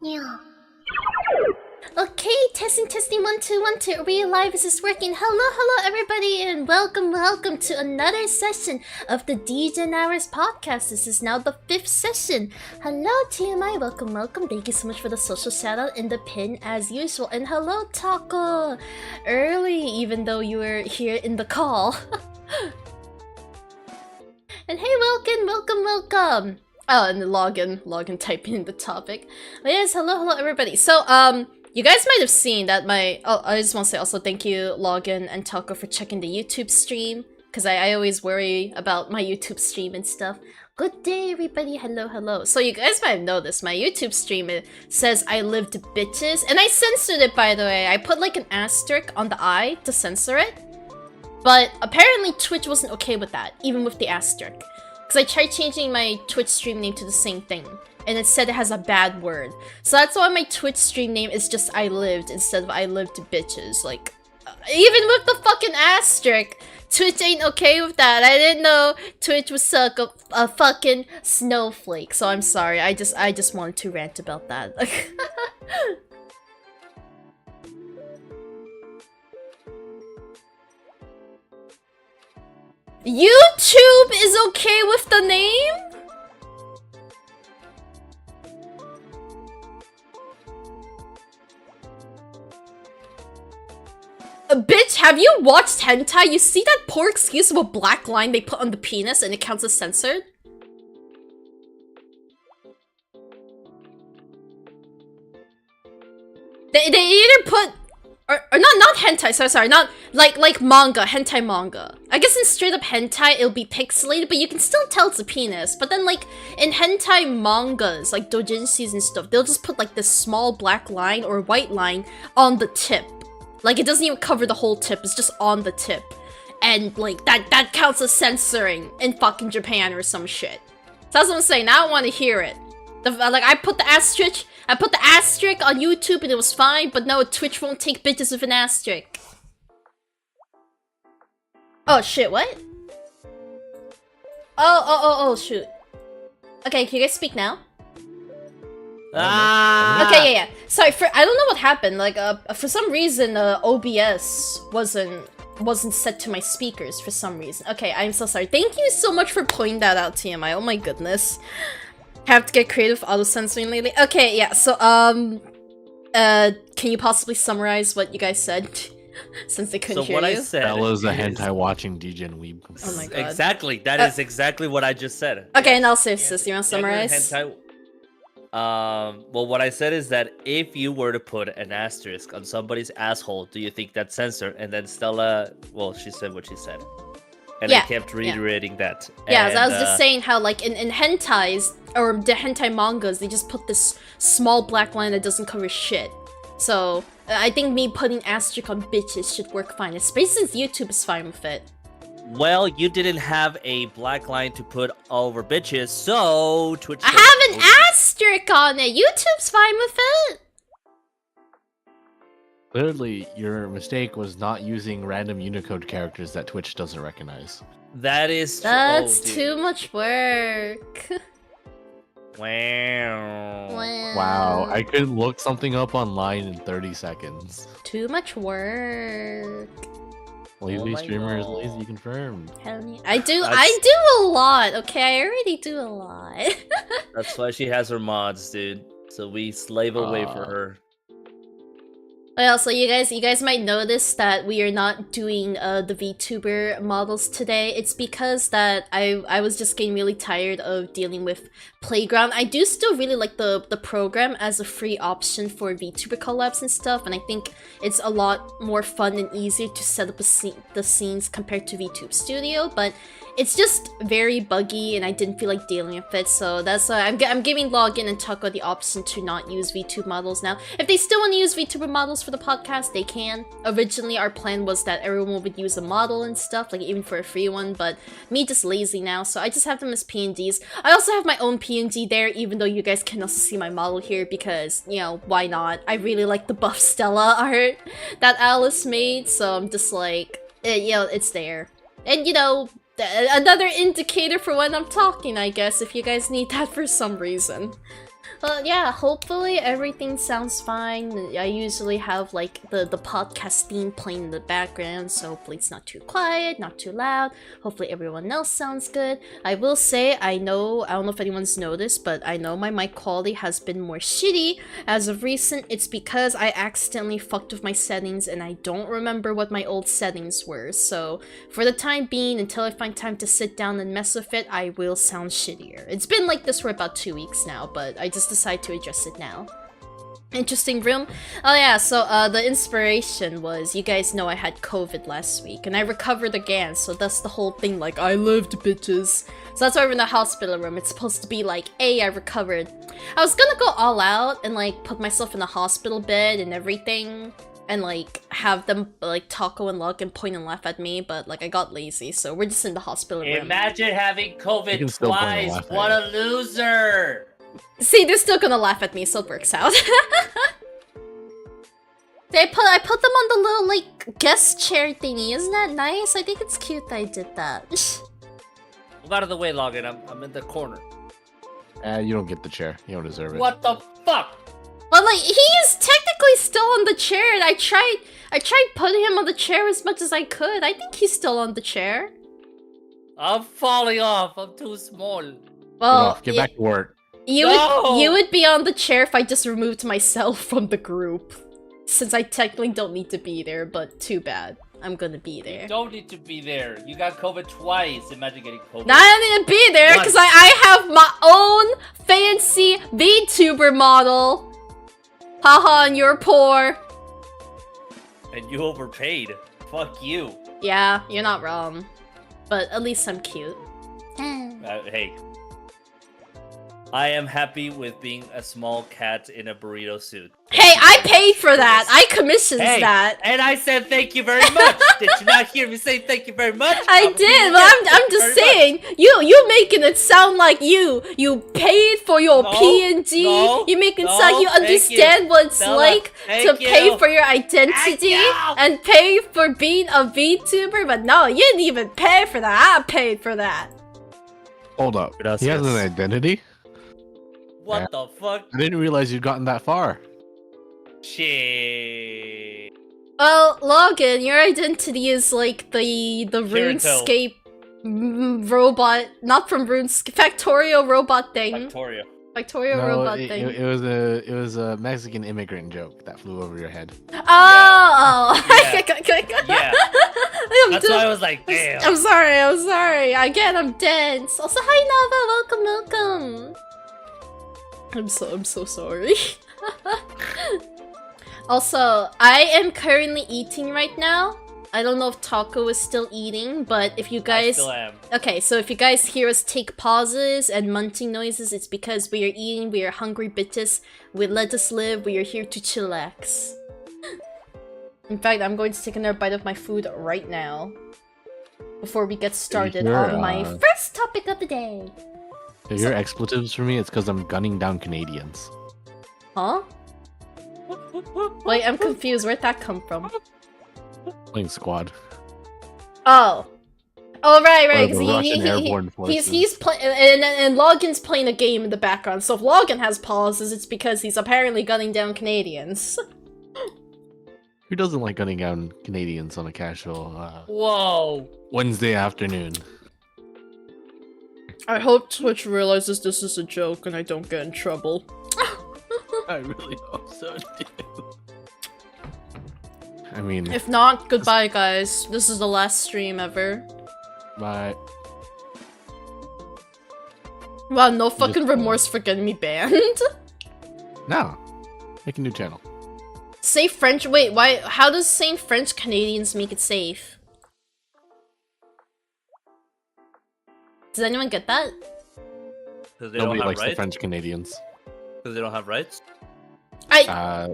Yeah. Okay, testing 1 2 1 2. Are we live? Is this working? Hello everybody, and welcome to another session of the Degen Hours Podcast. This is now the 5th session. Hello TMI, welcome. Thank you so much for the social shout out in the pin as usual. And hello Taco, early even though you were here in the call. And hey welcome. Oh, and login typing in the topic. But yes, hello everybody. So you guys might have seen that I just want to say also thank you Login and Taco for checking the YouTube stream, because I always worry about my YouTube stream and stuff. Good day everybody, hello. So you guys might have noticed my YouTube stream, it says I lived bitches, and I censored it, by the way. I put like an asterisk on the I to censor it, but apparently Twitch wasn't okay with that, even with the asterisk. Because I tried changing my Twitch stream name to the same thing, and it said it has a bad word. So that's why my Twitch stream name is just I lived instead of I lived bitches. Like, even with the fucking asterisk, Twitch ain't okay with that. I didn't know Twitch was suck a fucking snowflake. So I'm sorry. I just wanted to rant about that. YouTube is okay with the name? Bitch, have you watched hentai? You see that poor excuse of a black line they put on the penis and it counts as censored? They either put... Or not hentai, sorry, not like manga, hentai manga. I guess in straight up hentai it'll be pixelated, but you can still tell it's a penis. But then like in hentai mangas, like doujinshis and stuff, they'll just put like this small black line or white line on the tip. Like it doesn't even cover the whole tip, it's just on the tip. And like that counts as censoring in fucking Japan or some shit. So that's what I'm saying, I don't want to hear it. Like I put the asterisk on YouTube and it was fine, but no, Twitch won't take bitches with an asterisk. Oh shit, what? Oh shoot. Okay, can you guys speak now? Okay, yeah. Sorry, I don't know what happened. Like, for some reason, OBS wasn't set to my speakers for some reason. Okay, I'm so sorry. Thank you so much for pointing that out, TMI. Oh my goodness. Have to get creative auto-censoring lately. Okay, yeah, so, can you possibly summarize what you guys said? Since they couldn't hear you. So what I said... That was a hentai watching Degen weeb. Oh my god. Exactly, that is exactly what I just said. Okay, and I'll say sis, you wanna summarize? Well, what I said is that if you were to put an asterisk on somebody's asshole, do you think that's censored? And then Stella, well, she said what she said. And I kept reiterating that. Yeah, and, so I was just saying how, like, in hentais, or the hentai mangas, they just put this small black line that doesn't cover shit. So, I think me putting asterisk on bitches should work fine, especially since YouTube is fine with it. Well, you didn't have a black line to put over bitches, so Twitch... I have an asterisk on it! YouTube's fine with it! Clearly, your mistake was not using random Unicode characters that Twitch doesn't recognize. That is... That's too much work. Wow. Wow, I could look something up online in 30 seconds. Too much work. Lazy streamer is lazy confirmed. I do a lot, okay? I already do a lot. That's why she has her mods, dude. So we slave away for her. Well, so you guys might notice that we are not doing the VTuber models today. It's because that I was just getting really tired of dealing with Playground. I do still really like the program as a free option for VTuber collabs and stuff, and I think it's a lot more fun and easier to set up the scenes compared to VTube Studio, but it's just very buggy and I didn't feel like dealing with it, so that's why I'm giving Login and Taco the option to not use VTube models now. If they still want to use VTuber models for the podcast, they can. Originally, our plan was that everyone would use a model and stuff, like even for a free one, but me just lazy now, so I just have them as PNGs. I also have my own PNG there, even though you guys can also see my model here because, you know, why not? I really like the buff Stella art that Alice made, so I'm just like, you know, it's there. And, you know, another indicator for when I'm talking, I guess, if you guys need that for some reason. Well, yeah, hopefully everything sounds fine. I usually have like the podcast theme playing in the background, so hopefully it's not too quiet, not too loud. Hopefully everyone else sounds good. I will say, I don't know if anyone's noticed, but I know my mic quality has been more shitty as of recent. It's because I accidentally fucked with my settings and I don't remember what my old settings were. So for the time being, until I find time to sit down and mess with it, I will sound shittier. It's been like this for about 2 weeks now, but I just decided to address it now. Interesting room. Oh yeah, so the inspiration was, you guys know I had COVID last week and I recovered again, so that's the whole thing, like, I lived, bitches. So that's why we're in the hospital room. It's supposed to be like, hey, I recovered. I was gonna go all out and like put myself in a hospital bed and everything and like have them like Taco and Log and point and laugh at me, but like I got lazy, so we're just in the hospital room. Imagine having COVID twice. What a loser! See, they're still gonna laugh at me, so it works out. I put them on the little, like, guest chair thingy. Isn't that nice? I think it's cute that I did that. Move out of the way, Logan. I'm in the corner. You don't get the chair. You don't deserve it. What the fuck? Well, like, he is technically still on the chair, and I tried putting him on the chair as much as I could. I think he's still on the chair. I'm falling off. I'm too small. Well, get back to work. You would be on the chair if I just removed myself from the group. Since I technically don't need to be there, but too bad. I'm gonna be there. You don't need to be there. You got COVID twice. Imagine getting COVID. Now I need to be there because I have my own fancy VTuber model. Haha, and you're poor. And you overpaid. Fuck you. Yeah, you're not wrong. But at least I'm cute. Hey. I am happy with being a small cat in a burrito suit. Hey, I paid for that. I commissioned that. And I said thank you very much. Did you not hear me say thank you very much? I did, but I'm just saying. You making it sound like you paid for your PNG. You make it sound you understand what it's like to pay for your identity and pay for being a VTuber. But no, you didn't even pay for that. I paid for that. Hold up. He has an identity? What the fuck? I didn't realize you'd gotten that far. Shit. Well, Logan, your identity is like the RuneScape robot, not from RuneScape, Factorio robot thing. Factorio robot thing. It was a Mexican immigrant joke that flew over your head. Oh, yeah. That's why I was like, damn. I'm sorry. Again, I'm dense. Also, hi Nova, welcome. I'm so sorry. Also, I am currently eating right now. I don't know if Taco is still eating, but if you guys... I still am. Okay, so if you guys hear us take pauses and munching noises, it's because we are eating, we are hungry bitches. Let us live, we are here to chillax. In fact, I'm going to take another bite of my food right now. Before we get started on my first topic of the day. If you're expletives for me, it's because I'm gunning down Canadians. Huh? Wait, I'm confused. Where'd that come from? Playing squad. Oh, right. He's playing, and Logan's playing a game in the background. So if Logan has pauses, it's because he's apparently gunning down Canadians. Who doesn't like gunning down Canadians on a casual Wednesday afternoon? I hope Twitch realizes this is a joke and I don't get in trouble. I really hope so, dude. I mean... If not, goodbye, guys. This is the last stream ever. Bye. Wow, no fucking remorse for getting me banned? No. Make a new channel. Say French- wait, why- how does saying French Canadians make it safe? Does anyone get that? Because they Nobody don't have likes rights? the French Canadians. Because they don't have rights? I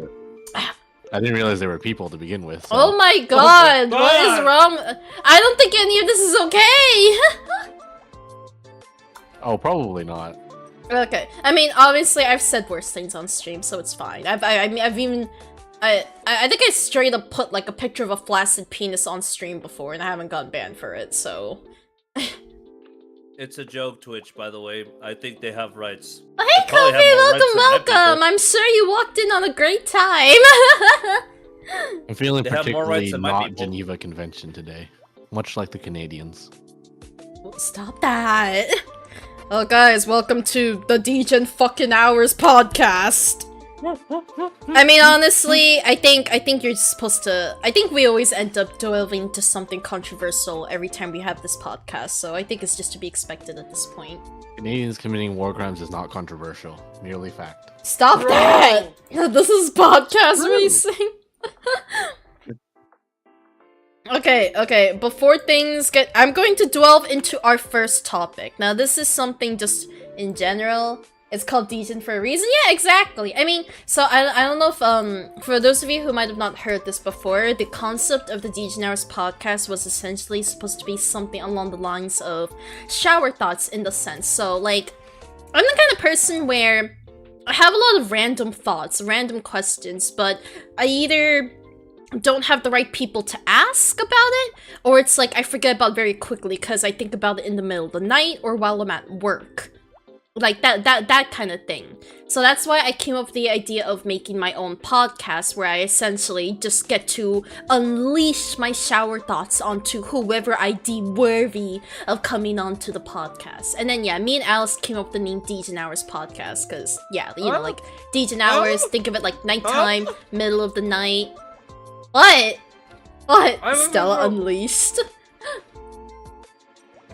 didn't realize they were people to begin with. So. Oh my god! What is wrong? I don't think any of this is okay! Oh, probably not. Okay. I mean, obviously, I've said worse things on stream, so it's fine. I think I straight up put, like, a picture of a flaccid penis on stream before, and I haven't gotten banned for it, so... It's a joke, Twitch, by the way. I think they have rights. Oh, hey, probably have Kobe, more rights than white welcome! people. I'm sure you walked in on a great time. I'm feeling They have more rights particularly than my not people. Geneva Convention today, much like the Canadians. Stop that. Oh, guys, welcome to the Degen fucking Hours Podcast. I mean, honestly, I think you're supposed to. I think we always end up delving into something controversial every time we have this podcast, so I think it's just to be expected at this point. Canadians committing war crimes is not controversial, merely fact. Stop that! This is podcast racing. Okay, before things get... I'm going to delve into our first topic. Now, this is something just in general. It's called Degen for a reason. Yeah, exactly. I mean, so I don't know if, for those of you who might have not heard this before, the concept of the Degen Hours podcast was essentially supposed to be something along the lines of shower thoughts in the sense. So, like, I'm the kind of person where I have a lot of random thoughts, random questions, but I either don't have the right people to ask about it, or it's like I forget about it very quickly because I think about it in the middle of the night or while I'm at work. Like that kind of thing. So that's why I came up with the idea of making my own podcast where I essentially just get to unleash my shower thoughts onto whoever I deem worthy of coming onto the podcast. And then yeah, me and Alice came up with the name Degen Hours Podcast because yeah, you know, like Degen Hours, think of it like nighttime, middle of the night. What? Stella Unleashed?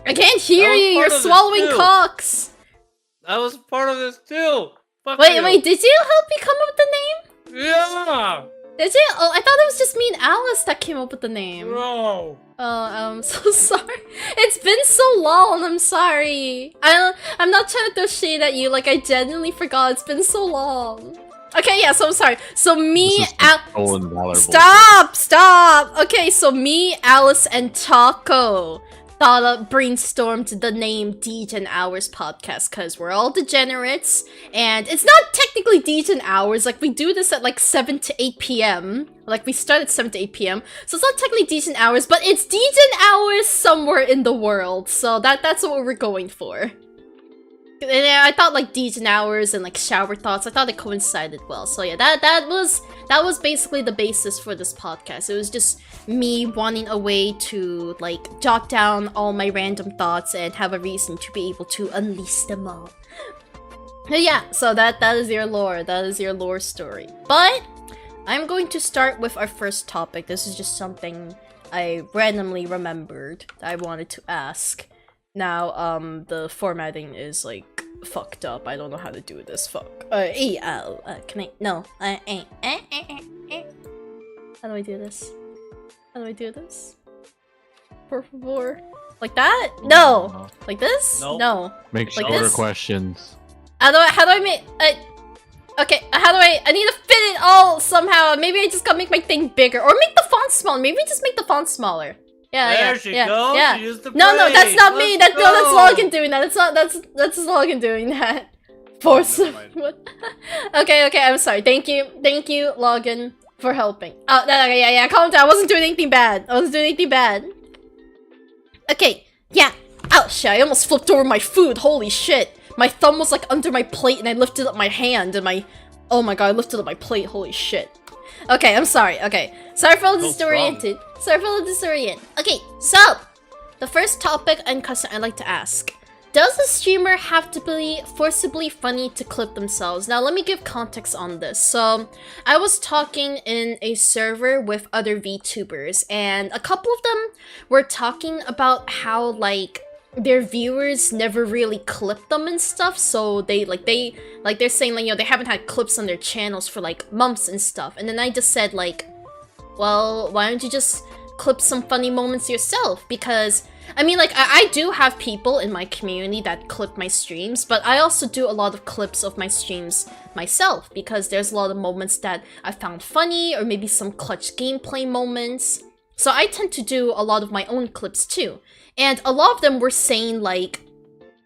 I can't hear you, you're swallowing cocks! I was part of this too! Fuck Wait, you. did you help me come up with the name? Yeah! Did you? Oh, I thought it was just me and Alice that came up with the name. No! Oh, I'm so sorry. It's been so long, I'm sorry. I'm not trying to throw shade at you, like I genuinely forgot, it's been so long. Okay, yeah, so I'm sorry. So me, Stop! Okay, so me, Alice, and Taco brainstormed the name Degen Hours Podcast because we're all degenerates, and it's not technically Degen Hours. Like, we do this at like 7 to 8 p.m. Like, we start at 7 to 8 p.m. So it's not technically Degen Hours, but it's Degen Hours somewhere in the world. So that's what we're going for. And I thought like Degen Hours and like shower thoughts, I thought it coincided well. So yeah, that was basically the basis for this podcast. It was just me wanting a way to like jot down all my random thoughts and have a reason to be able to unleash them all. But yeah, so that is your lore. That is your lore story. But I'm going to start with our first topic. This is just something I randomly remembered that I wanted to ask. Now, the formatting is, like, fucked up. I don't know how to do this. Fuck. Can I? No. How do I do this? How do I do this? Por favor. Like that? No! Like this? Nope. No. Make Like shorter this? questions. How do I make... okay, how do I need to fit it all somehow. Maybe I just gotta make my thing bigger. Or make the font smaller. Maybe just make the font smaller. There she goes. Yeah. She used the No, that's not me. Let's That's go. Logan doing that. That's Logan doing that. Force. never mind. What? Okay. I'm sorry. Thank you, Logan, for helping. Oh, yeah. Calm down. I wasn't doing anything bad. Okay. Yeah. Oh shit! I almost flipped over my food. Holy shit! My thumb was like under my plate, and I lifted up my hand, and oh my god! I lifted up my plate. Holy shit! Okay, I'm sorry. Okay, sorry for all the disoriented. Okay, so the first topic and question I'd like to ask: does a streamer have to be forcibly funny to clip themselves? Now, let me give context on this. So, I was talking in a server with other VTubers, and a couple of them were talking about how like their viewers never really clip them and stuff. So they're saying like, you know, they haven't had clips on their channels for like months and stuff. And then I just said like, well, why don't you just clip some funny moments yourself? Because I mean, like, I do have people in my community that clip my streams, but I also do a lot of clips of my streams myself because there's a lot of moments that I found funny or maybe some clutch gameplay moments. So I tend to do a lot of my own clips too. And a lot of them were saying like,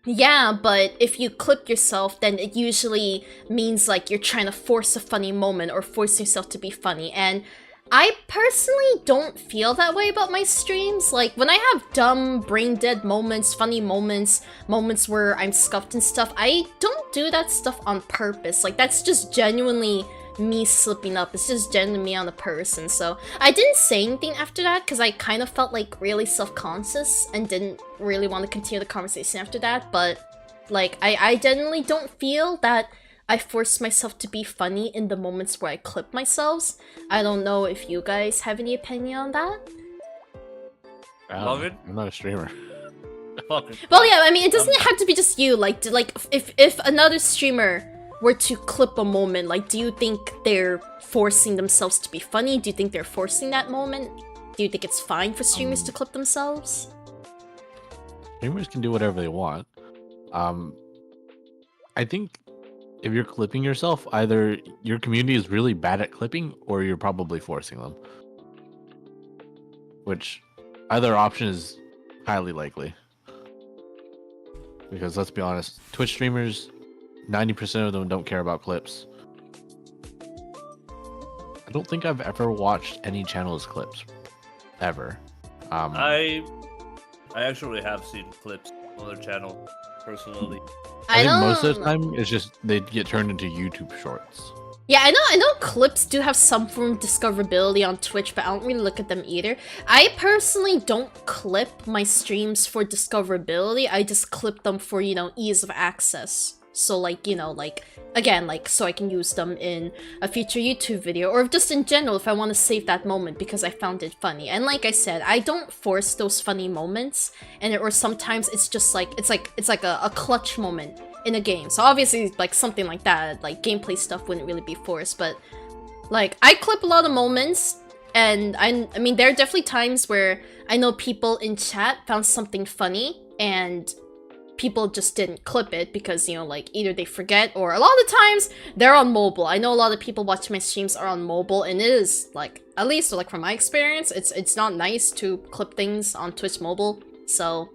yeah, but if you clip yourself, then it usually means like you're trying to force a funny moment or force yourself to be funny. And I personally don't feel that way about my streams. Like, when I have dumb, brain-dead moments, funny moments, moments where I'm scuffed and stuff, I don't do that stuff on purpose. Like, that's just genuinely me slipping up. It's just genuinely me on the person. So, I didn't say anything after that because I kind of felt, like, really self-conscious and didn't really want to continue the conversation after that. But, like, I genuinely don't feel that I force myself to be funny in the moments where I clip myself. I don't know if you guys have any opinion on that. Logan? I'm not a streamer. Well, yeah, I mean, it doesn't have to be just you. Like, if another streamer were to clip a moment, like, do you think they're forcing themselves to be funny? Do you think they're forcing that moment? Do you think it's fine for streamers to clip themselves? Streamers can do whatever they want. I think if you're clipping yourself, either your community is really bad at clipping or you're probably forcing them. Which either option is highly likely. Because let's be honest, Twitch streamers, 90% of them don't care about clips. I don't think I've ever watched any channel's clips. Ever. I actually have seen clips on their channel, personally. I think most of the time it's just they get turned into YouTube shorts. Yeah, I know clips do have some form of discoverability on Twitch, but I don't really look at them either. I personally don't clip my streams for discoverability. I just clip them for, you know, ease of access. So, like, you know, like, again, like, so I can use them in a future YouTube video, or just in general if I want to save that moment because I found it funny. And like I said, I don't force those funny moments, or sometimes it's just like, it's like a clutch moment in a game. So obviously, like, something like that, like, gameplay stuff wouldn't really be forced, but, like, I clip a lot of moments, and I mean, there are definitely times where I know people in chat found something funny, and people just didn't clip it because, you know, like, either they forget or a lot of the times they're on mobile. I know a lot of people watching my streams are on mobile, and it is, like, at least, like, from my experience, it's not nice to clip things on Twitch mobile. So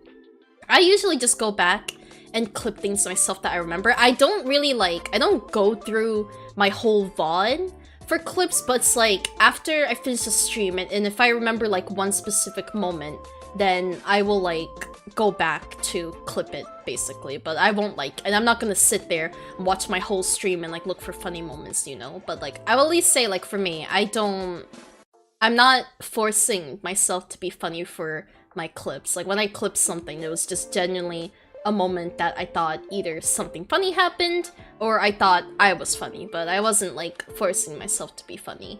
I usually just go back and clip things myself that I remember. I don't really, like, I don't go through my whole VOD for clips, but it's like, after I finish the stream, and if I remember, like, one specific moment, then I will, like, go back to clip it, basically. But I won't, like, and I'm not gonna sit there and watch my whole stream and, like, look for funny moments, you know? But, like, I will at least say, like, for me, I'm not forcing myself to be funny for my clips. Like, when I clip something, it was just genuinely a moment that I thought either something funny happened, or I thought I was funny, but I wasn't, like, forcing myself to be funny.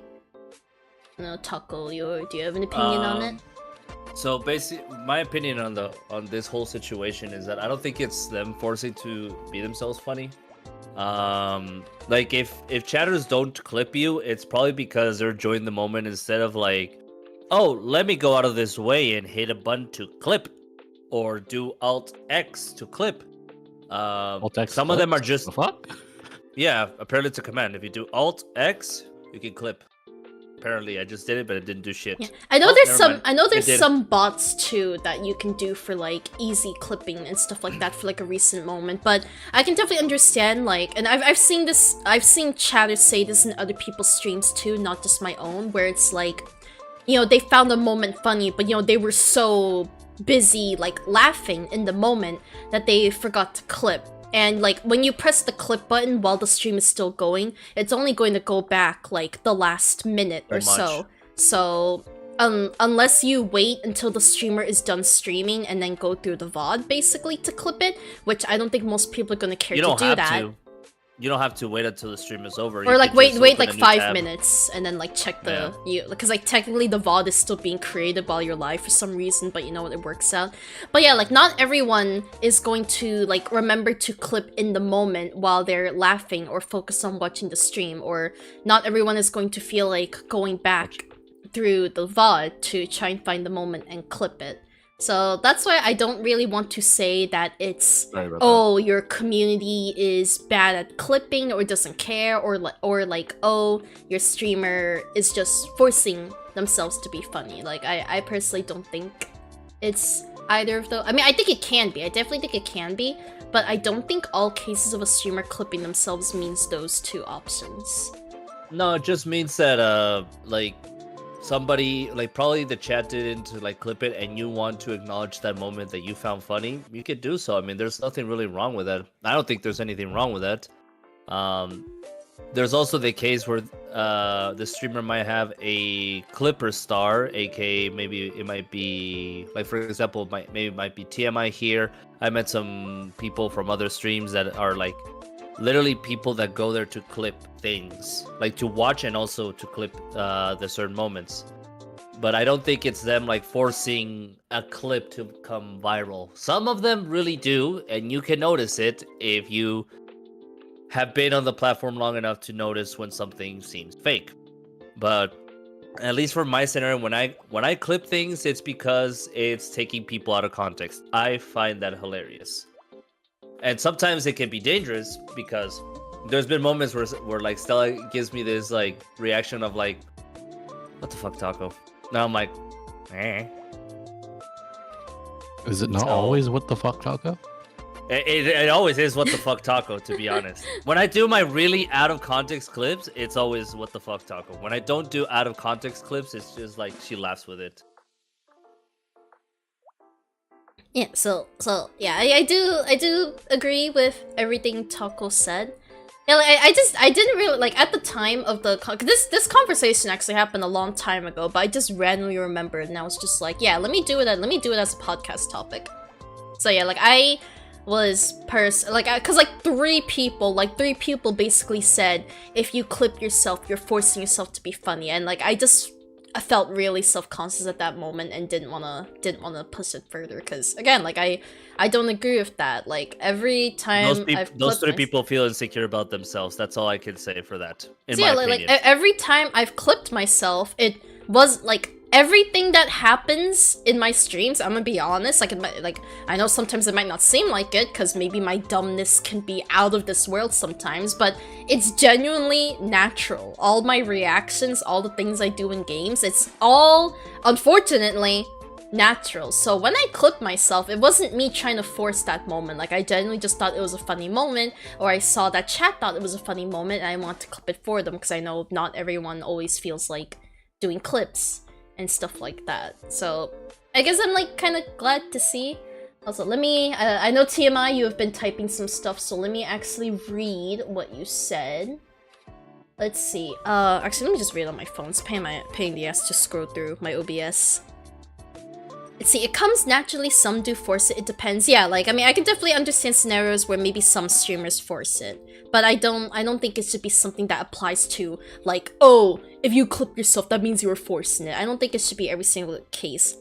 No, Taco, do you have an opinion on it? So basically, my opinion on this whole situation is that I don't think it's them forcing to be themselves funny. Like, if chatters don't clip you, it's probably because they're enjoying the moment instead of like, oh, let me go out of this way and hit a button to clip, or do Alt X to clip. Alt X. Some of them are just the fuck? Yeah, apparently it's a command. If you do Alt X, you can clip. Apparently, I just did it, but it didn't do shit. Yeah. I know there's some bots too that you can do for, like, easy clipping and stuff like that for, like, a recent moment. But I can definitely understand, like, and I've seen chatters say this in other people's streams too, not just my own, where it's like, you know, they found a moment funny, but, you know, they were so busy, like, laughing in the moment that they forgot to clip. And, like, when you press the clip button while the stream is still going, it's only going to go back, like, the last minute or so. So, unless you wait until the streamer is done streaming and then go through the VOD, basically, to clip it, which I don't think most people are going to care to do that. You don't have to wait until the stream is over. Or, like, wait like 5 minutes and then, like, check the... Because, like, technically the VOD is still being created while you're live for some reason, but you know what, it works out. But yeah, like, not everyone is going to, like, remember to clip in the moment while they're laughing or focus on watching the stream, or not everyone is going to feel like going back through the VOD to try and find the moment and clip it. So that's why I don't really want to say that it's, oh, your community is bad at clipping or doesn't care, or like, oh, your streamer is just forcing themselves to be funny. Like, I personally don't think it's either of those. I mean, I think it can be. I definitely think it can be, but I don't think all cases of a streamer clipping themselves means those two options. No, it just means that, like, somebody like probably the chat didn't like clip it and you want to acknowledge that moment that you found funny, you could do so. I mean, there's nothing really wrong with that. I don't think there's anything wrong with that. There's also the case where the streamer might have a clipper star, aka maybe it might be like, for example, maybe it might be TMI here. I met some people from other streams that are like literally people that go there to clip things, like to watch and also to clip the certain moments. But I don't think it's them like forcing a clip to come viral. Some of them really do, and you can notice it if you have been on the platform long enough to notice when something seems fake. But at least for my scenario, when I clip things, it's because it's taking people out of context. I find that hilarious. And sometimes it can be dangerous because there's been moments where like Stella gives me this like reaction of like, what the fuck, Taco? Now I'm like, eh. Is it not always what the fuck, Taco? It always is what the fuck, Taco, to be honest. When I do my really out of context clips, it's always what the fuck, Taco. When I don't do out of context clips, it's just like she laughs with it. Yeah, so yeah, I do agree with everything Taco said. Yeah, like, I didn't really like at the time of the this conversation actually happened a long time ago, but I just randomly remembered and I was just like, yeah, let me do it as a podcast topic. So yeah, like I was cause like three people basically said if you clip yourself, you're forcing yourself to be funny, and like I felt really self-conscious at that moment and didn't wanna push it further because again, like I don't agree with that. Like every time those three people feel insecure about themselves. That's all I can say for that. Like every time I've clipped myself, it was like everything that happens in my streams. I'm gonna be honest. Like I know sometimes it might not seem like it because maybe my dumbness can be out of this world sometimes, but it's genuinely natural. All my reactions, all the things I do in games, it's all unfortunately natural. So when I clipped myself, it wasn't me trying to force that moment. Like I genuinely just thought it was a funny moment, or I saw that chat thought it was a funny moment and I want to clip it for them because I know not everyone always feels like doing clips and stuff like that. So I guess I'm like kind of glad to see. Also, let me I know TMI, you have been typing some stuff, so let me actually read what you said. Let's see. Actually, let me just read it on my phone. It's pain in the ass to scroll through my OBS. Let's see. It comes naturally. Some do force it. It depends. Yeah, like I mean, I can definitely understand scenarios where maybe some streamers force it, but I don't think it should be something that applies to like, oh, if you clip yourself, that means you were forcing it. I don't think it should be every single case.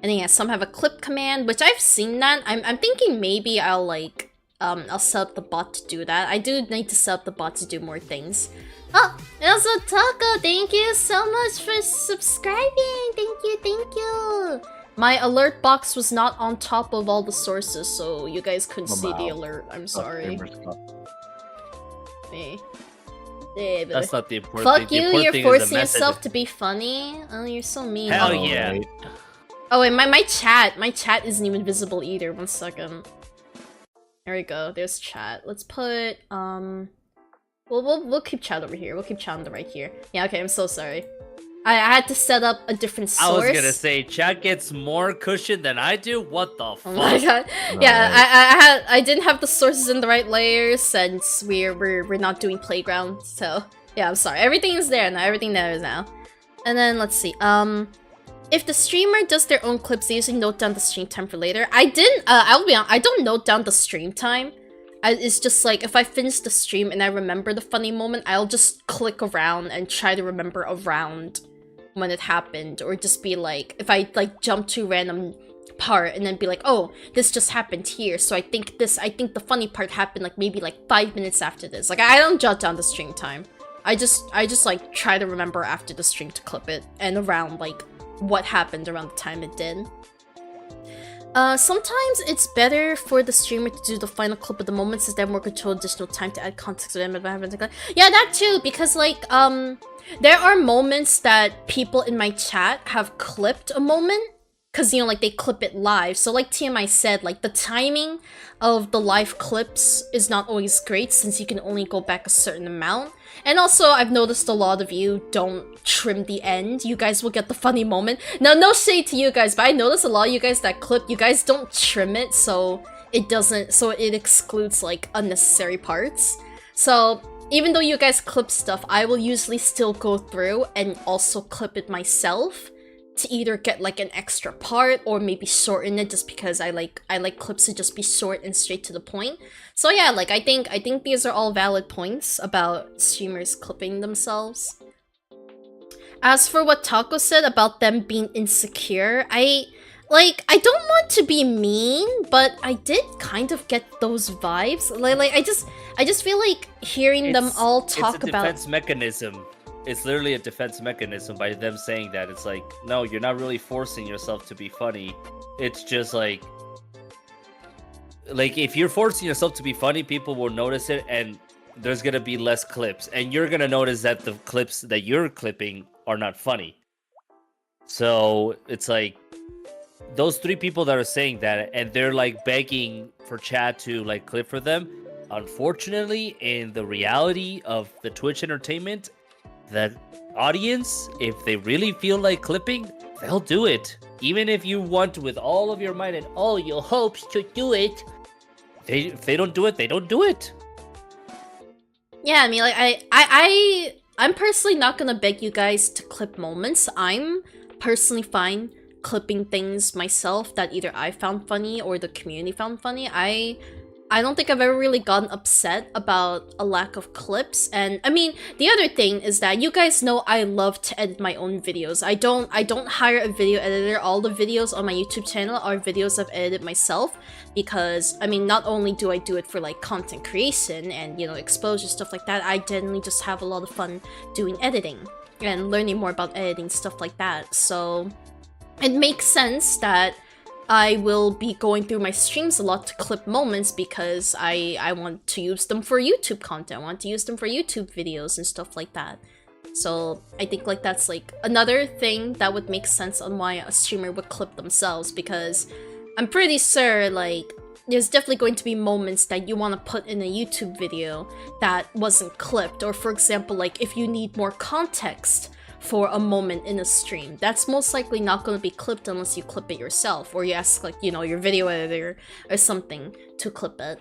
And then yeah, some have a clip command, which I've seen that. I'm thinking maybe I'll like I'll set up the bot to do that. I do need to set up the bot to do more things. Oh, and also Taco, thank you so much for subscribing. Thank you. My alert box was not on top of all the sources, so you guys couldn't see the alert. I'm sorry. Hey, that's not the important fuck thing. You, you're forcing yourself to be funny? Oh, you're so mean. Hell yeah. Oh, and my chat isn't even visible either. 1 second. There we go. There's chat. Let's put we'll keep chat over here. We'll keep chat on the right here. Yeah, okay, I'm so sorry. I had to set up a different source. I was gonna say, chat gets more cushion than I do? What the fuck? Oh my god. Yeah, I didn't have the sources in the right layers since we're not doing playground, so yeah, I'm sorry. Everything is there now, everything there is now. And then let's see, if the streamer does their own clips, they usually note down the stream time for later. I'll be honest, I don't note down the stream time. It's just like, if I finish the stream and I remember the funny moment, I'll just click around and try to remember around when it happened, or just be like, if I like jump to a random part and then be like, oh, this just happened here, so I think the funny part happened like maybe like 5 minutes after this. Like I don't jot down the stream time. I just like try to remember after the stream to clip it and around like what happened around the time it did. Sometimes it's better for the streamer to do the final clip of the moment since they have more control, additional time to add context to them. Yeah, that too, because like there are moments that people in my chat have clipped a moment because, you know, like, they clip it live. So like TMI said, like, the timing of the live clips is not always great since you can only go back a certain amount. And also, I've noticed a lot of you don't trim the end. You guys will get the funny moment. Now, no shade to you guys, but I noticed a lot of you guys that clip, you guys don't trim it, so it excludes, like, unnecessary parts. So even though you guys clip stuff, I will usually still go through and also clip it myself to either get like an extra part or maybe shorten it, just because I like clips to just be short and straight to the point. So yeah, like I think these are all valid points about streamers clipping themselves. As for what Taco said about them being insecure, I don't want to be mean, but I did kind of get those vibes. Like I just feel like hearing them all talk it's a about defense mechanism. It's literally a defense mechanism by them saying that. It's like, no, you're not really forcing yourself to be funny. It's just like if you're forcing yourself to be funny, people will notice it, and there's gonna be less clips, and you're gonna notice that the clips that you're clipping are not funny. So it's like those 3 people that are saying that, and they're like begging for chat to like clip for them. Unfortunately, in the reality of the Twitch entertainment, the audience, if they really feel like clipping, they'll do it. Even if you want with all of your might and all your hopes to do it, if they don't do it, they don't do it. Yeah, I mean, like, I'm personally not gonna beg you guys to clip moments. I'm personally fine clipping things myself that either I found funny or the community found funny. I don't think I've ever really gotten upset about a lack of clips. And I mean, the other thing is that you guys know I love to edit my own videos. I don't hire a video editor. All the videos on my YouTube channel are videos I've edited myself, because I mean, not only do I do it for like content creation and, you know, exposure, stuff like that, I generally just have a lot of fun doing editing and learning more about editing, stuff like that. So it makes sense that I will be going through my streams a lot to clip moments, because I want to use them for YouTube content. I want to use them for YouTube videos and stuff like that. So I think like that's like another thing that would make sense on why a streamer would clip themselves, because I'm pretty sure like there's definitely going to be moments that you want to put in a YouTube video that wasn't clipped. Or for example, like if you need more context for a moment in a stream, that's most likely not going to be clipped unless you clip it yourself, or you ask like, you know, your video editor or something to clip it.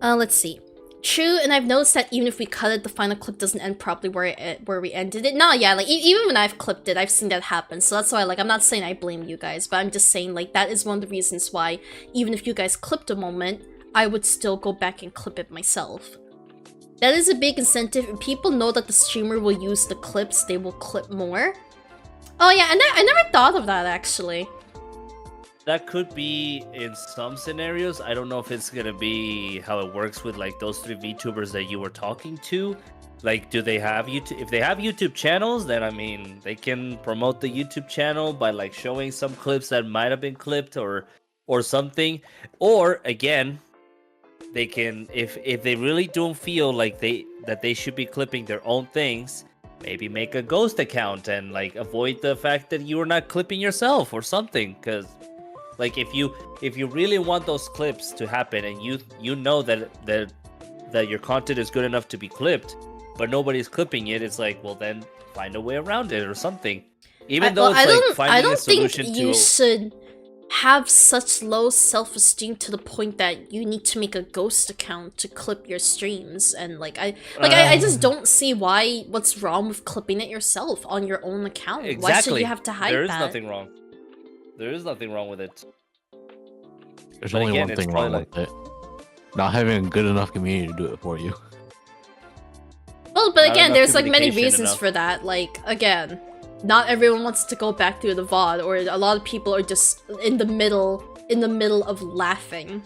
Let's see. True, and I've noticed that even if we cut it, the final clip doesn't end properly where we ended it. No, yeah, like even when I've clipped it, I've seen that happen. So that's why, like, I'm not saying I blame you guys, but I'm just saying like that is one of the reasons why even if you guys clipped a moment, I would still go back and clip it myself. That is a big incentive. If people know that the streamer will use the clips, they will clip more. Oh yeah, and I never thought of that actually. That could be in some scenarios. I don't know if it's gonna be how it works with like those 3 VTubers that you were talking to. Like, do they have YouTube? If they have YouTube channels, then I mean, they can promote the YouTube channel by like showing some clips that might have been clipped or something. Or again, they can, if they really don't feel like they should be clipping their own things, maybe make a ghost account and like avoid the fact that you are not clipping yourself or something. Because like if you really want those clips to happen and you know that your content is good enough to be clipped, but nobody's clipping it, it's like, well, then find a way around it or something. Even though it's like finding a solution to. I don't think you should have such low self-esteem to the point that you need to make a ghost account to clip your streams. And like I just don't see what's wrong with clipping it yourself on your own account. Exactly. Why should you have to hide that? There is nothing wrong. There is nothing wrong with it. There's only one thing wrong with it. Not having a good enough community to do it for you. Well, but again, there's like many reasons for that. Like, again, not everyone wants to go back to the VOD, or a lot of people are just in the middle of laughing.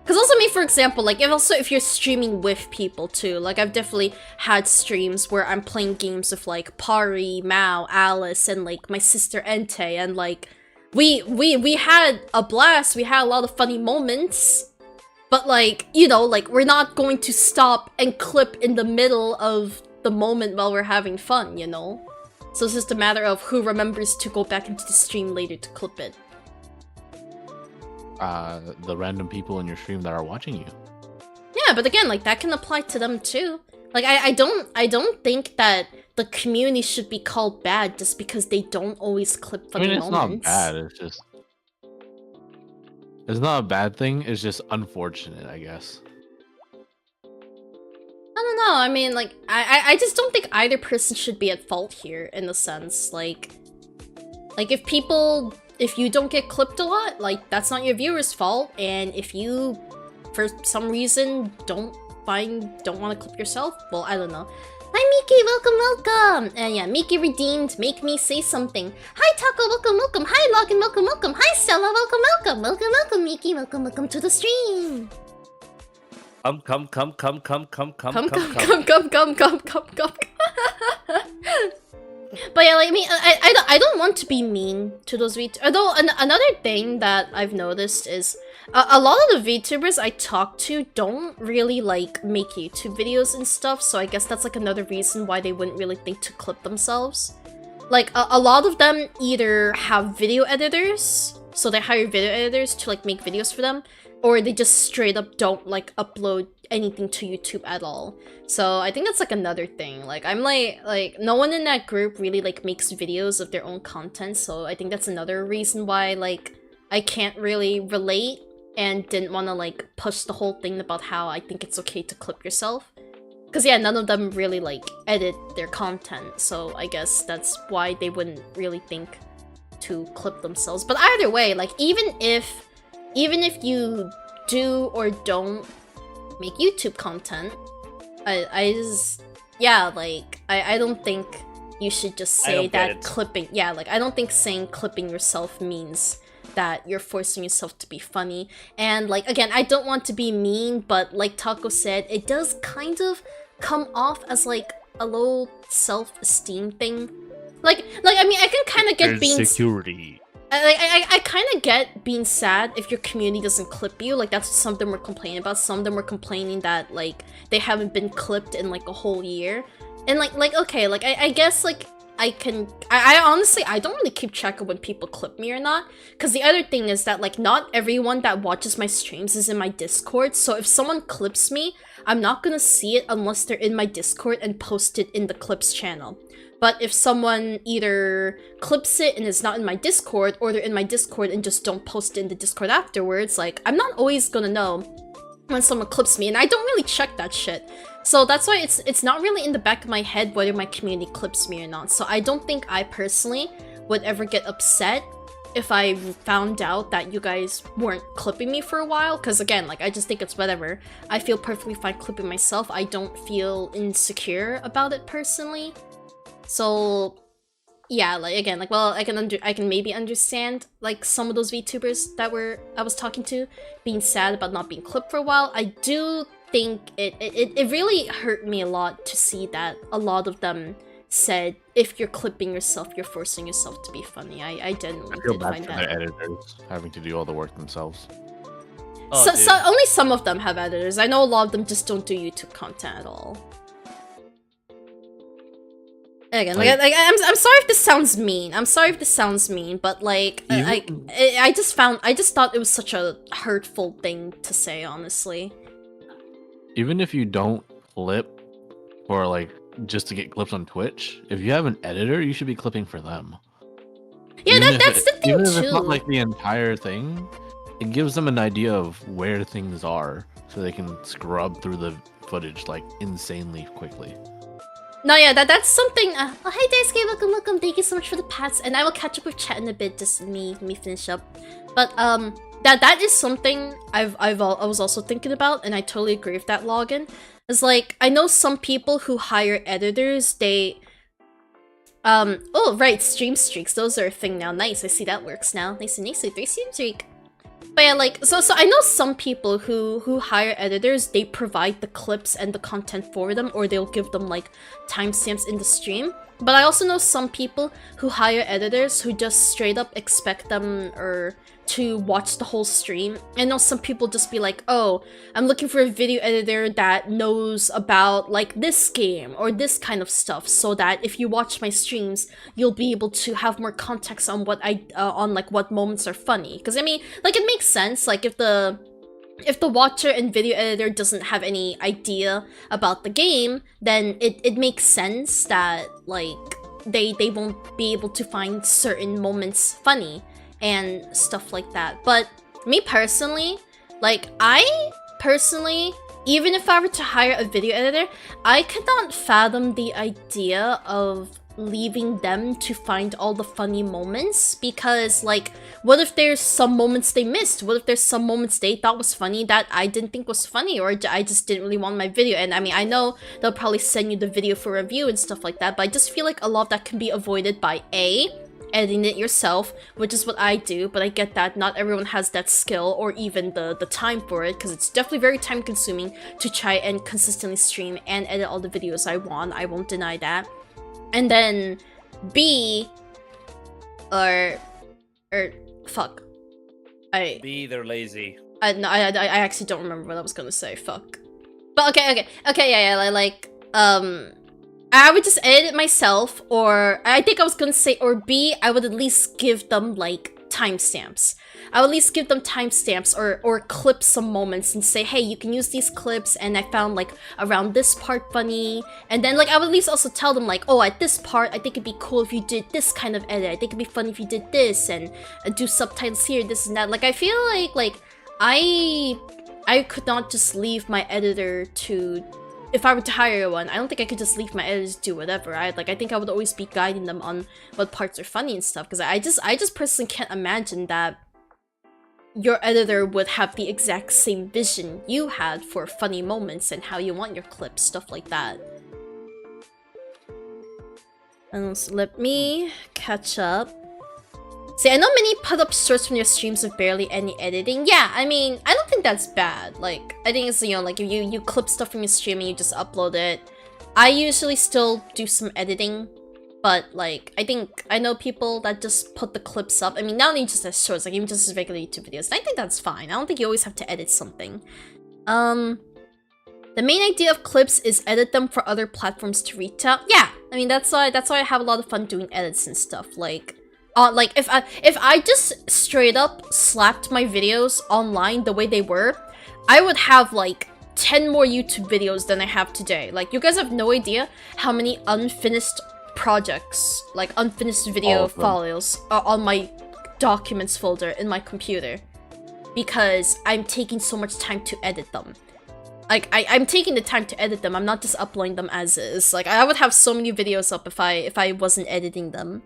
Because also me, for example, like if you're streaming with people too, like I've definitely had streams where I'm playing games with like Pari, Mao, Alice, and like my sister Ente, and like we had a blast, we had a lot of funny moments, but like, you know, like we're not going to stop and clip in the middle of the moment while we're having fun, you know? So it's just a matter of who remembers to go back into the stream later to clip it. The random people in your stream that are watching you. Yeah, but again, like, that can apply to them too. Like, I don't think that the community should be called bad just because they don't always clip funny moments. It's not bad, it's just... It's not a bad thing, it's just unfortunate, I guess. I don't know, I mean, like, I just don't think either person should be at fault here, in a sense. Like, if you don't get clipped a lot, like, that's not your viewer's fault, and if you, for some reason, don't want to clip yourself, well, I don't know. Hi Miki, welcome! And yeah, Miki redeemed, make me say something. Hi Taco, welcome. Hi Logan, welcome. Hi Stella, welcome, Miki, welcome to the stream. Come. But yeah, like, I mean, I don't want to be mean to those VTubers. Although, another thing that I've noticed is a lot of the VTubers I talk to don't really, like, make YouTube videos and stuff, so I guess that's, like, another reason why they wouldn't really think to clip themselves. Like, a lot of them either have video editors, so they hire video editors to, like, make videos for them, or they just straight up don't, like, upload anything to YouTube at all. So I think that's, like, another thing. Like, I'm like no one in that group really, like, makes videos of their own content, so I think that's another reason why, like, I can't really relate and didn't want to, like, push the whole thing about how I think it's okay to clip yourself. Because, yeah, none of them really, like, edit their content, so I guess that's why they wouldn't really think to clip themselves. But either way, like, even if you do or don't make YouTube content, I don't think you should just say that clipping... Yeah, like, I don't think saying clipping yourself means that you're forcing yourself to be funny. And, like, again, I don't want to be mean, but like Taco said, it does kind of come off as, like, a low self-esteem thing. Like, I mean, I can kind of get being... Security. I kind of get being sad if your community doesn't clip you. Like, that's what some of them were complaining about. Some of them were complaining that, like, they haven't been clipped in, like, a whole year. And, like okay, like, I guess, like, I honestly, I don't really keep track of when people clip me or not. Because the other thing is that, like, not everyone that watches my streams is in my Discord. So if someone clips me, I'm not gonna see it unless they're in my Discord and post it in the clips channel. But if someone either clips it and is not in my Discord, or they're in my Discord and just don't post it in the Discord afterwards, like, I'm not always gonna know when someone clips me, and I don't really check that shit. So that's why it's not really in the back of my head whether my community clips me or not. So I don't think I personally would ever get upset if I found out that you guys weren't clipping me for a while, because again, like, I just think it's whatever. I feel perfectly fine clipping myself. I don't feel insecure about it personally. So yeah, like, again, like, well, I can maybe understand, like, some of those VTubers that I was talking to being sad about not being clipped for a while. I do think it really hurt me a lot to see that a lot of them said, if you're clipping yourself, you're forcing yourself to be funny. I genuinely feel did bad find for that. their editors having to do all the work themselves. Oh, so only some of them have editors. I know a lot of them just don't do YouTube content at all. Again, like, I'm sorry if this sounds mean. But like, I just thought it was such a hurtful thing to say, honestly. Even if you don't clip, or like just to get clips on Twitch, if you have an editor, you should be clipping for them. Yeah, that's the thing even too. If it's not like the entire thing, it gives them an idea of where things are, so they can scrub through the footage like insanely quickly. No, yeah, that's something. Oh, hi, Daisuke, welcome. Thank you so much for the pats, and I will catch up with chat in a bit. Just me finish up. But that is something I was also thinking about, and I totally agree with that, Login. It's like, I know some people who hire editors. They oh right, stream streaks. Those are a thing now. Nice, I see that works now. Nice, 3 stream streak. But yeah, like, so I know some people who hire editors, they provide the clips and the content for them, or they'll give them, like, timestamps in the stream. But I also know some people who hire editors who just straight up expect them, or to watch the whole stream. I know some people just be like, oh, I'm looking for a video editor that knows about like this game or this kind of stuff, so that if you watch my streams, you'll be able to have more context on what on like what moments are funny. Because I mean, like, it makes sense. Like, if the watcher and video editor doesn't have any idea about the game, then it makes sense that like they won't be able to find certain moments funny and stuff like that. But me personally, like, even if I were to hire a video editor, I could not fathom the idea of leaving them to find all the funny moments, because like, what if there's some moments they missed? What if there's some moments they thought was funny that I didn't think was funny, or I just didn't really want my video? And I mean, I know they'll probably send you the video for review and stuff like that, but I just feel like a lot of that can be avoided by editing it yourself, which is what I do. But I get that not everyone has that skill or even the time for it, because it's definitely very time consuming to try and consistently stream and edit all the videos I want. I won't deny that. And then B, fuck. B, they're lazy. No, I actually don't remember what I was gonna say. Fuck. But okay, yeah, like, I would just edit it myself, or I think I was gonna say, or B, I would at least give them like timestamps. I would at least give them timestamps or clip some moments and say, hey, you can use these clips, and I found like around this part funny. And then like, I would at least also tell them like, oh, at this part, I think it'd be cool if you did this kind of edit. I think it'd be funny if you did this, and do subtitles here, this and that. Like, I feel like I could not just leave my editor to, if I were to hire one, I don't think I could just leave my editors to do whatever. I think I would always be guiding them on what parts are funny and stuff, because I just personally can't imagine that your editor would have the exact same vision you had for funny moments and how you want your clips, stuff like that. And so let me catch up. See, I know many put up shorts from your streams with barely any editing. Yeah, I mean, I don't think that's bad. Like, I think it's, you know, like, if you clip stuff from your stream and you just upload it. I usually still do some editing, but, like, I know people that just put the clips up. I mean, not only just as shorts, like, even just as regular YouTube videos. And I think that's fine. I don't think you always have to edit something. The main idea of clips is edit them for other platforms to reach out. Yeah, I mean, that's why I have a lot of fun doing edits and stuff. Like, if I just straight up slapped my videos online the way they were, I would have like 10 more YouTube videos than I have today. Like, you guys have no idea how many unfinished projects, like unfinished video files, are on my documents folder in my computer, because I'm taking so much time to edit them. Like, I'm taking the time to edit them. I'm not just uploading them as is. Like, I would have so many videos up if I wasn't editing them.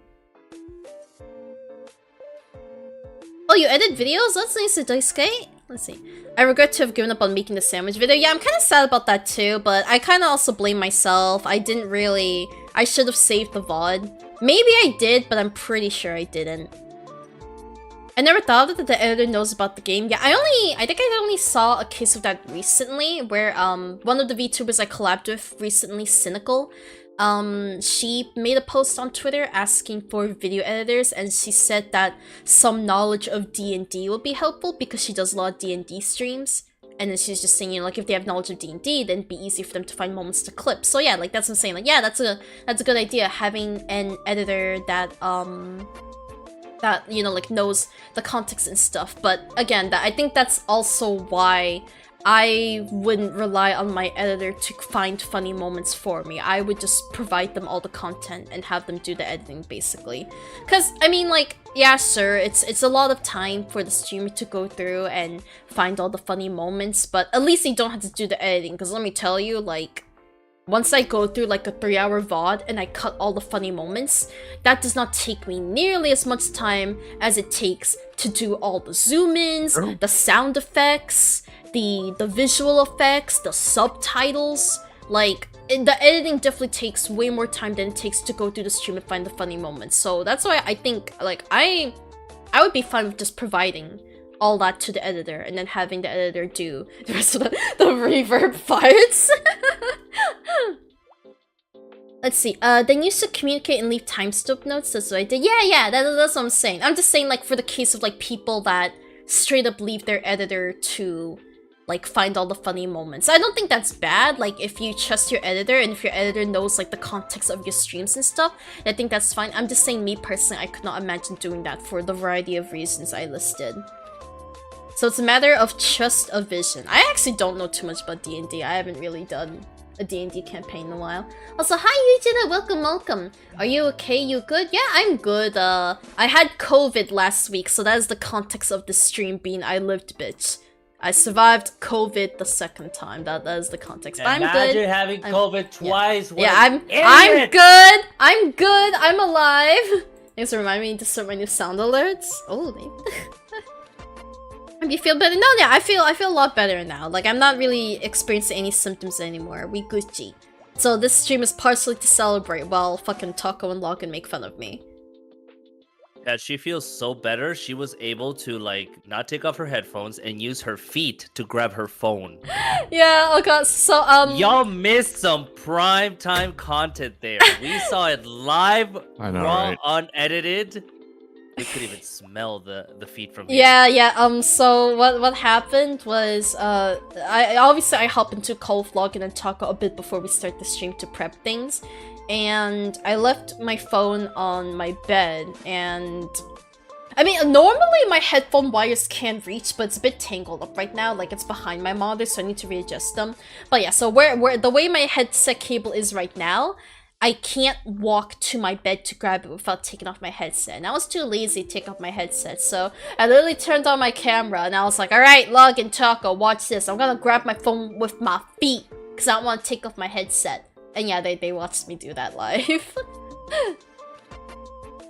Oh, you edit videos? That's nice, Daisuke. Let's see. I regret to have given up on making the sandwich video. Yeah, I'm kind of sad about that too, but I kind of also blame myself. I should have saved the VOD. Maybe I did, but I'm pretty sure I didn't. I never thought that the editor knows about the game. Yeah, I think I only saw a case of that recently, where one of the VTubers I collabed with recently, Cynical, she made a post on Twitter asking for video editors, and she said that some knowledge of D&D would be helpful because she does a lot of D&D streams. And then she's just saying, you know, like, if they have knowledge of D&D, then it'd be easy for them to find moments to clip. So yeah, like, that's what I'm saying. Like, yeah, that's a good idea, having an editor that you know, like, knows the context and stuff. But again, I think that's also why I wouldn't rely on my editor to find funny moments for me. I would just provide them all the content and have them do the editing, basically. Because, I mean, like, yeah, sure, it's a lot of time for the streamer to go through and find all the funny moments, but at least they don't have to do the editing, because let me tell you, like, once I go through like a 3-hour VOD and I cut all the funny moments, that does not take me nearly as much time as it takes to do all the zoom-ins, the sound effects, the visual effects, the subtitles. Like, the editing definitely takes way more time than it takes to go through the stream and find the funny moments. So that's why I think, like, I would be fine with just providing all that to the editor and then having the editor do the rest of the reverb parts. Let's see. They used to communicate and leave timestamp notes. That's what I did. Yeah. That's what I'm saying. I'm just saying, like, for the case of like people that straight up leave their editor to like find all the funny moments. I don't think that's bad. Like, if you trust your editor and if your editor knows like the context of your streams and stuff, I think that's fine. I'm just saying, me personally, I could not imagine doing that for the variety of reasons I listed. So it's a matter of trust of vision. I actually don't know too much about D&D. I haven't really done a D&D campaign in a while. Also, hi Yujina, welcome. Are you okay? You good? Yeah, I'm good. I had COVID last week, so that is the context of the stream being I lived, bitch. I survived COVID the second time. That is the context. But I'm good. Imagine having COVID twice. Yeah, I'm good. I'm alive. Thanks for reminding me to start my new sound alerts. Oh, maybe. You feel better? No, yeah, I feel a lot better now. Like, I'm not really experiencing any symptoms anymore. We Gucci. So this stream is partially to celebrate while fucking Taco and Logan make fun of me. Yeah, she feels so better. She was able to like not take off her headphones and use her feet to grab her phone. Yeah, oh god, so y'all missed some prime time content there. We saw it live, I know, raw, right? unedited. You could even smell the feet from here. Yeah. So what happened was I obviously hop into Call of Logan and Taco a bit before we start the stream to prep things. And I left my phone on my bed, and I mean, normally my headphone wires can reach, but it's a bit tangled up right now, like it's behind my monitor, so I need to readjust them. But yeah, so where the way my headset cable is right now, I can't walk to my bed to grab it without taking off my headset. And I was too lazy to take off my headset, so I literally turned on my camera, and I was like, alright, Logan, Taco, watch this. I'm gonna grab my phone with my feet, because I don't want to take off my headset. And yeah, they watched me do that live.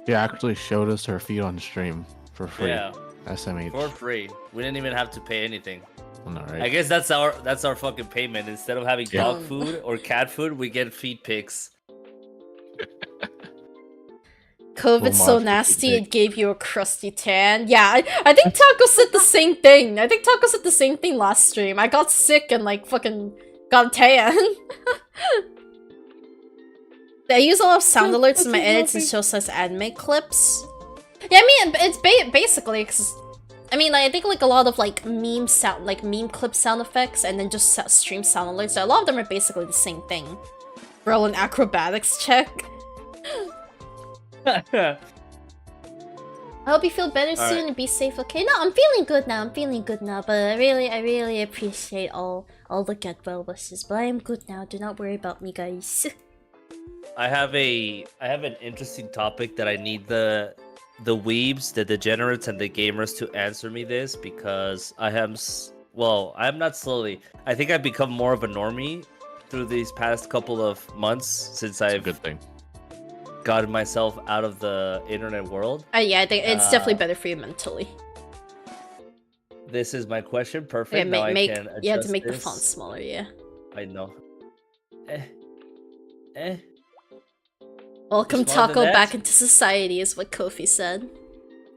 She actually showed us her feet on stream for free. Yeah, SMH. for free. We didn't even have to pay anything. All right. I guess that's our fucking payment. Instead of having dog food or cat food, we get feet pics. COVID's so nasty, it gave you a crusty tan. Yeah, I think Taco said the same thing. I think Taco said the same thing last stream. I got sick and like fucking got a tan. I use a lot of sound alerts in my edits and shows us anime clips. Yeah, I mean, it's basically, cause, I mean, like, I think like a lot of like meme clip sound effects and then just stream sound alerts. So a lot of them are basically the same thing. Roll an acrobatics check. I hope you feel better soon and be safe. Okay, no, I'm feeling good now. But I really appreciate all the get well wishes. But I am good now. Do not worry about me, guys. I have an interesting topic that I need the weebs, the degenerates, and the gamers to answer me this, because I'm not slowly. I think I've become more of a normie through these past couple of months since I've a good thing. gotten myself out of the internet world. Yeah, I think it's definitely better for you mentally. This is my question. Perfect. Yeah, now make, I can adjust you have to make this. the font smaller, yeah. I know. Welcome, Smaller than Taco, that? back into society, is what Kofi said.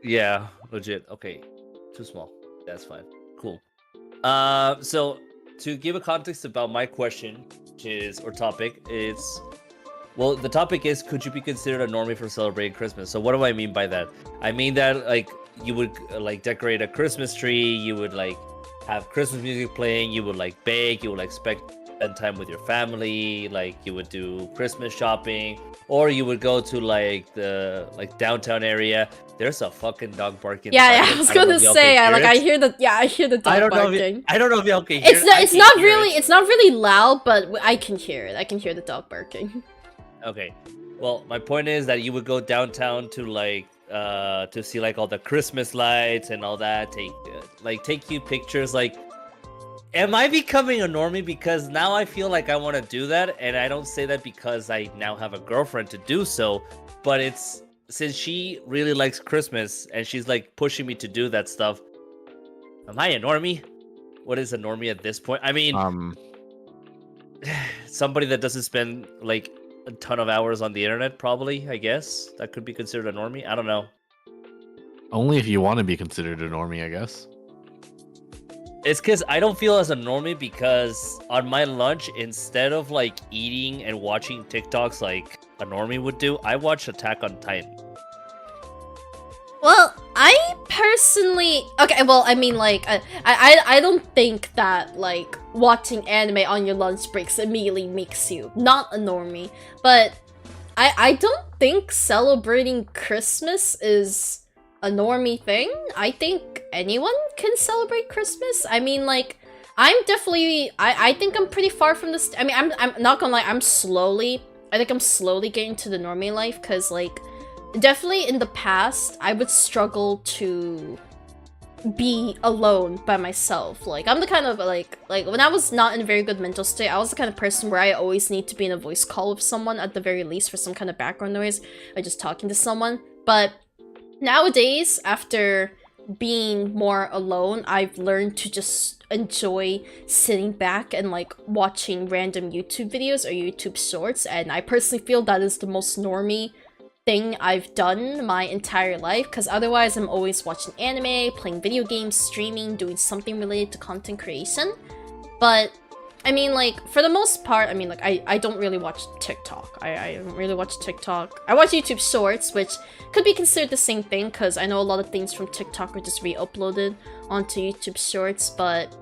Yeah, legit. Okay, too small. That's fine. Cool. So to give a context about my question, topic, it's the topic is, could you be considered a normie for celebrating Christmas? So what do I mean by that? I mean that like you would like decorate a Christmas tree, you would like have Christmas music playing, you would like bake, you would like spend time with your family, like you would do Christmas shopping, or you would go to like the downtown area. There's a fucking dog barking. Yeah, I was gonna say, I hear the dog barking. I don't know if y'all can hear it. It's not really loud, but I can hear it. I can hear the dog barking. Okay, well, my point is that you would go downtown to like to see like all the Christmas lights and all that. Take cute pictures. Like, am I becoming a normie because now I feel like I want to do that? And I don't say that because I now have a girlfriend to do so, but it's since she really likes Christmas and she's like pushing me to do that stuff. Am I a normie? What is a normie at this point? I mean, somebody that doesn't spend like a ton of hours on the internet, probably. I guess that could be considered a normie. I don't know. Only if you want to be considered a normie, I guess. It's because I don't feel as a normie because on my lunch, instead of like eating and watching TikToks like a normie would do, I watch Attack on Titan. Well, I personally okay. Well, I mean, like, I don't think that like watching anime on your lunch breaks immediately makes you not a normie. But I don't think celebrating Christmas is a normie thing. I think anyone can celebrate Christmas. I mean, like, I'm definitely I think I'm pretty far from this. I mean, I'm not gonna lie. I think I'm slowly getting to the normie life because like. Definitely in the past, I would struggle to be alone by myself. Like, I'm the kind of, like when I was not in a very good mental state, I was the kind of person where I always need to be in a voice call with someone, at the very least, for some kind of background noise, or just talking to someone. But nowadays, after being more alone, I've learned to just enjoy sitting back and, like, watching random YouTube videos or YouTube shorts, and I personally feel that is the most normie thing I've done my entire life, because otherwise I'm always watching anime, playing video games, streaming, doing something related to content creation. But I mean, like, for the most part, I mean, like, I don't really watch TikTok. I don't really watch TikTok. I watch YouTube Shorts, which could be considered the same thing, because I know a lot of things from TikTok are just re-uploaded onto YouTube Shorts, but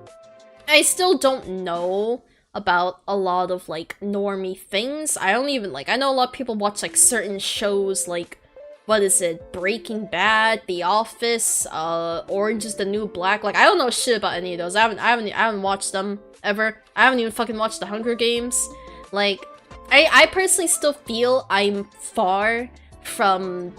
I still don't know about a lot of, like, normie things. I don't even, like, I know a lot of people watch, like, certain shows, like, what is it, Breaking Bad, The Office, Orange is the New Black. Like, I don't know shit about any of those. I haven't watched them ever. I haven't even fucking watched The Hunger Games. Like, I personally still feel I'm far from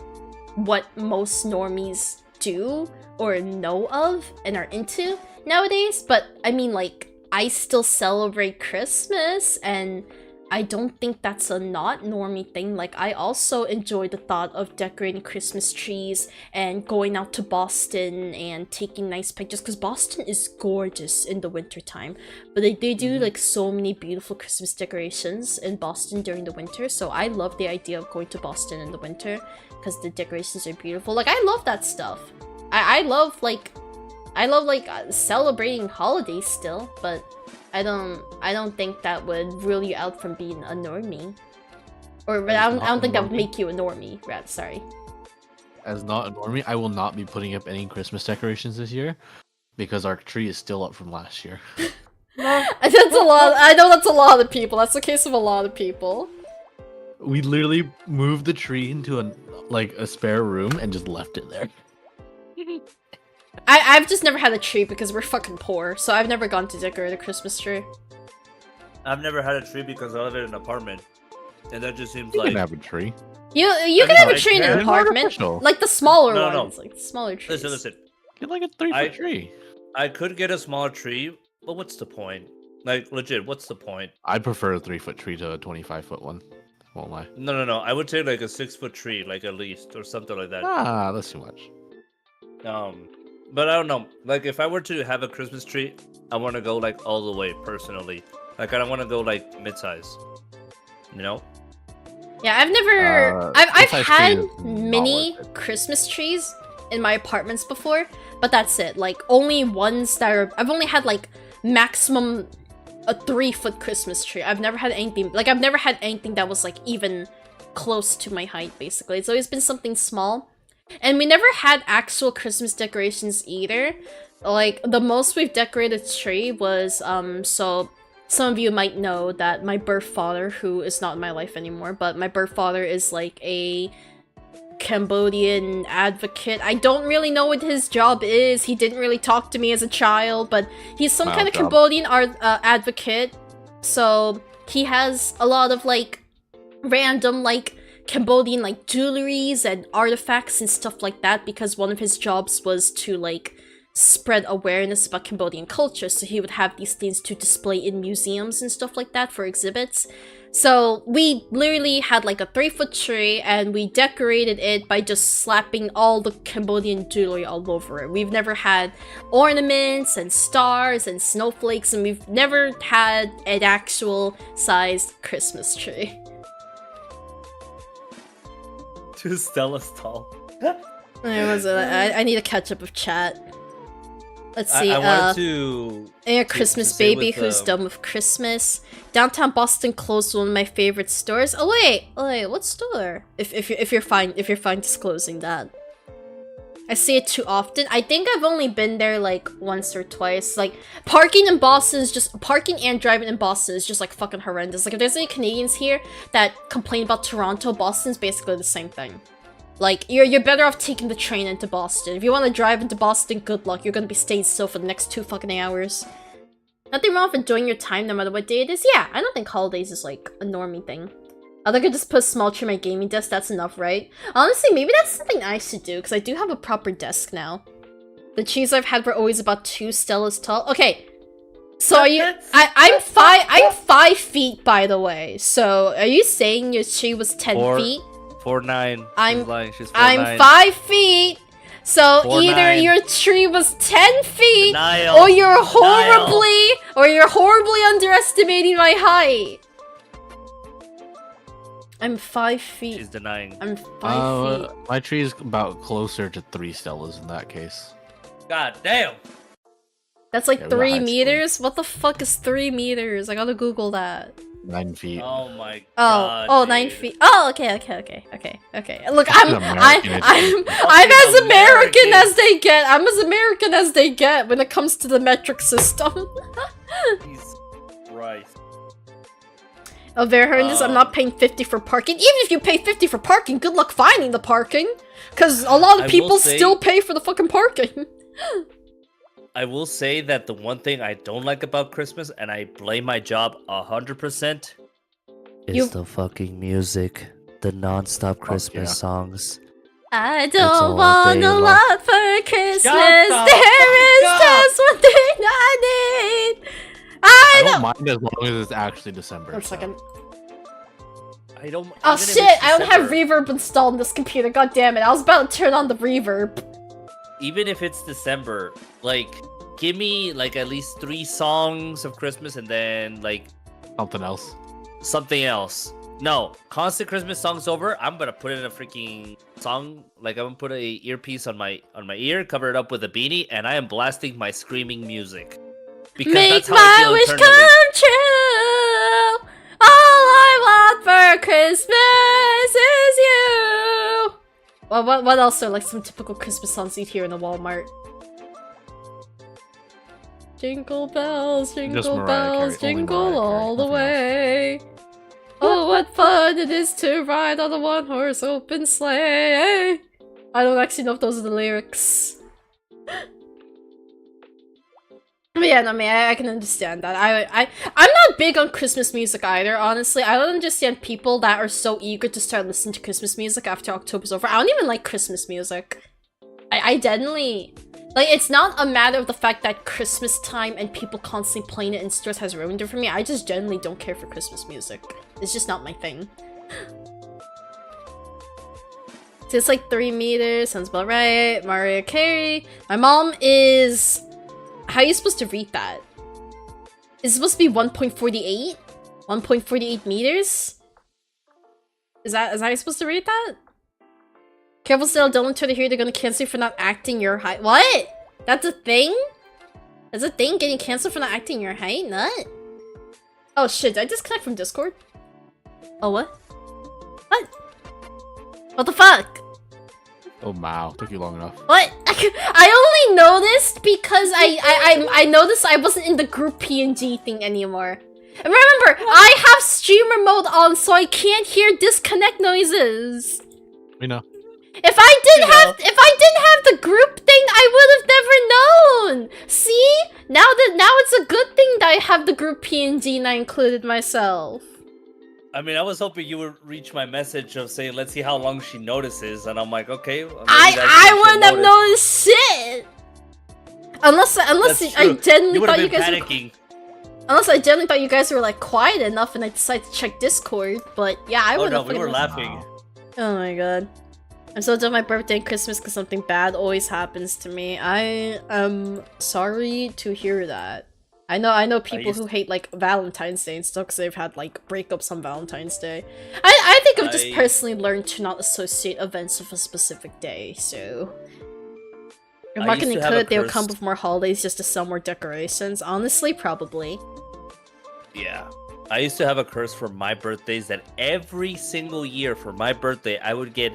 what most normies do or know of and are into nowadays, but I mean, like, I still celebrate Christmas, and I don't think that's a not normie thing. Like, I also enjoy the thought of decorating Christmas trees and going out to Boston and taking nice pictures, because Boston is gorgeous in the wintertime. But they do, like, so many beautiful Christmas decorations in Boston during the winter, so I love the idea of going to Boston in the winter, because the decorations are beautiful. Like, I love that stuff. I love celebrating holidays still, but I don't think that would rule you out from being a normie. Or I don't think that would make you a normie, rather, sorry. As not a normie, I will not be putting up any Christmas decorations this year because our tree is still up from last year. That's a lot. I know that's a lot of people. That's the case of a lot of people. We literally moved the tree into a spare room and just left it there. I've just never had a tree because we're fucking poor, so I've never gone to decorate a Christmas tree. I've never had a tree because I live in an apartment, and that just seems You like can have a tree. You can have a like, tree in an it's apartment, artificial. like the smaller No. ones, like the smaller trees. Listen. Get like a 3-foot tree. I could get a smaller tree, but what's the point? Like, legit, what's the point? I prefer a 3-foot tree to a 25-foot one. Won't lie. No. I would say like a 6-foot tree, like at least, or something like that. That's too much. But I don't know. Like, if I were to have a Christmas tree, I want to go like all the way personally. Like, I don't want to go like mid-size. You know? Yeah, I've never. I've mid-size tree had is not mini worth it. Christmas trees in my apartments before, but that's it. Like, only ones that are. I've only had like maximum a 3-foot Christmas tree. I've never had anything that was like even close to my height. Basically, it's always been something small. And we never had actual Christmas decorations either. Like, the most we've decorated tree was, so some of you might know that my birth father, who is not in my life anymore, but my birth father is like a Cambodian advocate. I don't really know what his job is. He didn't really talk to me as a child, but he's some kind of job. Cambodian advocate. So he has a lot of, like, random, like, Cambodian, like, jewelries and artifacts and stuff like that, because one of his jobs was to, like, spread awareness about Cambodian culture, so he would have these things to display in museums and stuff like that for exhibits. So we literally had like a 3-foot tree, and we decorated it by just slapping all the Cambodian jewelry all over it. We've never had ornaments and stars and snowflakes, and we've never had an actual sized Christmas tree. To Stella's tall. I need to catch up with chat. Let's see. I wanted to. A Christmas say baby with, who's done with Christmas. Downtown Boston closed one of my favorite stores. Oh wait, what store? If you're fine disclosing that. I see it too often. I think I've only been there like once or twice. Like parking and driving in Boston is just like fucking horrendous. Like if there's any Canadians here that complain about Toronto, Boston's basically the same thing. Like you're better off taking the train into Boston. If you want to drive into Boston, good luck. You're gonna be staying still for the next 2 fucking hours. Nothing wrong with enjoying your time no matter what day it is. Yeah, I don't think holidays is like a normie thing. I think I could just put a small tree on my gaming desk, that's enough, right? Honestly, maybe that's something I should do, because I do have a proper desk now. The trees I've had were always about 2 Stellas tall. Okay, so are you- I'm 5 feet, by the way. So, are you saying your tree was 10 feet? 4'9". I'm 4'9". I'm 5 feet! So 4'9". either your tree was 10 feet, Denial. or you're horribly underestimating my height. I'm 5 feet. She's denying. I'm 5 feet. My tree is about closer to 3 Stellas in that case. God damn. That's like Yeah, 3 high meters? What the fuck is 3 meters? I gotta Google that. 9 feet. Oh my god. Oh, 9 dude. feet. Oh, okay. Look, I'm American I'm as American as they get. I'm as American as they get when it comes to the metric system. Jesus Christ. Oh, very horrendous. I'm not paying 50 for parking. Even if you pay 50 for parking, good luck finding the parking. Because a lot of people still pay for the fucking parking. I will say that the one thing I don't like about Christmas, and I blame my job 100%, is the fucking music. The non-stop Christmas songs. I all don't want day a long. lot for Christmas. Shut the There is fuck just one thing I need. I don't mind as long as it's actually December. One second. I don't. Oh even if shit, it's I don't have December- reverb installed on this computer. God damn it. I was about to turn on the reverb. Even if it's December, like, give me like at least 3 songs of Christmas and then like Something else. something else. No, constant Christmas songs over. I'm gonna put in a freaking song. Like I'm gonna put a earpiece on my ear, cover it up with a beanie, and I am blasting my screaming music. Because Make that's how my I feel wish internally. come true. All I want for Christmas is you. Well, what else are like some typical Christmas songs you'd hear in a Walmart? Jingle bells, jingle bells, Carey, only jingle Mariah Carey, all the nothing else. way. Oh, what fun it is to ride on a one-horse open sleigh. I don't actually know if those are the lyrics. But yeah, no, I mean, I can understand that. I'm not big on Christmas music either, honestly. I don't understand people that are so eager to start listening to Christmas music after October's over. I don't even like Christmas music. I genuinely... Like, it's not a matter of the fact that Christmas time and people constantly playing it in stores has ruined it for me. I just genuinely don't care for Christmas music. It's just not my thing. So it's like 3 meters, sounds about right. Mariah Carey. My mom is... How are you supposed to read that? Is it supposed to be 1.48? 1.48 meters? Is that how you're supposed to read that? Careful still, don't try to hear they're gonna cancel you for not acting your height. What? That's a thing? That's a thing? Getting canceled for not acting your height? Nut? Oh shit, did I disconnect from Discord? Oh, what? What? What the fuck? Oh wow, took you long enough. What? I only noticed because I noticed I wasn't in the group PNG thing anymore. And remember, I have streamer mode on, so I can't hear disconnect noises. We know. If I didn't have the group thing, I would have never known. See? Now it's a good thing that I have the group PNG and I included myself. I mean, I was hoping you would reach my message of saying, let's see how long she notices. And I'm like, okay. Well, maybe I wouldn't have noticed shit. Unless I genuinely thought you guys panicking. Unless I genuinely thought you guys were like quiet enough and I decided to check Discord. But yeah, I Oh wouldn't no, have we were fucking- laughing. Oh my god. I'm so done with my birthday and Christmas because something bad always happens to me. I am sorry to hear that. I know people who hate like Valentine's Day and stuff because they've had like breakups on Valentine's Day. I think I've just personally learned to not associate events with a specific day, so... If I marketing used to have a could, they would come curse- with more holidays just to sell more decorations. Honestly, probably. Yeah. I used to have a curse for my birthdays that every single year for my birthday, I would get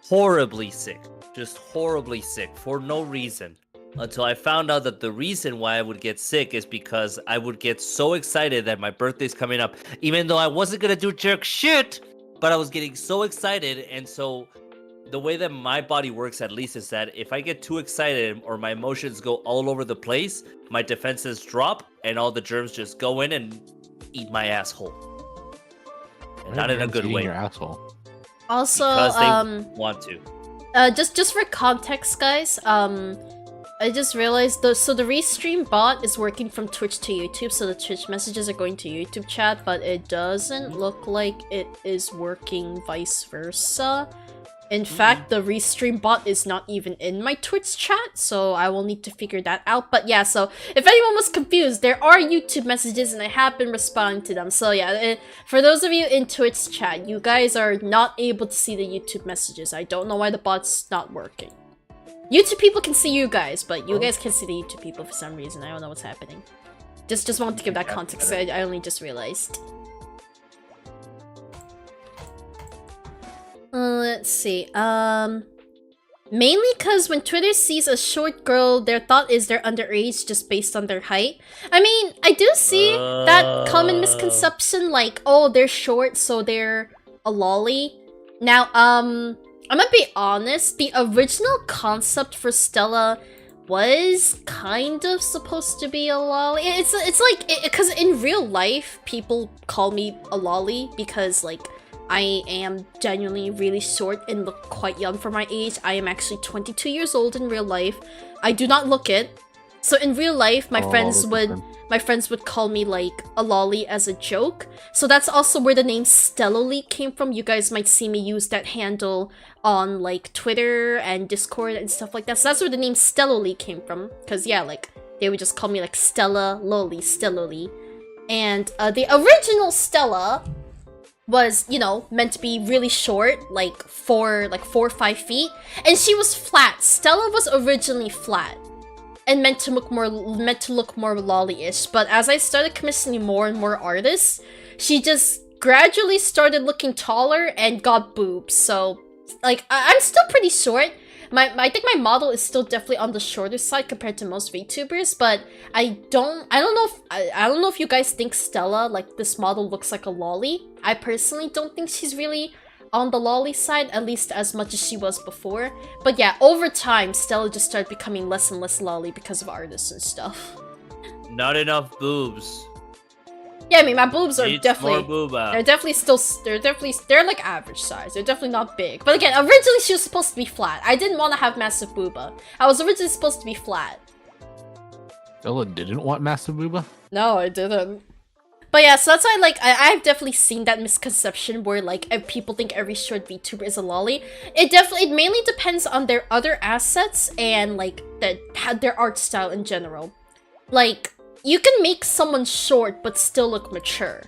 horribly sick. Just horribly sick for no reason. Until I found out that the reason why I would get sick is because I would get so excited that my birthday's coming up. Even though I wasn't going to do jerk shit, but I was getting so excited. And so the way that my body works, at least, is that if I get too excited or my emotions go all over the place, my defenses drop and all the germs just go in and eat my asshole. And not in a good way. Your asshole. Also, Because they want to. just for context, guys, I just realized the restream bot is working from Twitch to YouTube, so the Twitch messages are going to YouTube chat, but it doesn't look like it is working vice versa. In fact, the restream bot is not even in my Twitch chat, so I will need to figure that out. But yeah, so if anyone was confused, there are YouTube messages and I have been responding to them. So yeah, for those of you in Twitch chat, you guys are not able to see the YouTube messages. I don't know why the bot's not working. YouTube people can see you guys, but you guys can't see the YouTube people for some reason. I don't know what's happening. Just want to give that context. I only just realized. Let's see. Mainly because when Twitter sees a short girl, their thought is they're underage just based on their height. I mean, I do see that common misconception, like, oh, they're short, so they're a lolly. Now, I'm gonna be honest, the original concept for Stella was kind of supposed to be a lolly. It's like, because in real life, people call me a lolly because, like, I am genuinely really short and look quite young for my age. I am actually 22 years old in real life. I do not look it. So in real life, my friends would call me like a lolly as a joke. So that's also where the name Stellally came from. You guys might see me use that handle on like Twitter and Discord and stuff like that. So that's where the name Stellally came from. Cause yeah, like they would just call me like Stella Loli, Stellally. And the original Stella was, you know, meant to be really short, like 4 or 5 feet, and she was flat. Stella was originally flat and meant to look more lolly-ish, but as I started commissioning more and more artists, she just gradually started looking taller and got boobs. So like I'm still pretty short. I think my model is still definitely on the shorter side compared to most VTubers, but I don't know if you guys think Stella, like this model, looks like a lolly. I personally don't think she's really on the lolly side, at least as much as she was before. But yeah, over time, Stella just started becoming less and less lolly because of artists and stuff. Not enough boobs. Yeah, I mean, my boobs are Needs definitely, more booba. they're like average size. They're definitely not big. But again, originally she was supposed to be flat. I didn't want to have massive booba. I was originally supposed to be flat. Stella didn't want massive booba? No, I didn't. But yeah, so that's why, like, I've definitely seen that misconception where, like, if people think every short VTuber is a lolly. It mainly depends on their other assets and, like, their art style in general. Like, you can make someone short but still look mature.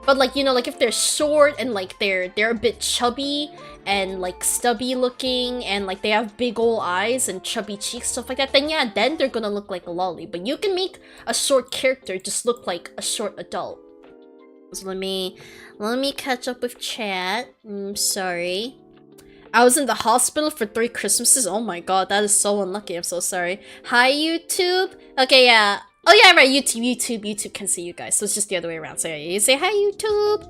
But like, you know, like if they're short and like they're a bit chubby and like stubby looking and like they have big old eyes and chubby cheeks, stuff like that, then yeah, then they're gonna look like a lolly. But you can make a short character just look like a short adult. So let me catch up with chat. Sorry. I was in the hospital for 3 Christmases. Oh my god, that is so unlucky. I'm so sorry. Hi, YouTube. Okay, yeah. Oh yeah, right, YouTube can see you guys, so it's just the other way around. So yeah, you say hi, YouTube.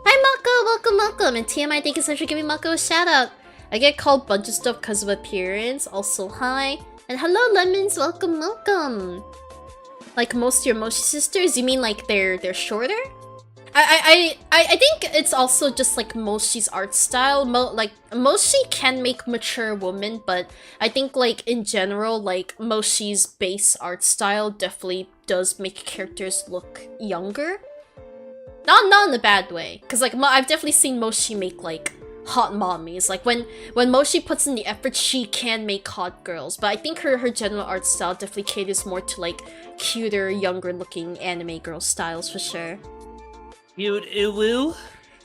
Hi, Mako, welcome. And TMI, thank you so much for giving Mako a shout out. I get called a bunch of stuff because of appearance. Also, hi. And hello, Lemons, welcome. Like most of your Moshi sisters, you mean like they're shorter? I think it's also just like Moshi's art style. Like Moshi can make mature women, but I think like in general, like Moshi's base art style definitely does make characters look younger. Not in a bad way, cause like I've definitely seen Moshi make like hot mommies. Like when Moshi puts in the effort, she can make hot girls. But I think her general art style definitely caters more to like cuter, younger looking anime girl styles for sure. Cute uwu.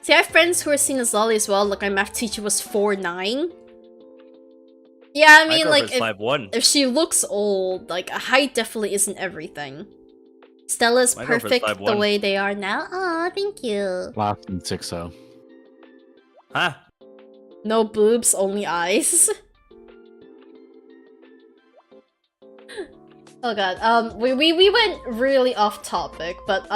See, I have friends who are seen as lolly as well. Like my math teacher was 4'9". Yeah, I My mean, like, girlfriend's 5'1". if she looks old, like, height definitely isn't everything. Stella's My girlfriend's perfect the 5'1". way they are now. Aw, thank you. Last and 6-0. Huh? No boobs, only eyes. Oh god, we went really off topic, but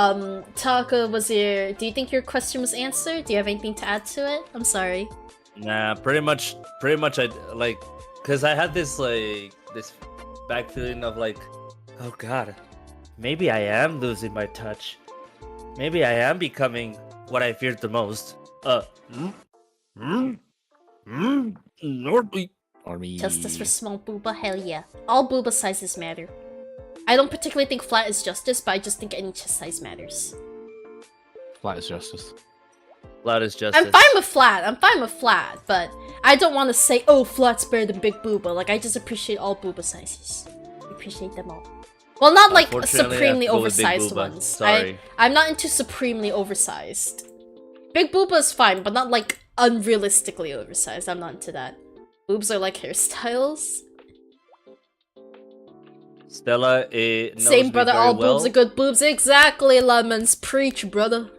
Taka, do you think your question was answered? Do you have anything to add to it? I'm sorry. Nah, pretty much I like, cause I had this back feeling of like, oh god, maybe I am losing my touch. Maybe I am becoming what I feared the most. Army. Justice for small booba, hell yeah. All booba sizes matter. I don't particularly think flat is justice, but I just think any chest size matters. Flat is justice. Flat is justice. I'm fine with flat, but I don't want to say, oh, flat's better than big booba. Like, I just appreciate all booba sizes. Appreciate them all. Well, not like supremely oversized ones. Sorry. I'm not into supremely oversized. Big booba is fine, but not like unrealistically oversized. I'm not into that. Boobs are like hairstyles. Stella knows Same me brother, very all well. boobs are good boobs. Exactly, Lemons. Preach, brother.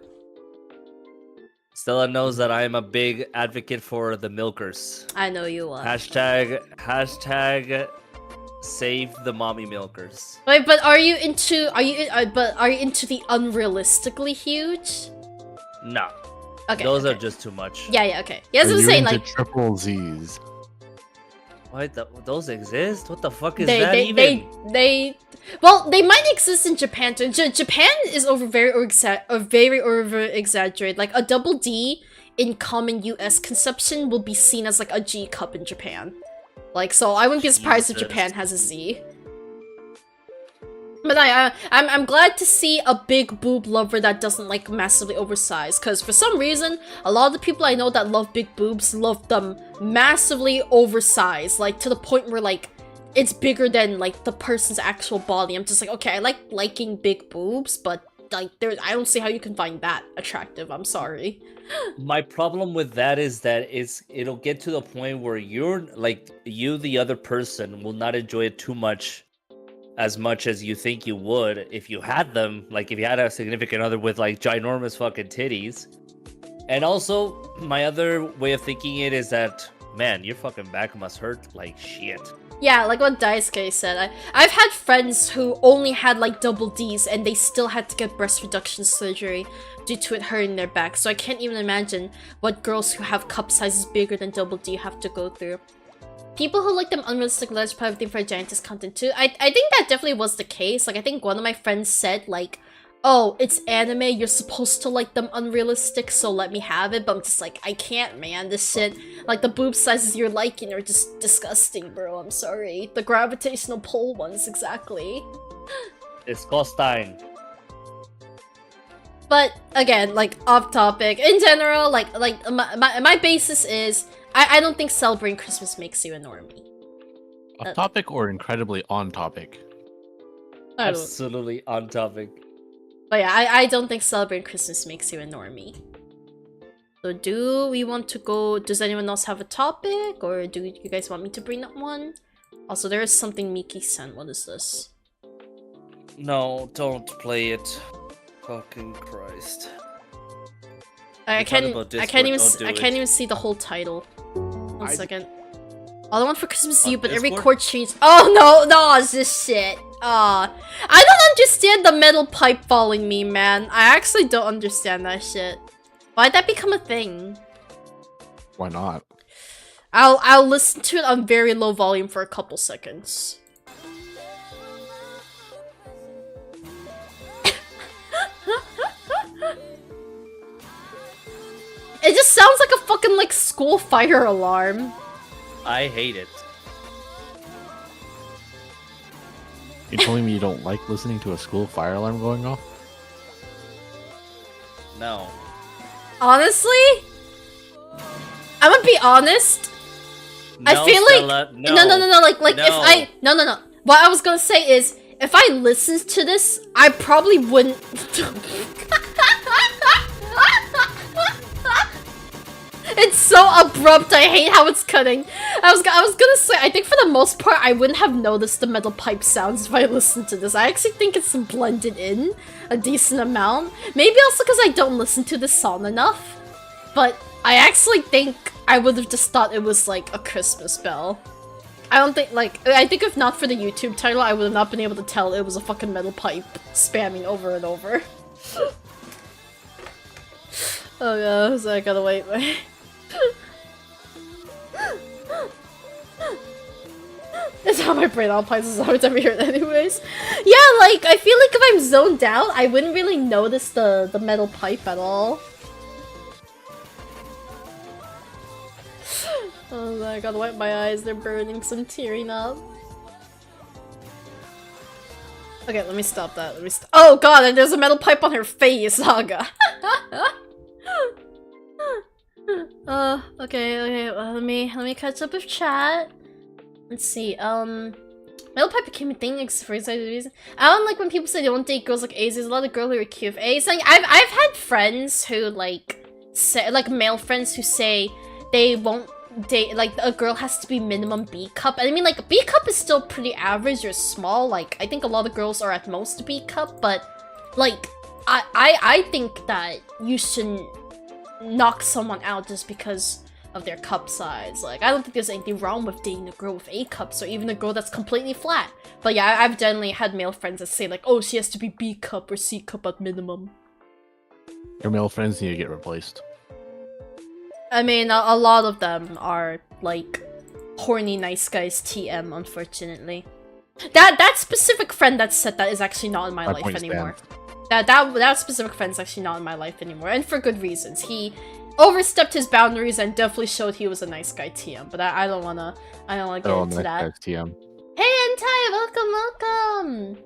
Stella knows that I am a big advocate for the milkers. I know you are. Hashtag save the mommy milkers. Wait, but are you into the unrealistically huge? No. Okay. Those okay. are just too much. Yeah, okay. Yeah, that's Are what I'm you saying. into Like, triple Z's? Those exist? What the fuck is that even? Well, they might exist in Japan too. Japan is very over exaggerated. Like a double D in common US conception will be seen as like a G cup in Japan. Like, so I wouldn't be surprised if Jesus. Japan has a Z. But I'm glad to see a big boob lover that doesn't like massively oversized, because for some reason, a lot of the people I know that love big boobs love them massively oversized, like to the point where like it's bigger than like the person's actual body. I'm just like, okay, I like liking big boobs, but like I don't see how you can find that attractive. I'm sorry. My problem with that is that it'll get to the point where the other person will not enjoy it too much, as much as you think you would if you had them, like if you had a significant other with like ginormous fucking titties. And also, my other way of thinking it is that, man, your fucking back must hurt like shit. Yeah, like what Daisuke said. I've had friends who only had like double Ds and they still had to get breast reduction surgery due to it hurting their back. So I can't even imagine what girls who have cup sizes bigger than double D have to go through. People who like them unrealistic large probably think for giantess content too. I think that definitely was the case. Like, I think one of my friends said, like, oh, it's anime, you're supposed to like them unrealistic, so let me have it. But I'm just like, I can't, man. This shit, like, the boob sizes you're liking are just disgusting, bro. I'm sorry. The gravitational pull ones, exactly. Disgusting. But, again, like, off topic. In general, like my basis is, I don't think celebrating Christmas makes you a normie. Off topic or incredibly on topic? Absolutely on topic. But yeah, I don't think celebrating Christmas makes you a normie. So do we want to go... Does anyone else have a topic? Or do you guys want me to bring up one? Also, there is something Miki sent. What is this? No, don't play it. Fucking Christ. I can't even see the whole title. One second. All I want for Christmas is you, but every chord change. Oh no, it's this shit. I don't understand the metal pipe falling meme, man. I actually don't understand that shit. Why'd that become a thing? Why not? I'll listen to it on very low volume for a couple seconds. It just sounds like a fucking, like, school fire alarm. I hate it. You telling me you don't like listening to a school fire alarm going off? No. Honestly? I'm gonna be honest. No, I feel Stella, like... No, like, no. if I... No. What I was gonna say is, if I listened to this, I probably wouldn't... It's so abrupt. I hate how it's cutting. I was gonna say, I think for the most part, I wouldn't have noticed the metal pipe sounds if I listened to this. I actually think it's blended in a decent amount. Maybe also because I don't listen to this song enough. But I actually think I would have just thought it was like a Christmas bell. I don't think, like, I think if not for the YouTube title, I would have not been able to tell it was a fucking metal pipe spamming over and over. Oh god, so I gotta wait. That's how my brain outpipes every time I hear it anyways. Yeah, like, I feel like if I'm zoned out, I wouldn't really notice the metal pipe at all. Oh, I gotta wipe my eyes, they're burning, so I'm tearing up. Okay, let me stop that, oh god, and there's a metal pipe on her face, Saga! Okay, well, let me catch up with chat. Let's see, metal pipe became a thing for excited reason. I don't like when people say they won't date girls like A's. There's a lot of girls who are cute. A's, like, I've had friends who, like, say, like, male friends who say they won't date, like, a girl has to be minimum B cup. And I mean, like, B cup is still pretty average or small. Like, I think a lot of girls are at most B cup, but, like, I think that you shouldn't knock someone out just because of their cup size. Like, I don't think there's anything wrong with dating a girl with A cups or even a girl that's completely flat. But yeah, I've generally had male friends that say, like, oh, she has to be B cup or C cup at minimum. Your male friends need to get replaced. I mean, a lot of them are, like, horny nice guys TM, unfortunately. That specific friend that said that is actually not in my life anymore. That specific friend is actually not in my life anymore, and for good reasons. He overstepped his boundaries and definitely showed he was a nice guy TM, but I don't wanna get into that. TM. Hey Entai, welcome!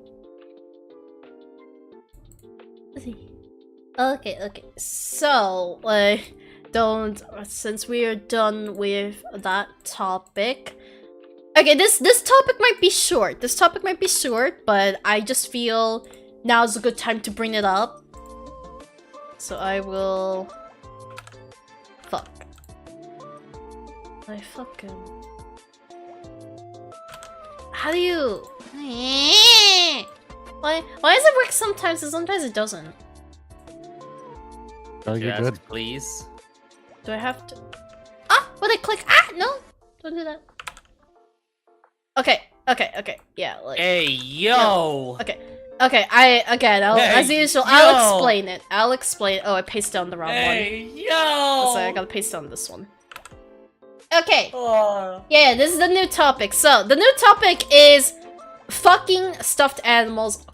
Okay, so, since we are done with that topic. Okay, this topic might be short. But I just feel now's a good time to bring it up. So I will... Fuck. I fucking... How do you... Why does it work sometimes and sometimes it doesn't? You're good. Please. Do I have to... Ah! What I click? Ah! No! Don't do that. Okay. Yeah, like... Hey, yo! Yeah. Okay, as usual, I'll explain it. Oh, I pasted down the wrong one. Hey, yo! So I gotta paste down this one. Okay. Yeah, this is the new topic. So, the new topic is fucking stuffed animals, ?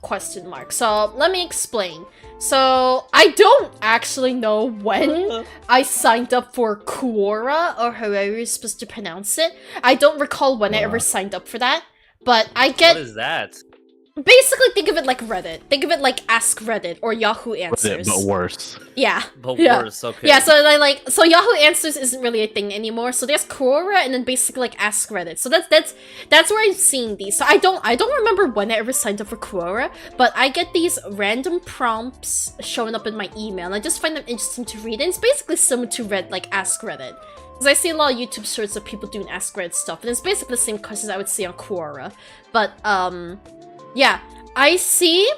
So, let me explain. So, I don't actually know when I signed up for Quora, or however you're supposed to pronounce it. I don't recall when I ever signed up for that, but I get... What is that? Basically, think of it like Reddit. Think of it like Ask Reddit or Yahoo Answers. But worse. Yeah. But worse, okay. Yeah, so so Yahoo Answers isn't really a thing anymore. So there's Quora and then basically like Ask Reddit. So that's where I'm seeing these. So I don't remember when I ever signed up for Quora, but I get these random prompts showing up in my email, and I just find them interesting to read. And it's basically similar to Ask Reddit. Because I see a lot of YouTube shorts of people doing Ask Reddit stuff, and it's basically the same questions I would see on Quora. But yeah, I see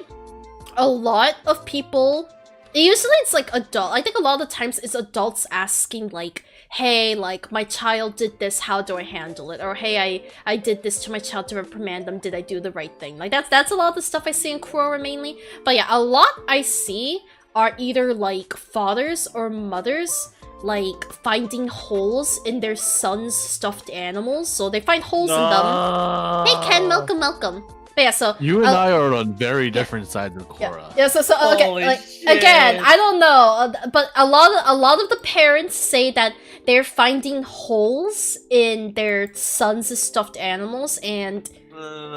a lot of people, usually it's like adult, I think a lot of the times it's adults asking like, hey, like, my child did this, how do I handle it? Or, hey, I did this to my child to reprimand them, did I do the right thing? Like, that's a lot of the stuff I see in Quora mainly. But yeah, a lot I see are either like fathers or mothers like finding holes in their son's stuffed animals. So they find holes in them. Hey Ken, welcome. But yeah, so you and I are on very different sides of Quora. Yeah, so okay, like, again, I don't know, but a lot of the parents say that they're finding holes in their sons' stuffed animals, and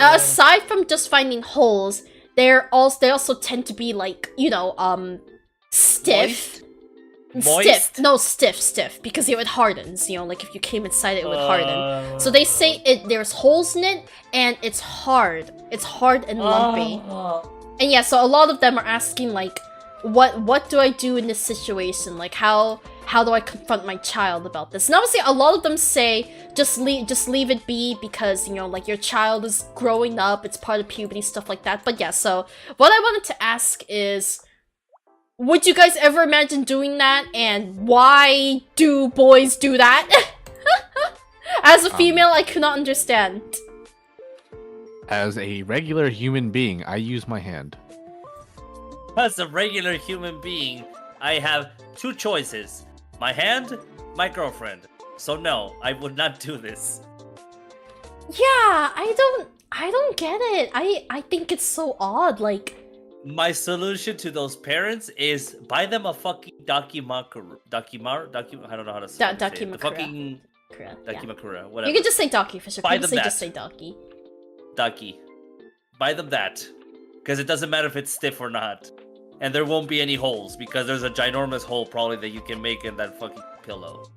aside from just finding holes, they also tend to be like, you know, stiff. Moist? Stiff, because it hardens, you know, like if you came inside it would harden. So they say there's holes in it, and it's hard and lumpy. And yeah, so a lot of them are asking like, what do I do in this situation? Like how how do I confront my child about this? And obviously, a lot of them say just leave it be because, you know, like your child is growing up, it's part of puberty, stuff like that. But yeah, so what I wanted to ask is, would you guys ever imagine doing that? And why do boys do that? As a female, I could not understand. As a regular human being, I use my hand. As a regular human being, I have two choices. My hand, my girlfriend. So no, I would not do this. Yeah, I don't get it. I think it's so odd, like... My solution to those parents is buy them a fucking I don't know how to say it. The fucking Dakimakura, whatever. You can just say Daki for sure. Buy People them say that. just say Daki. Ducky. Buy them that. Because it doesn't matter if it's stiff or not. And there won't be any holes, because there's a ginormous hole probably that you can make in that fucking pillow.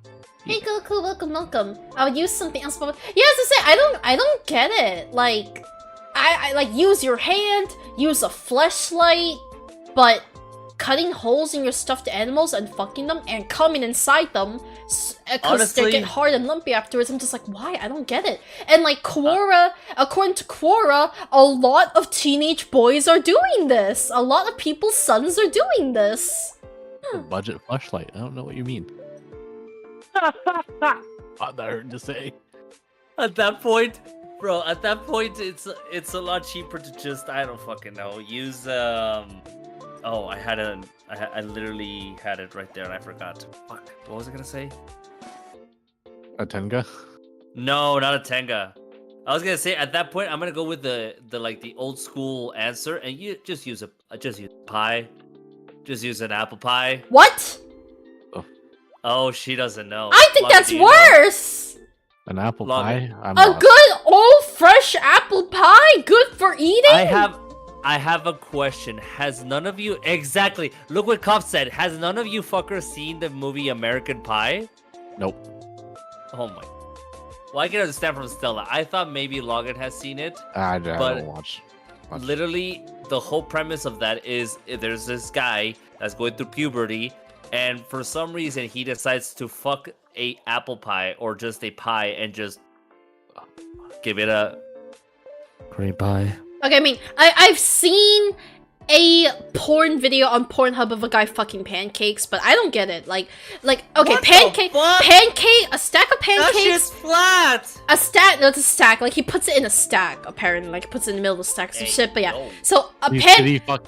Hey Goku, welcome. I would use something else, but yeah, as I say, I don't get it. Like, I like use your hand, use a fleshlight, but cutting holes in your stuffed animals and fucking them and coming inside them because they get hard and lumpy afterwards. I'm just like, why? I don't get it. And like Quora, according to Quora, a lot of teenage boys are doing this. A lot of people's sons are doing this. A budget flashlight. I don't know what you mean. Not that hard to say. At that point, bro, it's a lot cheaper to just, I don't fucking know, use oh, I literally had it right there and I forgot. Fuck, what was I gonna say? A Tenga? No, not a Tenga. I was gonna say at that point I'm gonna go with the old school answer, and you just use pie, just use an apple pie. What? Oh, she doesn't know. I think that's worse. An apple Logan. pie? A good old fresh apple pie, good for eating. I have a question. Has none of you exactly? Look what Kopf said. Has none of you fuckers seen the movie American Pie? Nope. Oh my. Well, I can understand from Stella. I thought maybe Logan has seen it. I don't watch. Literally, the whole premise of that is there's this guy that's going through puberty, and for some reason he decides to fuck a apple pie or just a pie and just give it a cream pie. Okay, I mean, I've seen a porn video on Pornhub of a guy fucking pancakes, but I don't get it. Like, okay, pancake, a stack of pancakes. That shit's flat. A stack, no, it's a stack. Like, he puts it in a stack, apparently. Like, he puts it in the middle of the stack or some shit, but yeah. No. So, Pancakes,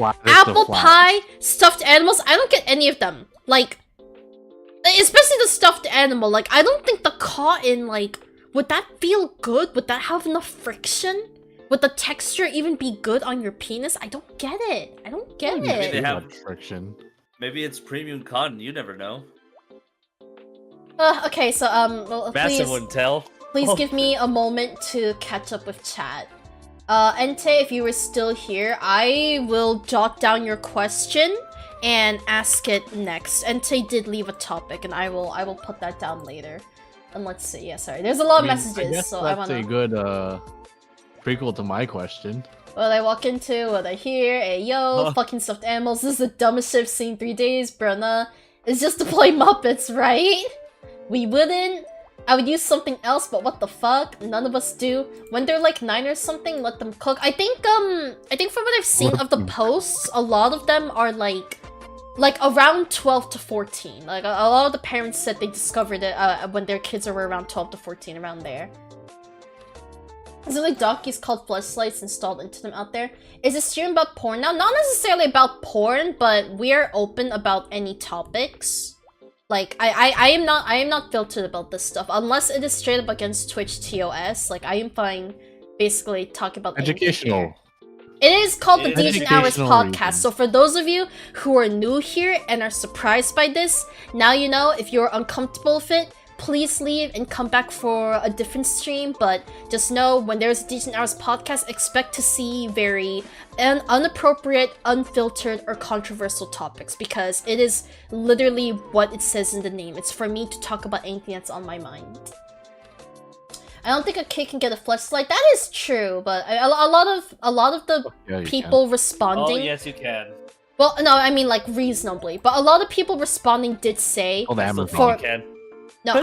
apple pie, stuffed animals, I don't get any of them. Like, especially the stuffed animal. Like, I don't think the cotton, like, would that feel good? Would that have enough friction? Would the texture even be good on your penis? I don't get it. I don't get Maybe it. they have friction. Maybe it's premium cotton. You never know. Okay, so well, Massive wouldn't tell. Please give me a moment to catch up with chat. Entei, if you were still here, I will jot down your question and ask it next. Entei did leave a topic, and I will put that down later. And let's see. Yeah, sorry. There's a lot of messages, so I wanna. That's a good prequel to my question. What I walk into, what I hear, hey yo, fucking stuffed animals. This is the dumbest shit I've seen in 3 days, bruh. It's just to play Muppets, right? We wouldn't. I would use something else, but what the fuck? None of us do. When they're like 9 or something, let them cook. I think from what I've seen of the posts, a lot of them are like around 12 to 14. Like a lot of the parents said they discovered it when their kids were around 12 to 14, around there. Is it like Dockies called fleshlights installed into them out there? Is this stream about porn now? Not necessarily about porn, but we are open about any topics. Like I am not filtered about this stuff unless it is straight up against Twitch TOS. Like I am fine basically talking about educational. Anything. It is called the Degen Hours Podcast. So for those of you who are new here and are surprised by this, now you know. If you're uncomfortable with it, please leave and come back for a different stream. But just know, when there's a Degen Hours Podcast, expect to see very inappropriate, unfiltered, or controversial topics, because it is literally what it says in the name. It's for me to talk about anything that's on my mind. I don't think a kid can get a fleshlight. That is true, but a lot of the people responding. Oh yes, you can. Well, no, I mean, like, reasonably. But a lot of people responding did say... Oh, the Amazon. For- Can. No,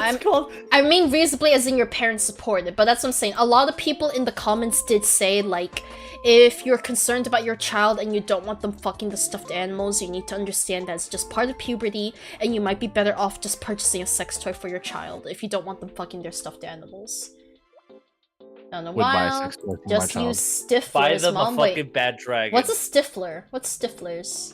I mean reasonably as in your parents support it, but that's what I'm saying. A lot of people in the comments did say, like, if you're concerned about your child and you don't want them fucking the stuffed animals, you need to understand that it's just part of puberty, and you might be better off just purchasing a sex toy for your child if you don't want them fucking their stuffed animals. In a while, just use stiflers, Buy them Mom. a fucking bad dragon. What's a stifler? What's stiflers?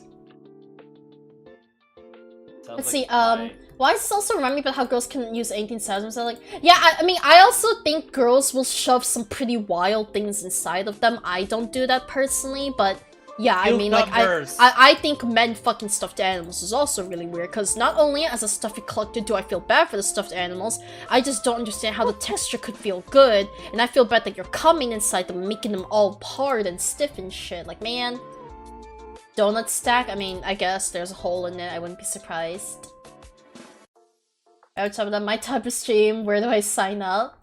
Sounds Let's like see, why does this also remind me about how girls can use anything inside them? Like, yeah, I mean, I also think girls will shove some pretty wild things inside of them. I don't do that personally, but yeah, I mean, like, I think men fucking stuffed animals is also really weird, because not only as a stuffy collector do I feel bad for the stuffed animals, I just don't understand how the texture could feel good, and I feel bad that you're coming inside them, making them all hard and stiff and shit. Like, man, donut stack? I mean, I guess there's a hole in it, I wouldn't be surprised. Outside of my type of stream, where do I sign up?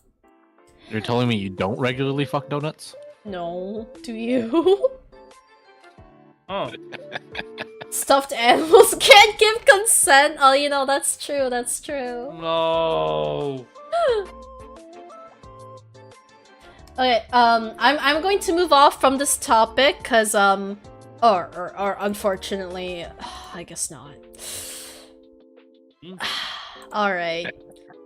You're telling me you don't regularly fuck donuts? No, do you? Oh. Stuffed animals can't give consent. Oh, you know, that's true, that's true. No. Okay, I'm going to move off from this topic, cause, or unfortunately, I guess not. Alright.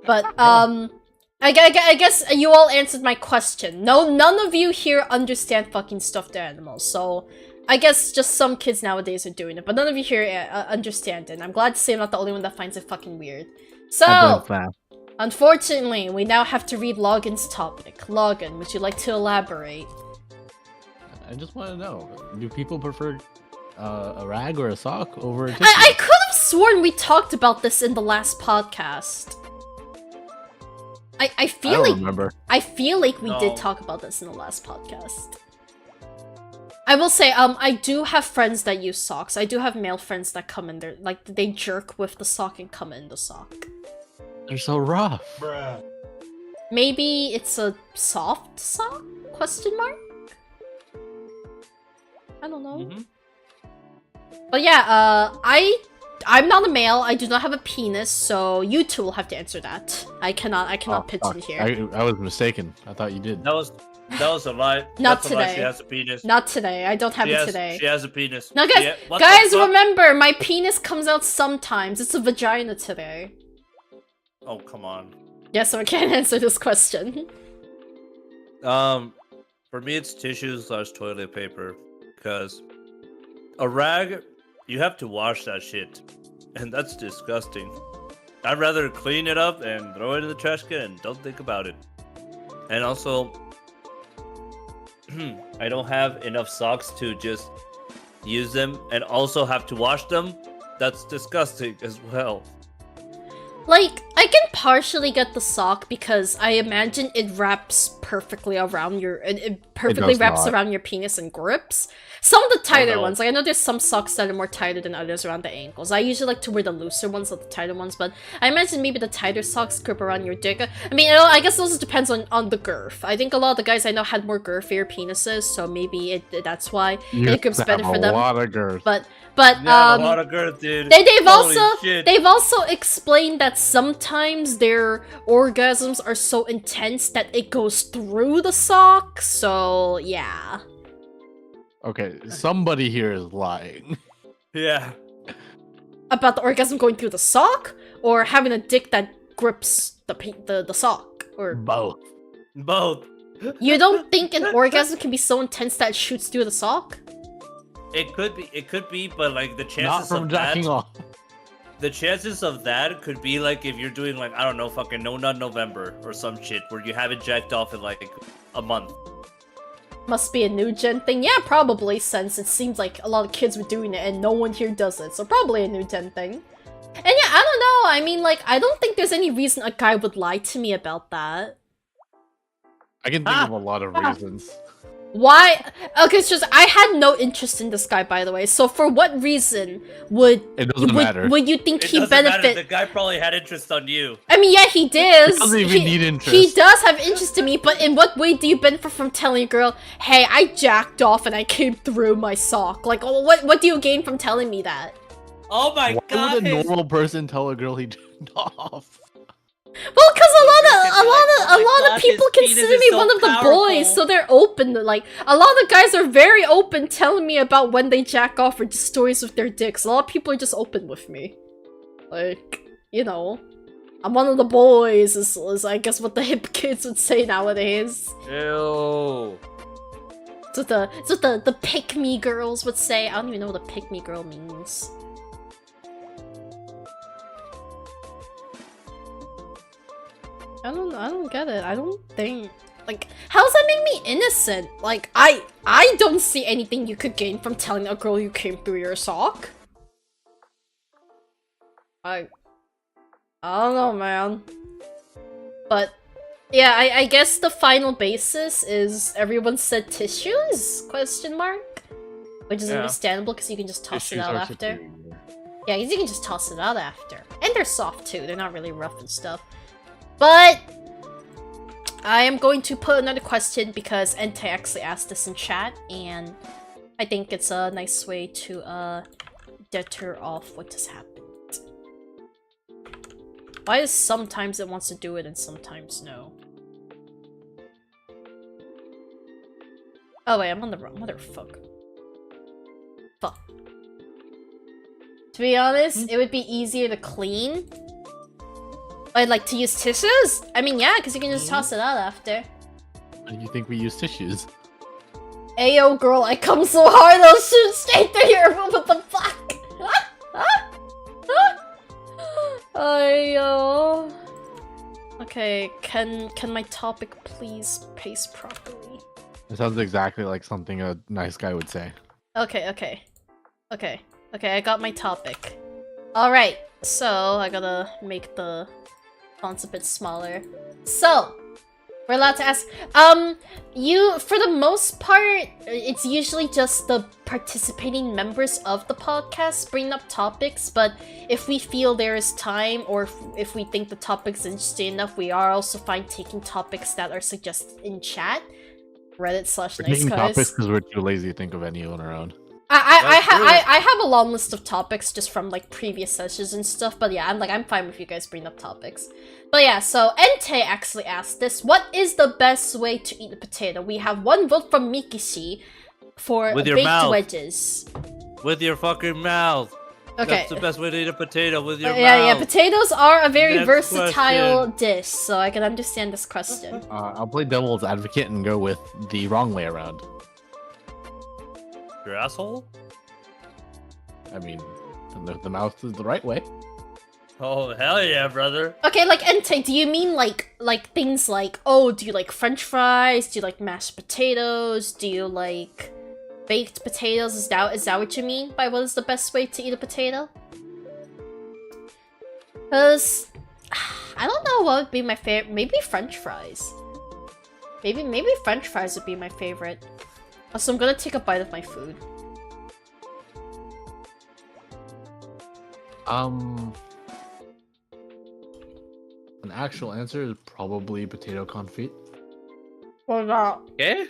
But, I guess you all answered my question. No, none of you here understand fucking stuffed animals, so I guess just some kids nowadays are doing it, but none of you here understand it, and I'm glad to say I'm not the only one that finds it fucking weird. So, unfortunately, we now have to read Logan's topic. Logan, would you like to elaborate? I just want to know, do people prefer a rag or a sock over a tissue? I could have sworn we talked about this in the last podcast. I feel like remember. I feel like we did talk about this in the last podcast. I will say, I do have friends that use socks. I do have male friends that come in there, like, they jerk with the sock and come in the sock. They're so rough. Bruh. Maybe it's a soft sock? Question mark? I don't know. But yeah, I'm not a male. I do not have a penis, so you two will have to answer that. I cannot pitch in here. I was mistaken. I thought you did. That was a lie. Not That's today. A lie. She has a penis. Not today. I don't have it today. She has a penis. No, guys, remember, my penis comes out sometimes. It's a vagina today. Oh, come on. Yeah, so I can't answer this question. For me, it's tissue/toilet paper, because a rag, you have to wash that shit, and that's disgusting. I'd rather clean it up and throw it in the trash can and don't think about it. And also, I don't have enough socks to just use them and also have to wash them. That's disgusting as well. Like, I can partially get the sock because I imagine it wraps perfectly around your... It perfectly wraps around your penis and grips. Some of the tighter ones, like I know there's some socks that are more tighter than others around the ankles. I usually like to wear the looser ones, not the tighter ones, but I imagine maybe the tighter socks grip around your dick. I mean, I guess it also depends on the girth. I think a lot of the guys I know had more girthier penises, so maybe that's why it grips better for them. A lot of girth. But a lot of girth, dude. They've also explained that sometimes their orgasms are so intense that it goes through the sock. So yeah. Okay, somebody here is lying. Yeah. About the orgasm going through the sock, or having a dick that grips the sock, or both. Both. You don't think an orgasm can be so intense that it shoots through the sock? It could be, but like the chances Not from of jacking that, off. the chances of that could be like if you're doing like, I don't know, fucking No Nut November or some shit where you haven't jacked off in like a month. Must be a new gen thing. Yeah, probably, since it seems like a lot of kids were doing it and no one here does it, so probably a new gen thing. And yeah, I don't know, I mean, like, I don't think there's any reason a guy would lie to me about that. I can think of a lot of reasons. Why? Okay, it's just I had no interest in this guy, by the way. So for what reason would It doesn't matter. would you think It he doesn't matter. benefit? The guy probably had interest on you. I mean, yeah, he does. He doesn't even need interest. He does have interest in me, but in what way do you benefit from telling a girl, "Hey, I jacked off and I came through my sock"? Like, what do you gain from telling me that? Oh my Why god! would a normal person tell a girl he jacked off? Well, because a Oh lot my of gosh, people his penis consider is me so one of the powerful. boys, so they're open. Like, a lot of guys are very open telling me about when they jack off or just stories with their dicks. A lot of people are just open with me. Like, you know, I'm one of the boys, is I guess what the hip kids would say nowadays. Ew. It's what the pick-me girls would say. I don't even know what a pick-me girl means. I don't get it. I don't think, like, how does that make me innocent? Like, I don't see anything you could gain from telling a girl you came through your sock. I don't know, man. But yeah, I guess the final basis is everyone said tissues? Question mark? Which is understandable because you can just toss it out after. Yeah, you can just toss it out after. And they're soft too. They're not really rough and stuff. But I am going to put another question because Entei actually asked this in chat, and I think it's a nice way to deter off what just happened. Why is sometimes it wants to do it and sometimes no? Oh wait, I'm on the wrong motherfucker. Fuck. To be honest, it would be easier to clean. I'd like to use tissues? I mean, yeah, because you can just toss it out after. You think we use tissues? Ayo, girl, I come so hard, I'll shoot straight through your room. What the fuck? Ayo. Okay, can my topic please pace properly? It sounds exactly like something a nice guy would say. Okay, I got my topic. Alright, so I gotta make the fonts a bit smaller. So, we're allowed to ask, for the most part, it's usually just the participating members of the podcast bring up topics, but if we feel there is time, or if we think the topic's interesting enough, we are also fine taking topics that are suggested in chat. Reddit/nice Taking guys. topics because we're too lazy to think of any on our own. I have a long list of topics just from like previous sessions and stuff, but yeah, I'm fine with you guys bringing up topics. But yeah, so Entei actually asked this: what is the best way to eat a potato? We have one vote from Mikishi for With your baked mouth. wedges. With your fucking mouth. Okay. That's the best way to eat a potato, with your mouth. Yeah, potatoes are a very Next versatile question. dish, so I can understand this question. I'll play devil's advocate and go with the wrong way around. Your asshole? I mean, the mouth is the right way. Oh, hell yeah, brother. Okay, like Entei, do you mean like things like, oh, do you like French fries? Do you like mashed potatoes? Do you like baked potatoes? Is that what you mean by what is the best way to eat a potato? Cause I don't know what would be my favorite. Maybe French fries. Maybe French fries would be my favorite. So I'm gonna take a bite of my food. An actual answer is probably potato confit. What about? Okay?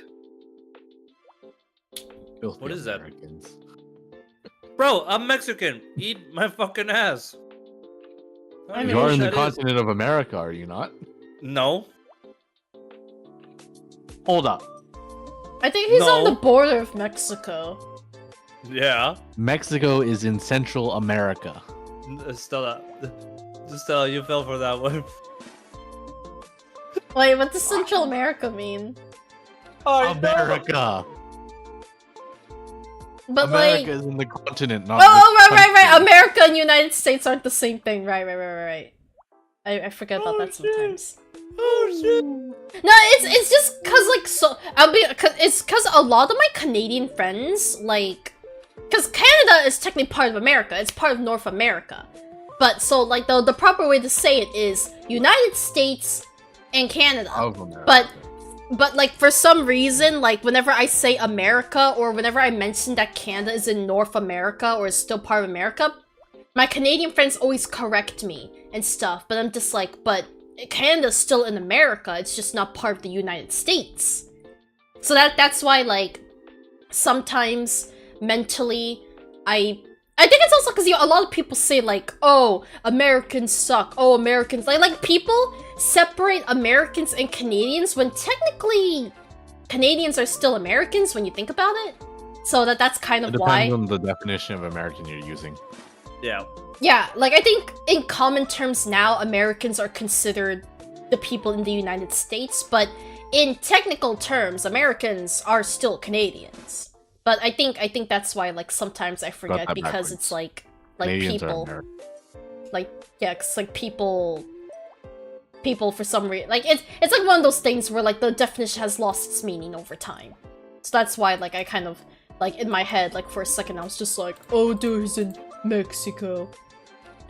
Filthy What is that? Americans. Bro, I'm Mexican. Eat my fucking ass. I mean, You are in the That is- continent of America, are you not? No. Hold up. I think he's on No. the border of Mexico. Yeah. Mexico is in Central America. Stella. Stella, you fell for that one. Wait, what does Central America mean? America. But America like, is in the continent, not oh, the right. country. America and United States aren't the same thing. Right. I forget about that sometimes. Oh shit. No, it's just cause like it's cause a lot of my Canadian friends like, cause Canada is technically part of America. It's part of North America, but so like the proper way to say it is United States and Canada. Of America. But but like for some reason, like whenever I say America or whenever I mention that Canada is in North America or is still part of America, my Canadian friends always correct me and stuff, but I'm just like, but Canada's still in America, it's just not part of the United States. So that's why, like, sometimes mentally, I think it's also because a lot of people say, like, oh, Americans suck, oh, Americans, like people separate Americans and Canadians when technically Canadians are still Americans when you think about it. So that's kind of why. It depends on the definition of American you're using. Yeah. Yeah, like, I think in common terms now, Americans are considered the people in the United States, but in technical terms, Americans are still Canadians. But I think that's why, like, sometimes I forget because backwards. it's like Canadians are people, American. like, yeah, cause like people for some reason, like it's like one of those things where like the definition has lost its meaning over time. So that's why, like, I kind of, like, in my head, like, for a second I was just like, oh, dude, he's in Mexico.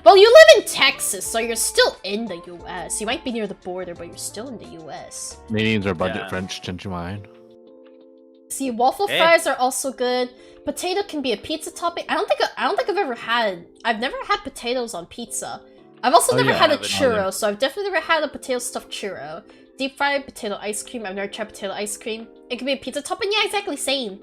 Well, you live in Texas, so you're still in the US. You might be near the border, but you're still in the US. Canadians are budget Yeah. French, change your mind. See, waffle Hey. fries are also good. Potato can be a pizza topping. I don't think I've never had potatoes on pizza. I've also never had a haven't churro, either. so I've definitely never had a potato stuffed churro. Deep fried potato ice cream. I've never tried potato ice cream. It could be a pizza topping. Yeah, exactly, same.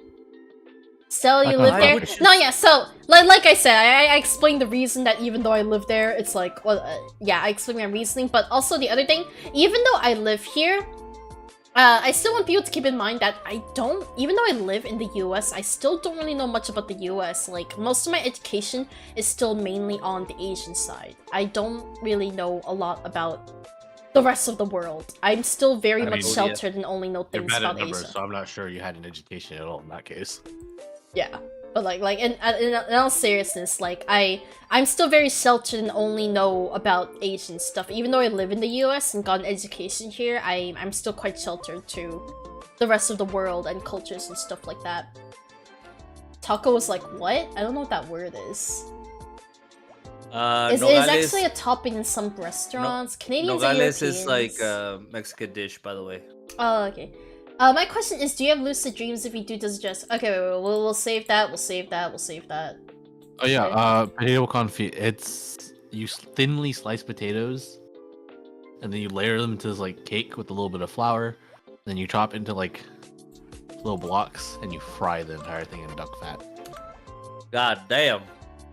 So you I live thought- there? Why would you- No, yeah. So like I said, I explained the reason that even though I live there, it's like, well, yeah, I explained my reasoning. But also the other thing, even though I live here, I still want people to keep in mind that even though I live in the US, I still don't really know much about the US. Like, most of my education is still mainly on the Asian side. I don't really know a lot about the rest of the world. I'm still very I much mean, sheltered and only know You're things bad at about numbers, Asia. so I'm not sure you had an education at all in that case. Yeah, but like in all seriousness, like I'm still very sheltered and only know about Asian stuff. Even though I live in the U.S. and got an education here, I'm still quite sheltered to the rest of the world and cultures and stuff like that. Taco was like, what? I don't know what that word is. It's Nogales, actually a topping in some restaurants. Canadians and Nogales Europeans. is like a Mexican dish, by the way. Oh, okay. My question is, do you have lucid dreams? If you do, does it just... Okay, wait, we'll save that, we'll save that. Oh yeah, Okay. potato confit. It's you thinly slice potatoes, and then you layer them into this like cake with a little bit of flour. Then you chop into like little blocks, and you fry the entire thing in duck fat. God damn.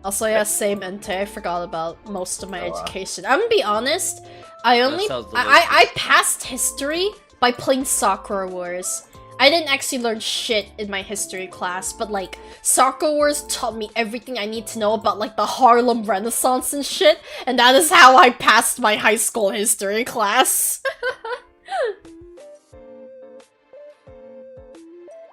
Also, yeah, same Ente. I forgot about most of my Oh, wow. education. I'm gonna be honest. I only sounds I passed history by playing Sakura Wars. I didn't actually learn shit in my history class, but like Sakura Wars taught me everything I need to know about like the Harlem Renaissance and shit, and that is how I passed my high school history class.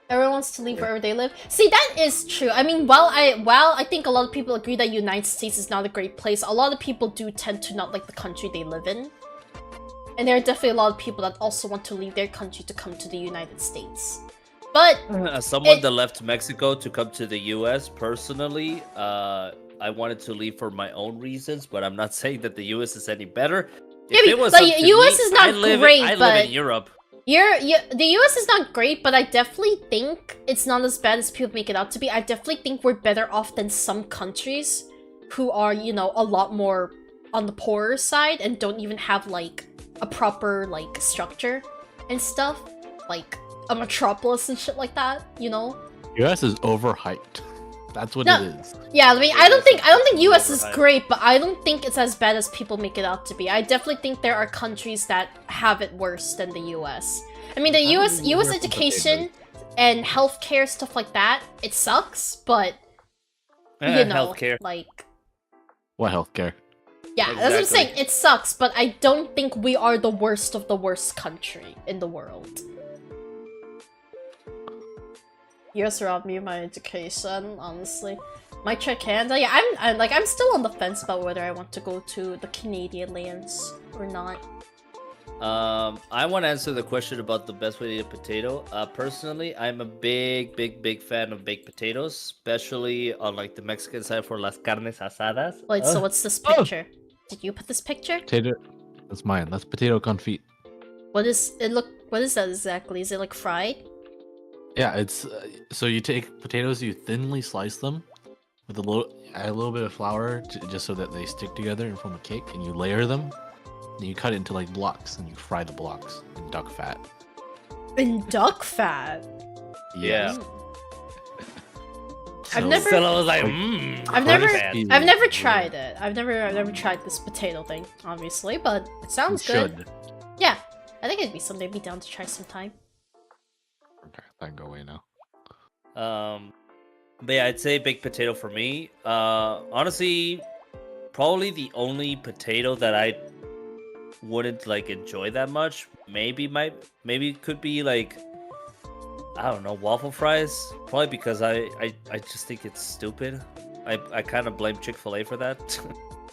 Everyone wants to leave wherever they live. See, that is true. I mean, while I think a lot of people agree that United States is not a great place, a lot of people do tend to not like the country they live in. And there are definitely a lot of people that also want to leave their country to come to the United States. But As someone that left Mexico to come to the U.S., personally, I wanted to leave for my own reasons, but I'm not saying that the U.S. is any better. Yeah, If but, it was like, up to US me, is not great, I live but- in Europe. the US is not great, but I definitely think it's not as bad as people make it out to be. I definitely think we're better off than some countries who are, you know, a lot more on the poorer side and don't even have like a proper like structure and stuff, like a metropolis and shit like that, you know? US is overhyped. That's what No. it is. Yeah, I mean, I don't think US is Overhyped. great, but I don't think it's as bad as people make it out to be. I definitely think there are countries that have it worse than the US. I mean, the I US mean, we're education and healthcare stuff like that, it sucks, but you know, Healthcare. like, What healthcare? yeah, that's what I'm Exactly. saying. It sucks, but I don't think we are the worst of the worst country in the world. US robbed me of my education, honestly. Might try Canada. Yeah, I'm still on the fence about whether I want to go to the Canadian lands or not. I want to answer the question about the best way to eat a potato. Personally, I'm a big fan of baked potatoes, especially on like the Mexican side for las carnes asadas. Wait, so what's this picture? Did you put this picture? Potato. That's mine. That's potato confit. What is it? What is that exactly? Is it like fried? Yeah, it's so you take potatoes, you thinly slice them with add a little bit of flour just so that they stick together and form a cake, and you layer them. Then you cut it into like blocks, and you fry the blocks in duck fat. In duck fat? Yeah. I've never. So I was like, I've never Crispy. tried it. I've never tried this potato thing, obviously, but it sounds You good. should. Yeah, I think it'd be something I'd be down to try sometime. Okay, I can go away now. But yeah, I'd say baked potato for me. Honestly, probably the only potato that I wouldn't like enjoy that much. Maybe could be like, I don't know, waffle fries. Probably because I just think it's stupid. I kind of blame Chick-fil-A for that.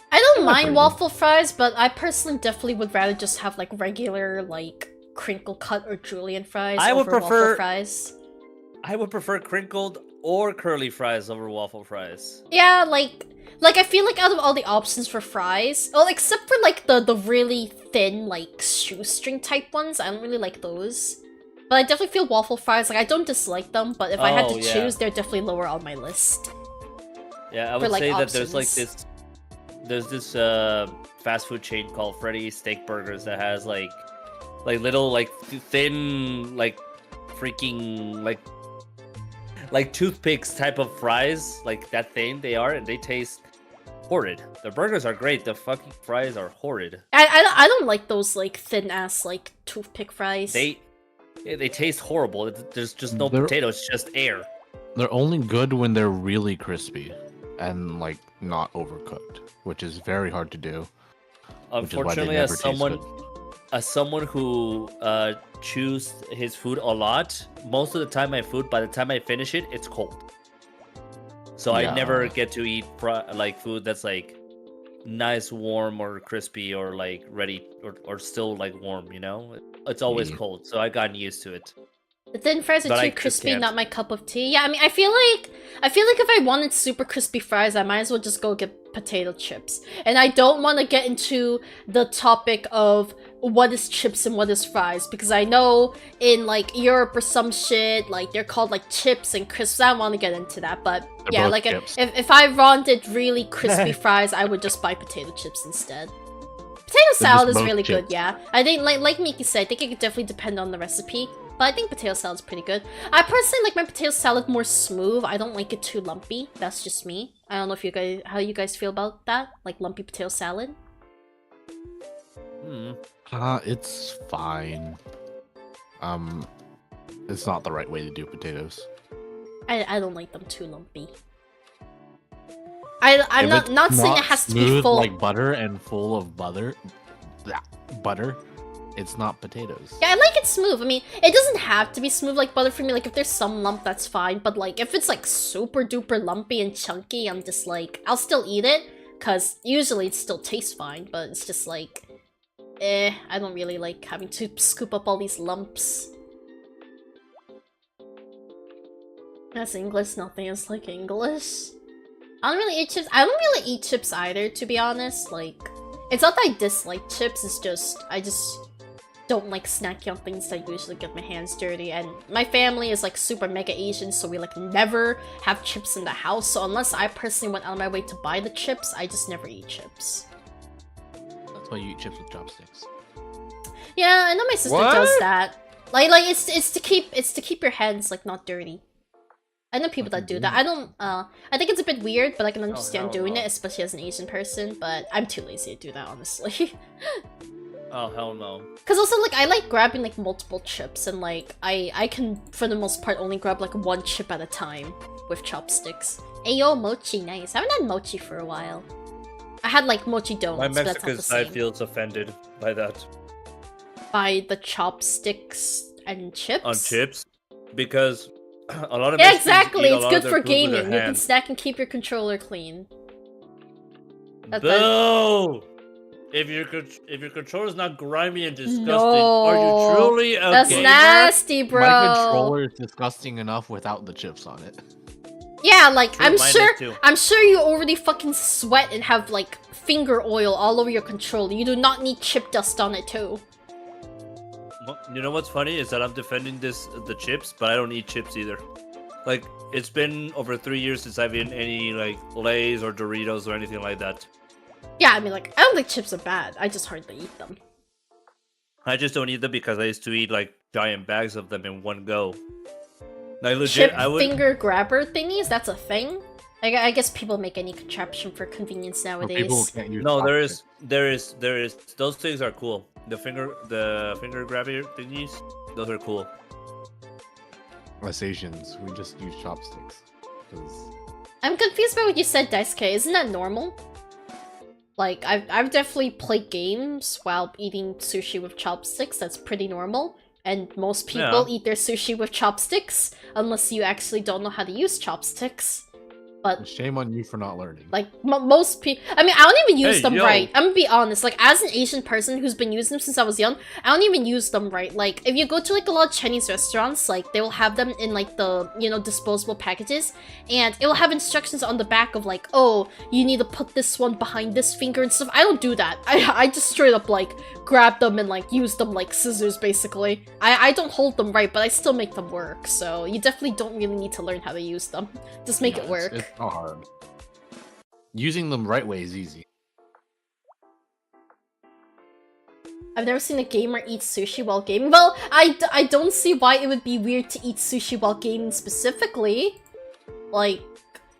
I don't pretty mind good. waffle fries, but I personally definitely would rather just have like regular like crinkle cut or julienne fries I would over prefer- waffle fries. I would prefer crinkled or curly fries over waffle fries. Yeah, like I feel like out of all the options for fries, well, except for like the really thin like shoestring type ones, I don't really like those. But I definitely feel waffle fries, like I don't dislike them, but if I had to Oh, yeah. choose, they're definitely lower on my list. Yeah, I For, would like, say that there's like options. this fast food chain called Freddy's Steak Burgers that has like little like thin like freaking like toothpicks type of fries, like that thin they are, and they taste horrid. The burgers are great, the fucking fries are horrid. I don't like those like thin ass like toothpick fries. They taste horrible. There's just no They're- potato, it's just air. They're only good when they're really crispy and like not overcooked, which is very hard to do. Which is why they Unfortunately, never as taste someone who chews his food a lot, most of the time my food, by the time I finish it, it's cold. So I Yeah. never get to eat like food that's like nice, warm, or crispy, or like ready, or still like warm. You know, it's always Me. cold. So I gotten used to it. The thin fries are But I too just crispy, can't. not my cup of tea. Yeah, I mean, I feel like if I wanted super crispy fries, I might as well just go get potato chips. And I don't want to get into the topic of what is chips and what is fries, because I know in like Europe or some shit, like they're called like chips and crisps. I don't want to get into that, but They're yeah, both like chips. if I wanted really crispy fries, I would just buy potato chips instead. Potato salad is both really good, chips. yeah. I think, like Miki said, I think it could definitely depend on the recipe. But I think potato salad's pretty good. I personally like my potato salad more smooth. I don't like it too lumpy. That's just me. I don't know if you guys, how you guys feel about that, like lumpy potato salad. It's fine. It's not the right way to do potatoes. I don't like them too lumpy. I'm If not it's saying it has to be smooth full. like butter and full of butter. It's not potatoes. Yeah, I like it smooth. I mean, it doesn't have to be smooth like butter for me. Like, if there's some lump, that's fine. But, like, if it's, like, super duper lumpy and chunky, I'm just, like, I'll still eat it. Because usually it still tastes fine. But it's just, like, I don't really like having to scoop up all these lumps. That's English. Nothing is like English. I don't really eat chips. I don't really eat chips either, to be honest. Like, it's not that I dislike chips. It's just, I just don't like snacking on things that usually get my hands dirty, and my family is like super mega Asian, so we like never have chips in the house. So unless I personally went out of my way to buy the chips, I just never eat chips. That's why you eat chips with chopsticks. Yeah, I know my sister What? does that. Like it's to keep your hands like not dirty. I know people that do that. I don't. I think it's a bit weird, but I can understand hell doing no. it, especially as an Asian person. But I'm too lazy to do that, honestly. Oh hell no. Cause also like I like grabbing like multiple chips, and like I can for the most part only grab like one chip at a time with chopsticks. Ayo, mochi, nice. I haven't had mochi for a while. I had like mochi My donuts, but that's not Mexican the side same. feels offended by that. By the chopsticks and chips. On chips, because a lot of Yeah, Mexicans exactly. eat a It's lot good of their for food with their gaming. You can hands. snack and keep your controller clean. That- Boo! If your controller's not grimy and disgusting, No. are you truly a That's gamer? nasty, bro. My controller is disgusting enough without the chips on it. Yeah, like True, I'm mine is sure too. I'm sure you already fucking sweat and have like finger oil all over your controller. You do not need chip dust on it too. You know what's funny is that I'm defending the chips, but I don't eat chips either. Like, it's been over 3 years since I've eaten any like Lay's or Doritos or anything like that. Yeah, I mean, like, I don't think chips are bad. I just hardly eat them. I just don't eat them because I used to eat like giant bags of them in one go. Like legit, Chip I would. finger grabber thingies? That's a thing? I guess people make any contraption for convenience For nowadays. people who can't use No, chopsticks. there is. Those things are cool. The finger grabber thingies. Those are cool. Us Asians, we just use chopsticks. 'Cause I'm confused by what you said, Daisuke. Isn't that normal? Like, I've definitely played games while eating sushi with chopsticks. That's pretty normal. And most people eat their sushi with chopsticks, unless you actually don't know how to use chopsticks. But shame on you for not learning. like most people, I mean, I don't even use Hey, them yo. right. I'm gonna be honest. Like, as an Asian person who's been using them since I was young, I don't even use them right. Like, if you go to like a lot of Chinese restaurants, like they will have them in like the disposable packages, and it will have instructions on the back of like, oh, you need to put this one behind this finger and stuff. I don't do that. I just straight up like grab them and like use them like scissors basically. I don't hold them right, but I still make them work. So you definitely don't really need to learn how to use them. Just make it work. It's not hard. Using them right way is easy. I've never seen a gamer eat sushi while gaming. Well, I don't see why it would be weird to eat sushi while gaming specifically. Like,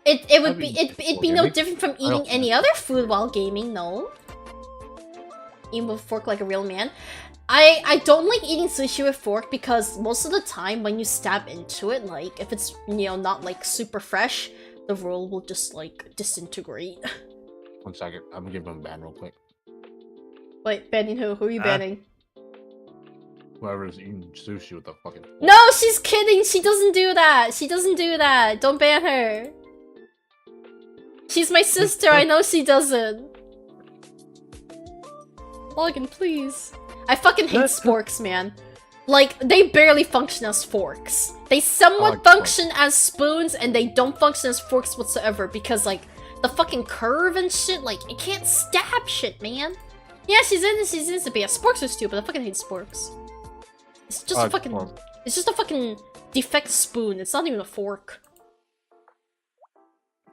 it would be it'd be no different from eating any other food while gaming. No, eating with a fork like a real man. I don't like eating sushi with fork because most of the time when you stab into it, like if it's not like super fresh, the roll will just like disintegrate. 1 second, I'm gonna give them a ban real quick. Wait, banning who? Who are you banning? Whoever's eating sushi with the fucking fork. No, she's kidding. She doesn't do that. She doesn't do that. Don't ban her. She's my sister. I know she doesn't. Logan, please. I fucking hate sporks, man. Like, they barely function as forks. They somewhat function as spoons, and they don't function as forks whatsoever because, like, the fucking curve and shit, like, it can't stab shit, man. Yeah, she's in it, but yeah, sporks are stupid. I fucking hate sporks. It's just a fucking... It's just a fucking defect spoon. It's not even a fork.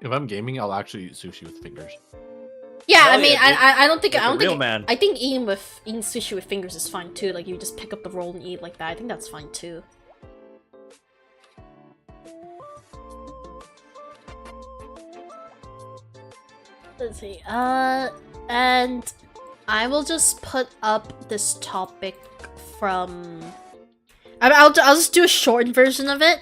If I'm gaming, I'll actually eat sushi with fingers. Yeah, Hell I mean, yeah, dude. I don't think Like I don't a real think man. I think eating sushi with fingers is fine too. Like you just pick up the roll and eat like that. I think that's fine too. Let's see. And I will just put up this topic from. I'll just do a short version of it.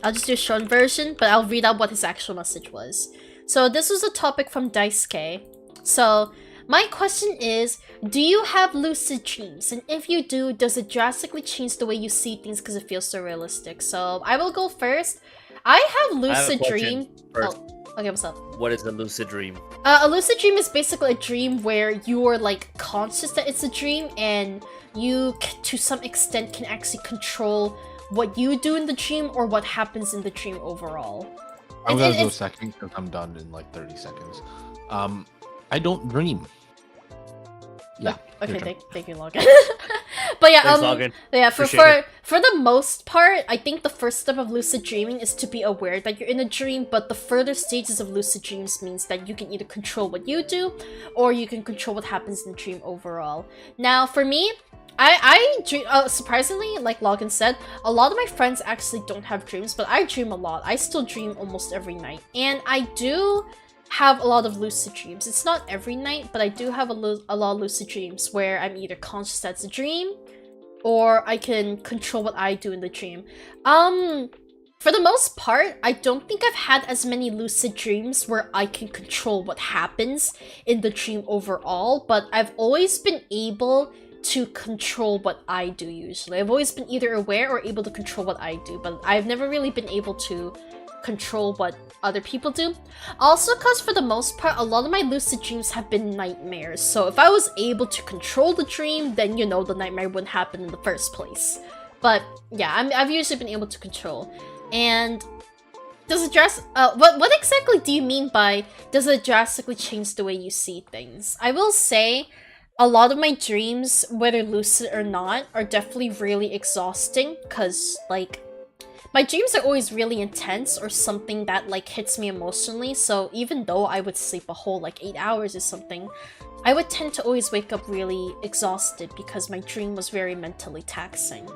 I'll just do a short version, but I'll read out what his actual message was. So this was a topic from Daisuke. So my question is, do you have lucid dreams? And if you do, does it drastically change the way you see things because it feels so realistic? So I will go first. I have lucid dream. First, Okay, what's up? what is a lucid dream? A lucid dream is basically a dream where you are like conscious that it's a dream, and you, to some extent, can actually control what you do in the dream or what happens in the dream overall. I'm gonna go second because I'm done in like 30 seconds. I don't dream. Yeah. Okay, thank you, Logan. But yeah, Thanks, Logan. yeah, Appreciate for the most part, I think the first step of lucid dreaming is to be aware that you're in a dream, but the further stages of lucid dreams means that you can either control what you do, or you can control what happens in the dream overall. Now, for me, I dream, surprisingly, like Logan said, a lot of my friends actually don't have dreams, but I dream a lot. I still dream almost every night, and I do have a lot of lucid dreams. It's not every night, but I do have a lot of lucid dreams where I'm either conscious that's a dream, or I can control what I do in the dream. For the most part, I don't think I've had as many lucid dreams where I can control what happens in the dream overall, but I've always been able to control what I do usually. I've always been either aware or able to control what I do, but I've never really been able to control what other people do. Also, because for the most part, a lot of my lucid dreams have been nightmares. So if I was able to control the dream, then the nightmare wouldn't happen in the first place. But yeah, I've usually been able to control. And does it what exactly do you mean by does it drastically change the way you see things? I will say, a lot of my dreams, whether lucid or not, are definitely really exhausting, because, like, my dreams are always really intense or something that, like, hits me emotionally, so even though I would sleep a whole, like, 8 hours or something, I would tend to always wake up really exhausted because my dream was very mentally taxing.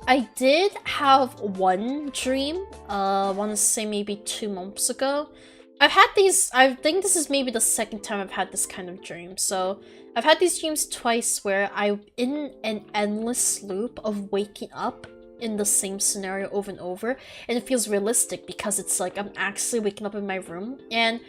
I did have one dream, I want to say maybe 2 months ago. I've had these, I think this is maybe the second time I've had this kind of dream. So I've had these dreams twice where I'm in an endless loop of waking up in the same scenario over and over, and it feels realistic because it's like I'm actually waking up in my room. And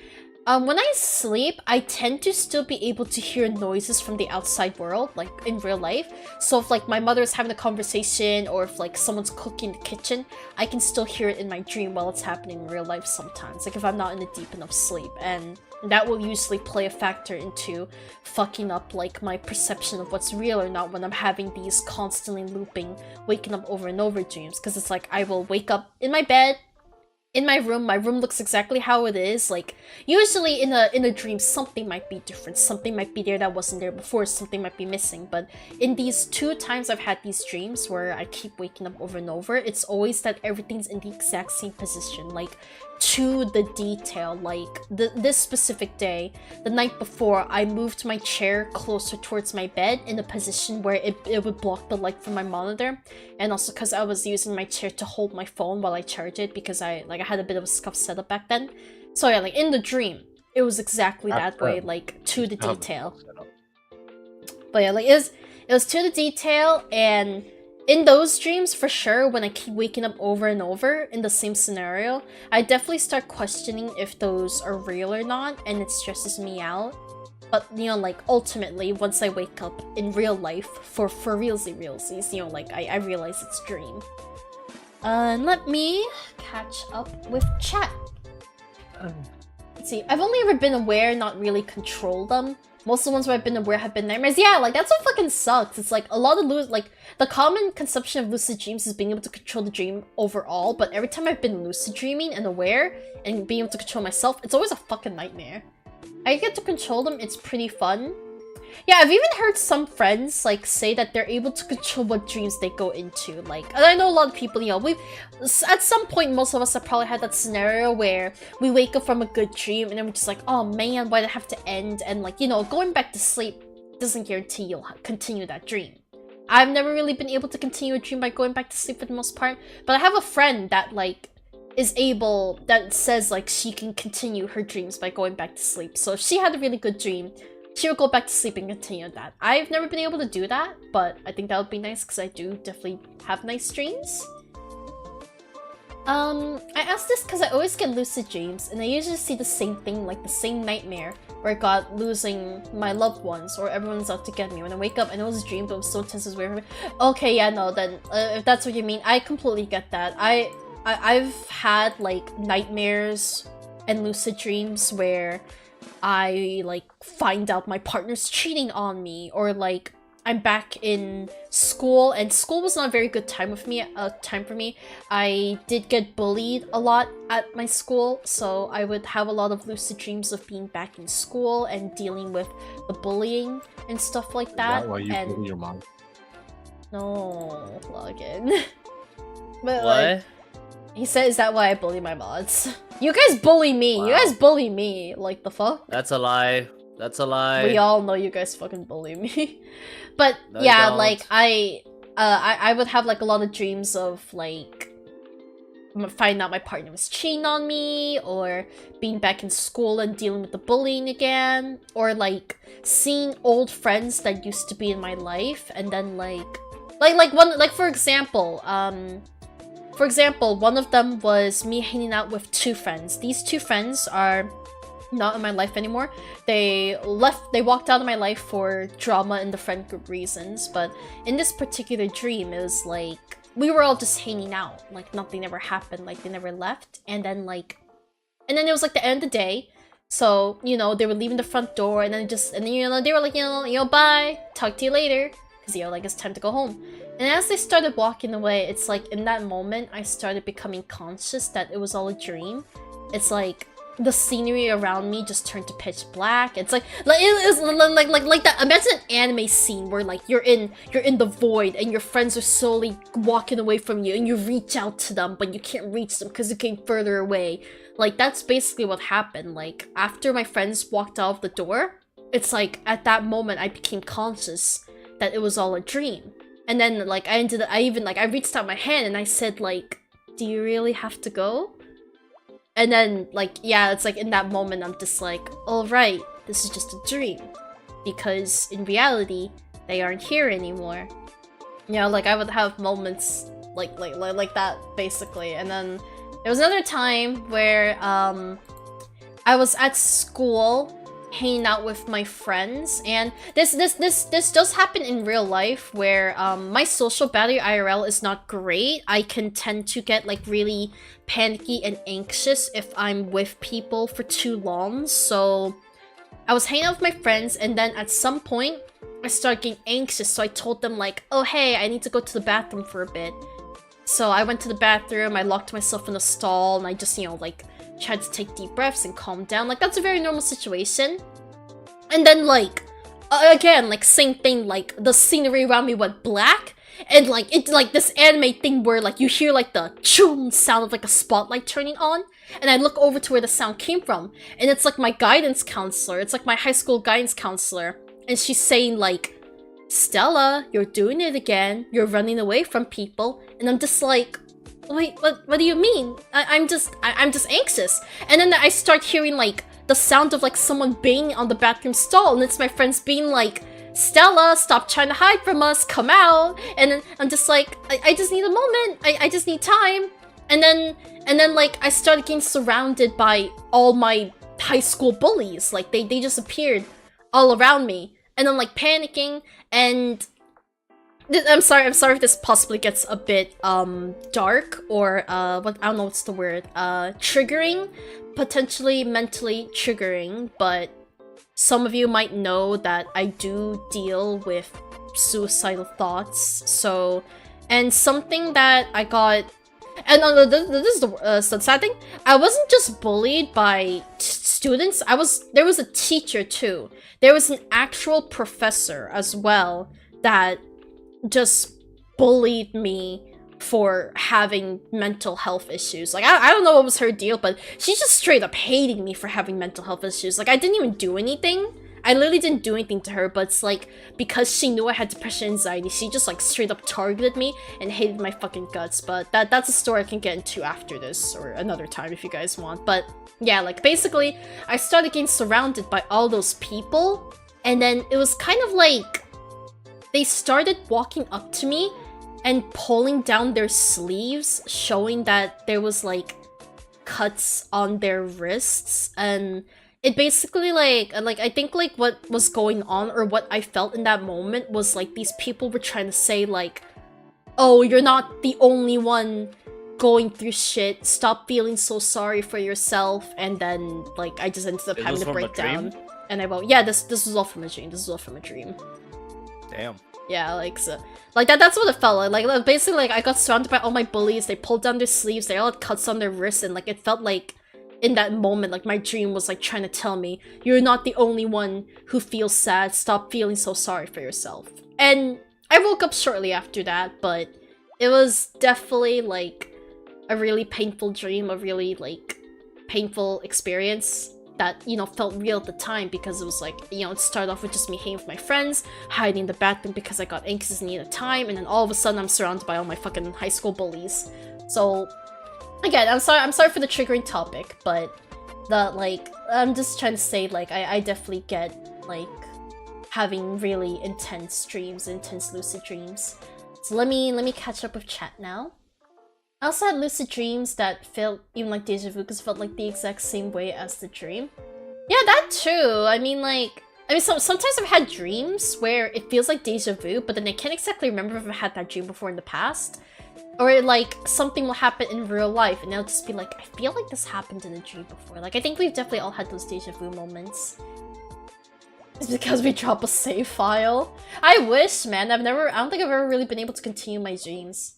when I sleep, I tend to still be able to hear noises from the outside world, like in real life. So if like my mother is having a conversation or if like someone's cooking in the kitchen, I can still hear it in my dream while it's happening in real life sometimes, like if I'm not in a deep enough sleep. And that will usually play a factor into fucking up like my perception of what's real or not when I'm having these constantly looping, waking up over and over dreams. Because it's like I will wake up in my bed, in my room looks exactly how it is. Like, usually in a dream, something might be different. Something might be there that wasn't there before. Something might be missing. But in these 2 times I've had these dreams where I keep waking up over and over, it's always that everything's in the exact same position. Like, to the detail. Like, this specific day, the night before, I moved my chair closer towards my bed in a position where it would block the light from my monitor. And also because I was using my chair to hold my phone while I charge it because I had a bit of a scuff setup back then. So yeah, like in the dream, it was exactly that way, like to the detail. But yeah, like it was to the detail, and in those dreams, for sure, when I keep waking up over and over in the same scenario, I definitely start questioning if those are real or not, and it stresses me out. But, you know, like, ultimately, once I wake up in real life, for realsies, you know, like, I realize it's a dream. Let me catch up with chat. Let's see, I've only ever been aware, not really control them. Most of the ones where I've been aware have been nightmares. Yeah, like, that's what fucking sucks. It's like, a lot of the common conception of lucid dreams is being able to control the dream overall, but every time I've been lucid dreaming and aware, and being able to control myself, it's always a fucking nightmare. I get to control them, it's pretty fun. Yeah, I've even heard some friends, like, say that they're able to control what dreams they go into. Like, and I know a lot of people, you know, at some point, most of us have probably had that scenario where we wake up from a good dream and then we're just like, oh man, why'd it have to end? And like, you know, going back to sleep doesn't guarantee you'll continue that dream. I've never really been able to continue a dream by going back to sleep for the most part, but I have a friend that, like, that says, like, she can continue her dreams by going back to sleep. So if she had a really good dream, she would go back to sleep and continue that. I've never been able to do that, but I think that would be nice because I do definitely have nice dreams. I asked this because I always get lucid dreams, and I usually see the same thing, like the same nightmare, where I got losing my loved ones, or everyone's out to get me. When I wake up, I know it was a dream, but it was so intense, it was weird. Okay, yeah, no, then, if that's what you mean, I completely get that. I've had, like, nightmares and lucid dreams where I, like, find out my partner's cheating on me, or, like, I'm back in school, and school was not a very good time for me. I did get bullied a lot at my school, so I would have a lot of lucid dreams of being back in school and dealing with the bullying and stuff like that. Is that why you bully your mom? No, login. But, What? like, he said, is that why I bully my mods? You guys bully me. Wow. You guys bully me. Like, the fuck? That's a lie. That's a lie. We all know you guys fucking bully me. But No, yeah, don't. like, I would have, like, a lot of dreams of, like, finding out my partner was cheating on me, or being back in school and dealing with the bullying again, or, like, seeing old friends that used to be in my life, and then, for example, one of them was me hanging out with 2 friends. These 2 friends are not in my life anymore. They walked out of my life for drama in the friend group reasons, but in this particular dream, it was like, we were all just hanging out, like nothing ever happened, like they never left, and then it was like the end of the day, so, you know, they were leaving the front door, and then you know, they were like, you know, bye, talk to you later, because, you know, like, it's time to go home. And as they started walking away, it's like, in that moment, I started becoming conscious that it was all a dream. It's like, the scenery around me just turned to pitch black. It's like it was like that. Imagine an anime scene where like you're in the void and your friends are slowly walking away from you and you reach out to them but you can't reach them because you came further away. Like that's basically what happened. Like after my friends walked out of the door, it's like at that moment I became conscious that it was all a dream. And then like I reached out my hand and I said like, do you really have to go? And then, like, yeah, it's like in that moment, I'm just like, alright, this is just a dream. Because in reality, they aren't here anymore. You know, like, I would have moments like that, basically. And then there was another time where, I was at school, hanging out with my friends, and this does happen in real life where my social battery IRL is not great. I can tend to get like really panicky and anxious if I'm with people for too long. So I was hanging out with my friends, and then at some point I started getting anxious, so I told them like, oh hey, I need to go to the bathroom for a bit. So I went to the bathroom, I locked myself in a stall, and I just, you know, like tried to take deep breaths and calm down. Like that's a very normal situation. And then like again, like same thing, like the scenery around me went black, and like it's like this anime thing where like you hear like the choom sound of like a spotlight turning on, and I look over to where the sound came from, and it's like my guidance counselor, it's like my high school guidance counselor, and she's saying like, Stella, you're doing it again, you're running away from people. And I'm just like, wait, what do you mean? I'm just anxious. And then I start hearing like the sound of like someone banging on the bathroom stall, and it's my friends being like, Stella, stop trying to hide from us, come out. And then I'm just like, I just need a moment, I just need time. And then like I started getting surrounded by all my high school bullies. Like they just appeared all around me, and I'm like panicking. And I'm sorry if this possibly gets a bit dark or what, I don't know what's the word, triggering, potentially mentally triggering, but some of you might know that I do deal with suicidal thoughts. So, and something that I got, and this is the sad thing, I wasn't just bullied by students, there was a teacher too. There was an actual professor as well that just bullied me for having mental health issues. Like, I don't know what was her deal, but she just straight up hated me for having mental health issues. Like, I didn't even do anything. I literally didn't do anything to her, but it's like, because she knew I had depression and anxiety, she just like straight up targeted me and hated my fucking guts. But that's a story I can get into after this, or another time if you guys want. But yeah, like basically, I started getting surrounded by all those people, and then it was kind of like, they started walking up to me and pulling down their sleeves, showing that there was like cuts on their wrists, and it basically like I think like what was going on, or what I felt in that moment, was like these people were trying to say like, oh, you're not the only one going through shit, stop feeling so sorry for yourself. And then like I just ended up having to break down, and I wrote, yeah, this was all from a dream, this is all from a dream. Damn. Yeah, like, so, like that's what it felt like. Like, basically, like, I got surrounded by all my bullies, they pulled down their sleeves, they all had cuts on their wrists, and, like, it felt like, in that moment, like, my dream was, like, trying to tell me, you're not the only one who feels sad, stop feeling so sorry for yourself. And I woke up shortly after that, but it was definitely, like, a really painful dream, a really, like, painful experience that, you know, felt real at the time, because it was like, you know, it started off with just me hanging with my friends, hiding in the bathroom because I got anxious and needed time, and then all of a sudden I'm surrounded by all my fucking high school bullies. So, again, I'm sorry for the triggering topic, but like, I'm just trying to say, like, I definitely get, like, having really intense dreams, intense lucid dreams. So let me catch up with chat now. I also had lucid dreams that felt even like deja vu, because it felt like the exact same way as the dream. Yeah, that too. I mean, sometimes I've had dreams where it feels like deja vu, but then I can't exactly remember if I had that dream before in the past. Or like something will happen in real life and it'll just be like, I feel like this happened in a dream before. Like, I think we've definitely all had those deja vu moments. It's because we drop a save file. I wish, man. I don't think I've ever really been able to continue my dreams.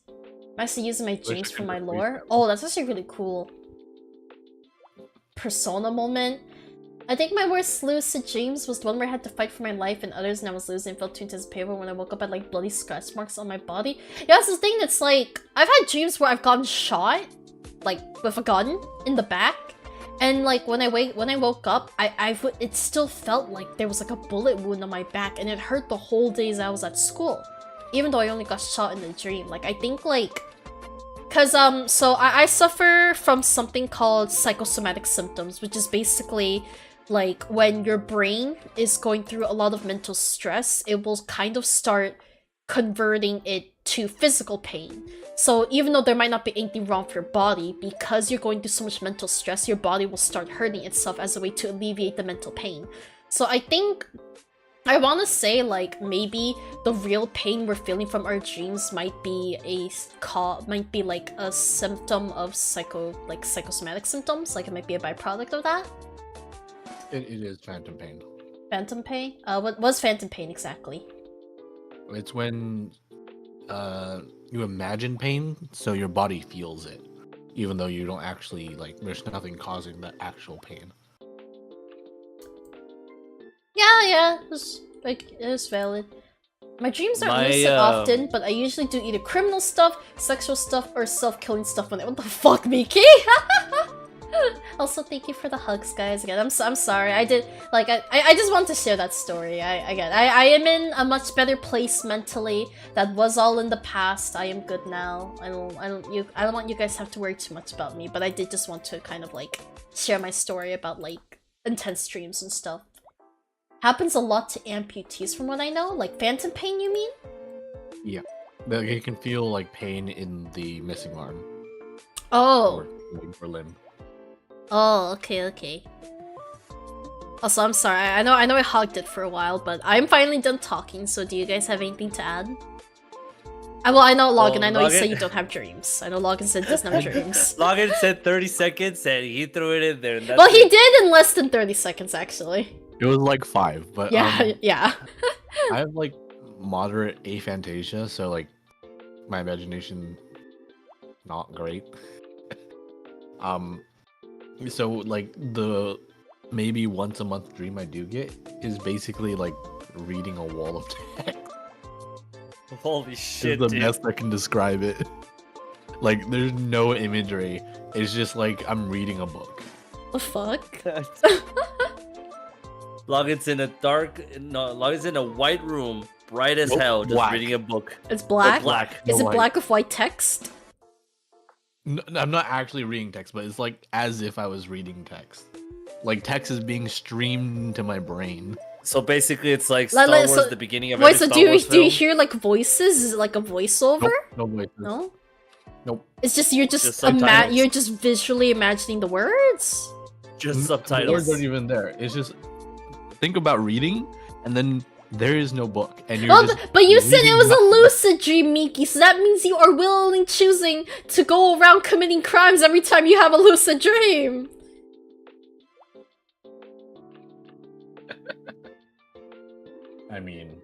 I'm actually using my dreams for my lore. Oh, that's actually really cool. persona moment. I think my worst lucid dreams was the one where I had to fight for my life and others and I was losing and felt too anticipated when I woke up at like bloody scratch marks on my body. Yeah, that's the thing, that's like, I've had dreams where I've gotten shot, like with a gun in the back. And like when I woke up, it still felt like there was like a bullet wound on my back and it hurt the whole days I was at school. Even though I only got shot in the dream. Like I think like cause so I suffer from something called psychosomatic symptoms, which is basically like when your brain is going through a lot of mental stress, it will kind of start converting it to physical pain. So even though there might not be anything wrong with your body, because you're going through so much mental stress, your body will start hurting itself as a way to alleviate the mental pain. So I think I want to say like maybe the real pain we're feeling from our dreams might be like a symptom of psychosomatic symptoms, like it might be a byproduct of that. It is phantom pain. Phantom pain? What was phantom pain exactly? It's when you imagine pain, so your body feels it, even though you don't actually, like, there's nothing causing the actual pain. Yeah, it's valid. My dreams aren't lucid often, but I usually do either criminal stuff, sexual stuff, or self-killing stuff when what the fuck, Miki? Also, thank you for the hugs, guys. Again, I'm sorry. I did like I just want to share that story. I am in a much better place mentally. That was all in the past. I am good now. I don't want you guys to have to worry too much about me. But I did just want to kind of like share my story about like intense dreams and stuff. Happens a lot to amputees, from what I know. Like phantom pain, you mean? Yeah, you can feel like pain in the missing arm. Oh. Or limb. Oh, okay. Also, I'm sorry. I know I hogged it for a while, but I'm finally done talking. So, do you guys have anything to add? I know Login. I know you say you don't have dreams. I know Login said doesn't have dreams. Login said 30 seconds and he threw it in there. Well, he did in less than 30 seconds, actually. It was like 5, but yeah. I have like moderate aphantasia, so like my imagination not great. So like the maybe once a month dream I do get is basically like reading a wall of text. Holy shit, It's the dude. best I can describe it. Like there's no imagery. It's just like I'm reading a book. The fuck? Login's in a white room, bright as Nope, hell, just black. reading a book. It's black? Oh, black. Is No it light. black with white text? No, I'm not actually reading text, but it's like as if I was reading text. Like text is being streamed into my brain. So basically, it's like Like- Star like, Wars, so- the beginning of Wait, every so Star do Wars you film. hear like voices? Is it like a voiceover? No voices. No? Nope. It's just you're just subtitles. you're just visually imagining the words? Just The subtitles. words aren't even there. It's just think about reading, and then there is no book, and you're Well, just but you said it reading was a nothing. lucid dream, Miki, so that means you are willingly choosing to go around committing crimes every time you have a lucid dream. I mean,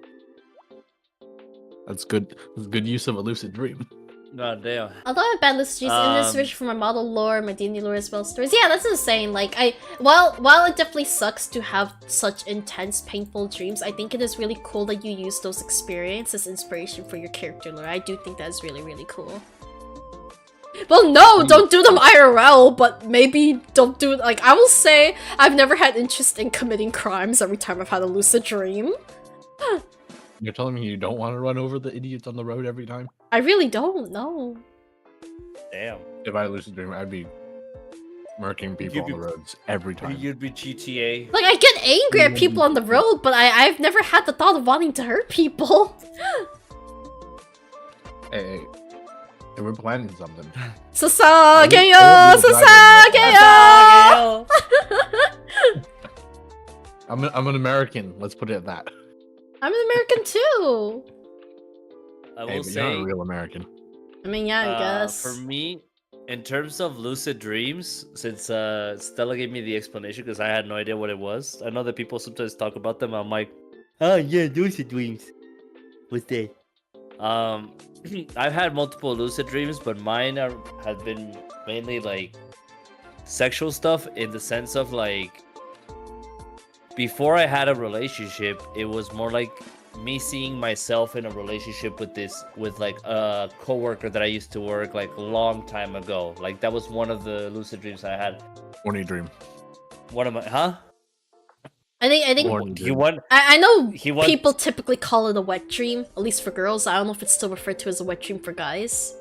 that's good. That's good use of a lucid dream. God damn. Although I have bad lucid dreams in this switch for my model lore, my D&D lore as well stories. Yeah, that's insane. Like while it definitely sucks to have such intense, painful dreams, I think it is really cool that you use those experiences as inspiration for your character lore. I do think that is really, really cool. Well, no, don't do them IRL, but maybe don't do like I will say I've never had interest in committing crimes every time I've had a lucid dream. You're telling me you don't want to run over the idiots on the road every time? I really don't know. Damn. If I had a lucid dream, I'd be murking people on the roads every time. You'd be GTA. Like I get angry at people on the road, but I've never had the thought of wanting to hurt people. Hey, we're planning something. Sasageyo! Sasageyo! I'm an American. Let's put it at that. I'm an American too. I Hey, will but you're not say, a real American. I mean, yeah, I guess. for me, in terms of lucid dreams, since Stella gave me the explanation because I had no idea what it was. I know that people sometimes talk about them. I'm like, oh yeah, lucid dreams. What's that? I've had multiple lucid dreams, but mine have been mainly like sexual stuff in the sense of like before I had a relationship, it was more like me seeing myself in a relationship with like a coworker that I used to work like a long time ago. Like that was one of the lucid dreams I had. Horny dream. One of my I think Horny he dream. won. I know He won. people typically call it a wet dream, at least for girls. I don't know if it's still referred to as a wet dream for guys.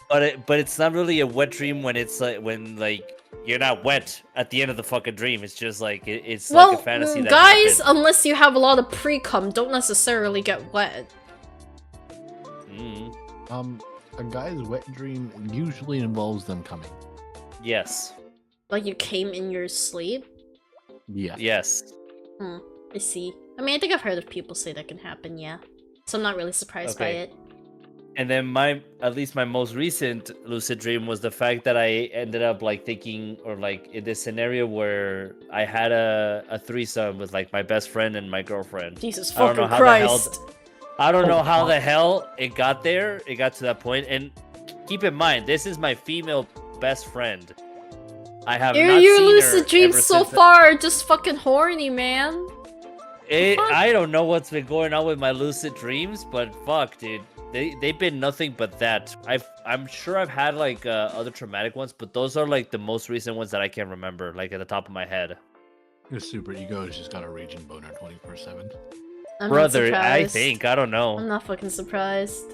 But it's not really a wet dream when it's like you're not wet at the end of the fucking dream. It's just like it's Well, like a fantasy that guys, happened. unless you have a lot of pre-cum, don't necessarily get wet. A guy's wet dream usually involves them coming. Yes. Like you came in your sleep. Yeah. Yes. I see. I mean, I think I've heard of people say that can happen, yeah. So I'm not really surprised by Okay. it. And then at least my most recent lucid dream was the fact that I ended up like thinking, or like in this scenario where I had a threesome with like my best friend and my girlfriend. Jesus I don't know fucking how the hell- Christ. I don't know Oh, how wow. the hell it got there. It got to that point. And keep in mind, this is my female best friend. I have Your not seen her lucid dreams ever so since- far are just fucking horny, man. fuck? I don't know what's been going on with my lucid dreams, but fuck, dude. They've been nothing but that. I'm sure I've had like other traumatic ones, but those are like the most recent ones that I can remember, like at the top of my head. Your super ego has just got a raging boner 24/7. I'm not Brother, I surprised. think I don't know. I'm not fucking surprised.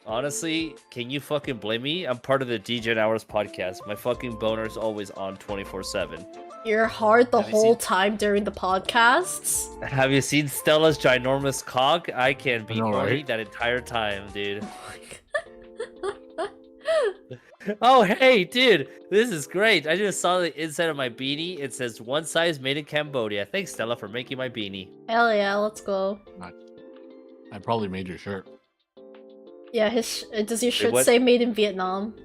Honestly, can you fucking blame me? I'm part of the Degen Hours Podcast. My fucking boner's always on 24/7. You're hard the Have you whole seen- time during the podcasts. Have you seen Stella's ginormous cock? I can be I know, horny right? that entire time, dude. Oh my God. Oh, hey, dude, this is great. I just saw the inside of my beanie. It says one size made in Cambodia. Thanks, Stella, for making my beanie. Hell yeah, let's go. I probably made your shirt. Yeah, does your shirt what? say made in Vietnam?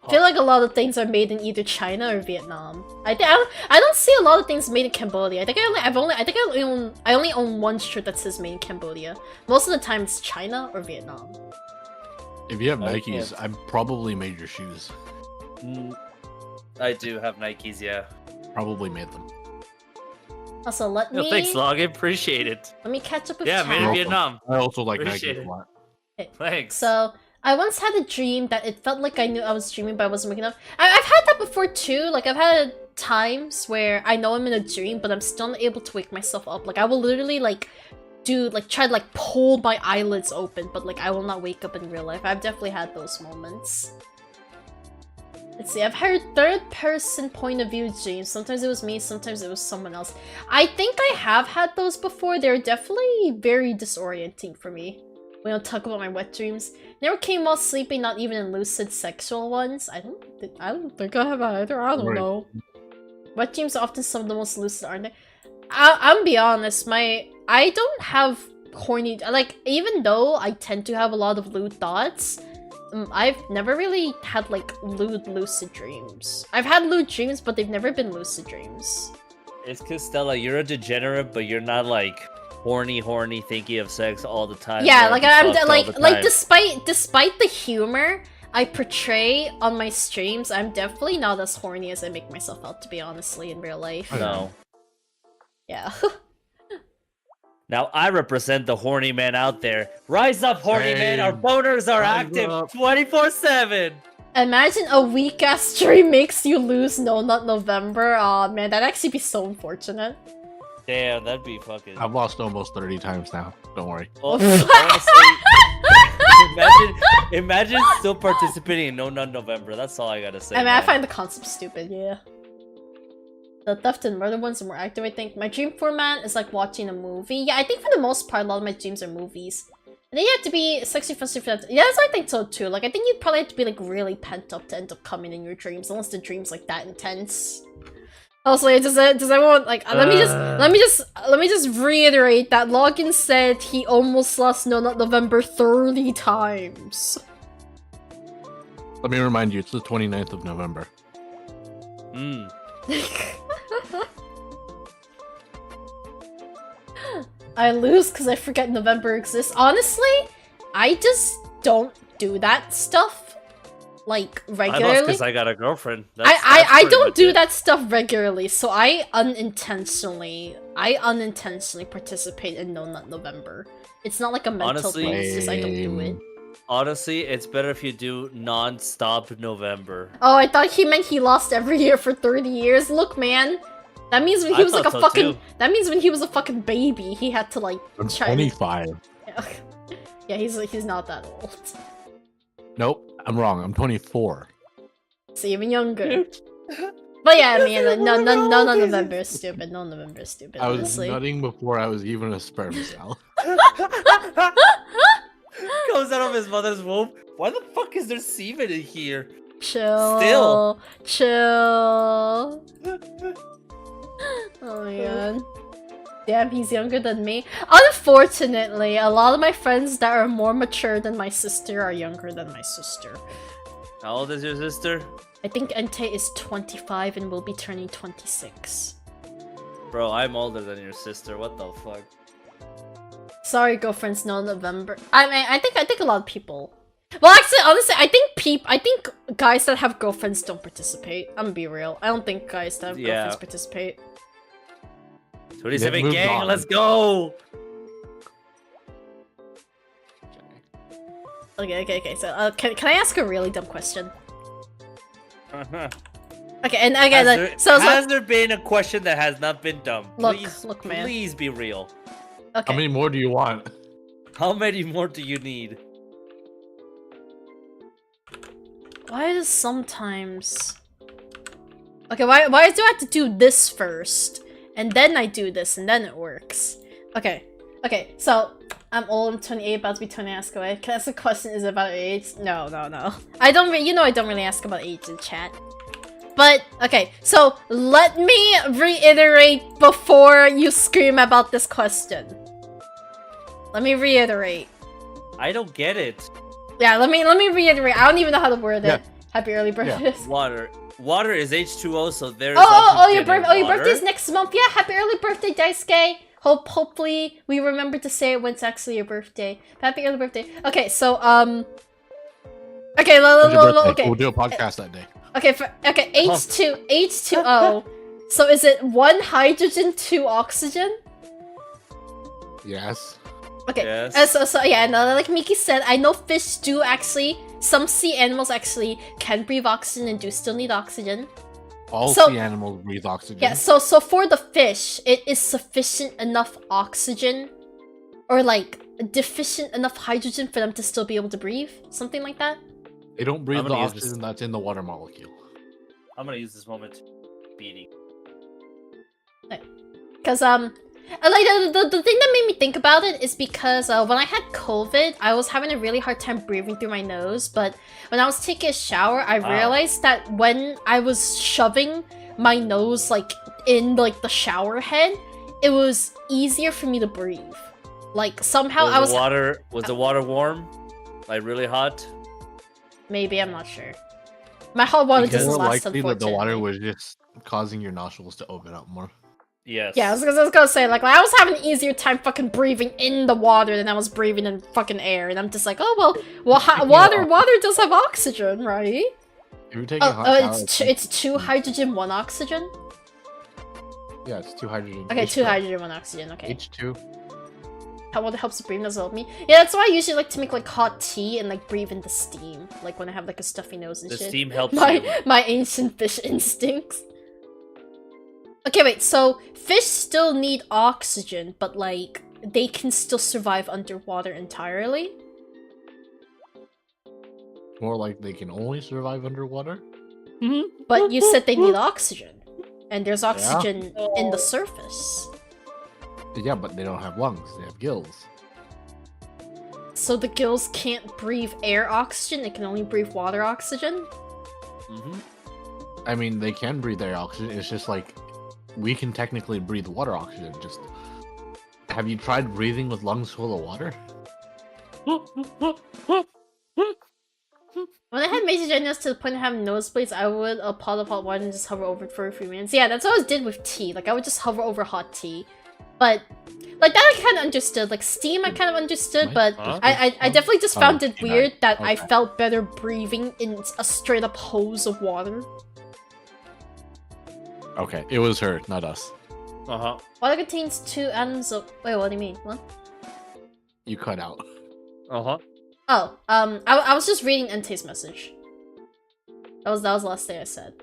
I feel like a lot of things are made in either China or Vietnam. I don't see a lot of things made in Cambodia. I only own one shirt that says made in Cambodia. Most of the time it's China or Vietnam. If you have I Nikes, can't. I probably made your shoes. I do have Nikes, yeah. Probably made them. Also, let No, me thanks, Log. I appreciate it. let me catch up with Yeah, made in chat. Vietnam. I also like Appreciate Nikes it. a lot. Thanks. So I once had a dream that it felt like I knew I was dreaming, but I wasn't waking up. I've had that before too. Like I've had times where I know I'm in a dream, but I'm still not able to wake myself up. Like I will literally try to like pull my eyelids open, but like I will not wake up in real life. I've definitely had those moments. Let's see, I've heard third-person point of view dreams. Sometimes it was me, sometimes it was someone else. I think I have had those before. They're definitely very disorienting for me. We don't talk about my wet dreams. Never came while sleeping, not even in lucid sexual ones. I don't think I have either. I don't Right. know. Wet dreams are often some of the most lucid, aren't they? I'm be honest, I don't have horny, like, even though I tend to have a lot of lewd thoughts, I've never really had, like, lewd lucid dreams. I've had lewd dreams, but they've never been lucid dreams. It's because, Stella, you're a degenerate, but you're not, like, horny, thinking of sex all the time. Yeah, or like, fucked all like, the like, time. despite the humor I portray on my streams, I'm definitely not as horny as I make myself out to be, honestly, in real life. No. Yeah. Now I represent the horny man out there. Rise up, horny man. Our Same. boners are Rise active up. 24/7. Imagine a weak-ass stream makes you lose No Nut November. Aw, man, that'd actually be so unfortunate. Damn, that'd be fucking. I've lost almost 30 times now. Don't worry. Imagine still participating in No Nut November. That's all I gotta say. I mean, I man. find the concept stupid, yeah. The theft and murder ones are more active, I think. My dream format is like watching a movie. Yeah, I think for the most part, a lot of my dreams are movies. And then you have to be sexually frustrated for that. Yeah, I think so too. Like, I think you'd probably have to be like really pent up to end up coming in your dreams, unless the dream's like that intense. Also, does everyone like? Let me just reiterate that Login said he almost lost No Nut November 30 times. Let me remind you, it's the 29th of November. I lose because I forget November exists. Honestly, I just don't do that stuff. like I lost regularly. because I got a girlfriend. I pretty don't much do it. that stuff regularly, so I unintentionally participate in No Nut November. It's not like a mental Honestly- thing, it's just I don't do it. Honestly, it's better if you do non-stop November. Oh, I thought he meant he lost every year for 30 years. Look, man. That means when he I was like a thought so, fucking too. that means when he was a fucking baby, he had to like I'm try to- 25. Yeah, he's not that old. Nope, I'm wrong. I'm 24. So even younger. But yeah, I mean, no, November is stupid. No, November is stupid. I was Honestly. nutting before I was even a sperm cell. Comes out of his mother's womb. Why the fuck is there semen in here? Chill. Still. Chill. Oh my god. Damn, he's younger than me. Unfortunately, a lot of my friends that are more mature than my sister are younger than my sister. How old is your sister? I think Entei is 25 and will be turning 26. Bro, I'm older than your sister. What the fuck? Sorry, girlfriends, no November. I mean, I think a lot of people. Well, actually, honestly, I think guys that have girlfriends don't participate. I'm gonna be real. I don't think guys that have girlfriends participate. 27 moved gang, on. let's go! Okay. So, can I ask a really dumb question? Uh-huh. Okay, and again, Has there been a question that has not been dumb? Look, Please, man. Please be real. okay. How many more do you want? How many more do you need? Why does sometimes... Okay, why do I have to do this first? And then I do this, and then it works. Okay, so... I'm old, I'm 28, about to be 20, ask away. Can I ask a question, is it about age? No. I don't I don't really ask about age in chat. But, okay, so let me reiterate before you scream about this question. Let me reiterate. I don't get it. Yeah, let me reiterate. I don't even know how to word it. Yeah. Happy early birthday. Water. Water is H2O, so there's your oxygen in your water. birthday's next month. Yeah, happy early birthday, Daisuke. Hopefully we remember to say it when it's actually your birthday. Happy early birthday. Okay, so okay, When's your birthday? okay. We'll do a podcast that day. Okay, H2O. So is it 1 hydrogen, 2 oxygen? Yes. Okay. Yes. So yeah, no, like Miki said, I know fish do actually. Some sea animals actually can breathe oxygen and do still need oxygen. All So- sea animals breathe oxygen. Yeah, so for the fish, it is sufficient enough oxygen, or like deficient enough hydrogen for them to still be able to breathe, something like that. They don't breathe I'm the gonna use this. oxygen that's in the water molecule. I'm gonna use this moment. Beating. Because like the thing that made me think about it is because when I had COVID, I was having a really hard time breathing through my nose. But when I was taking a shower, I Wow. realized that when I was shoving my nose like in like the shower head, it was easier for me to breathe. Like somehow I was Was the water warm? Like really hot? maybe I'm not sure. My hot water Because- doesn't More last, likely that the water unfortunately. was just causing your nostrils to open up more. Yes. Yeah, I was gonna say, like, I was having an easier time fucking breathing in the water than I was breathing in fucking air, and I'm just like, oh, well, water does have oxygen, right? If you're taking a hot shower, It's 2 hydrogen, 1 oxygen? yeah, it's 2 hydrogen. Okay, 2 H2O. hydrogen, 1 oxygen, okay. H2. How well it helps breathe does help me. Yeah, that's why I usually like to make, like, hot tea and, like, breathe in the steam, like, when I have, like, a stuffy nose and The shit. steam helps you. My ancient fish instincts. Okay, wait, so fish still need oxygen, but like they can still survive underwater entirely? More like they can only survive underwater. But you said they need oxygen. And there's oxygen in the surface. Yeah, but they don't have lungs. They have gills. So the gills can't breathe air oxygen, they can only breathe water oxygen? Mm-hmm. I mean, they can breathe air oxygen. It's just like we can technically breathe water oxygen. Just have you tried breathing with lungs full of water? When I had major dryness to the point of having nosebleeds, I would a pot of hot water and just hover over it for a few minutes. Yeah, that's what I did with tea. Like, I would just hover over hot tea. But Like that I kind of understood. Like steam I kind of understood, but Huh? I definitely just found it you know, weird that I okay. felt better breathing in a straight up hose of water. Okay, it was her, not us. Uh-huh. Water contains 2 atoms of... Wait, what do you mean? What? You cut out. Uh-huh. Oh, I was just reading Entei's message. That was the last thing I said.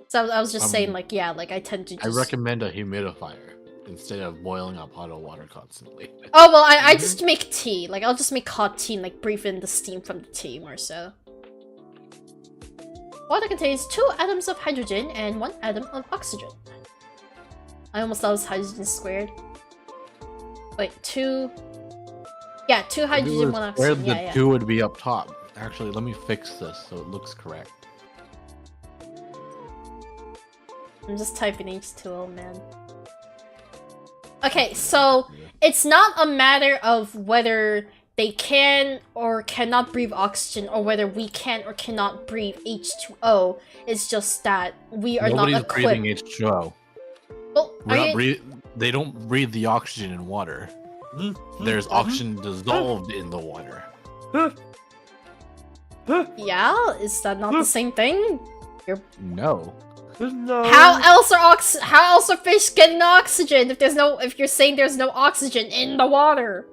So I was just saying, like, yeah, like, I tend to just... I recommend a humidifier instead of boiling up hot water constantly. Oh, well, I just make tea. Like, I'll just make hot tea and, like, breathe in the steam from the tea more so. Water contains 2 atoms of hydrogen and 1 atom of oxygen. I almost thought it was hydrogen squared. Wait, 2... Yeah, 2 hydrogen, 1 Where oxygen. the 2 would be up top. Actually, let me fix this so it looks correct. I'm just typing H2O, man. Okay, so it's not a matter of whether they can or cannot breathe oxygen or whether we can or cannot breathe H2O. It's just that we are Nobody's not equipped. breathing H2O. Well, They don't breathe the oxygen in water. There's oxygen dissolved in the water. Yeah, is that not the same thing? No. No. How else are fish getting oxygen if you're saying there's no oxygen in the water?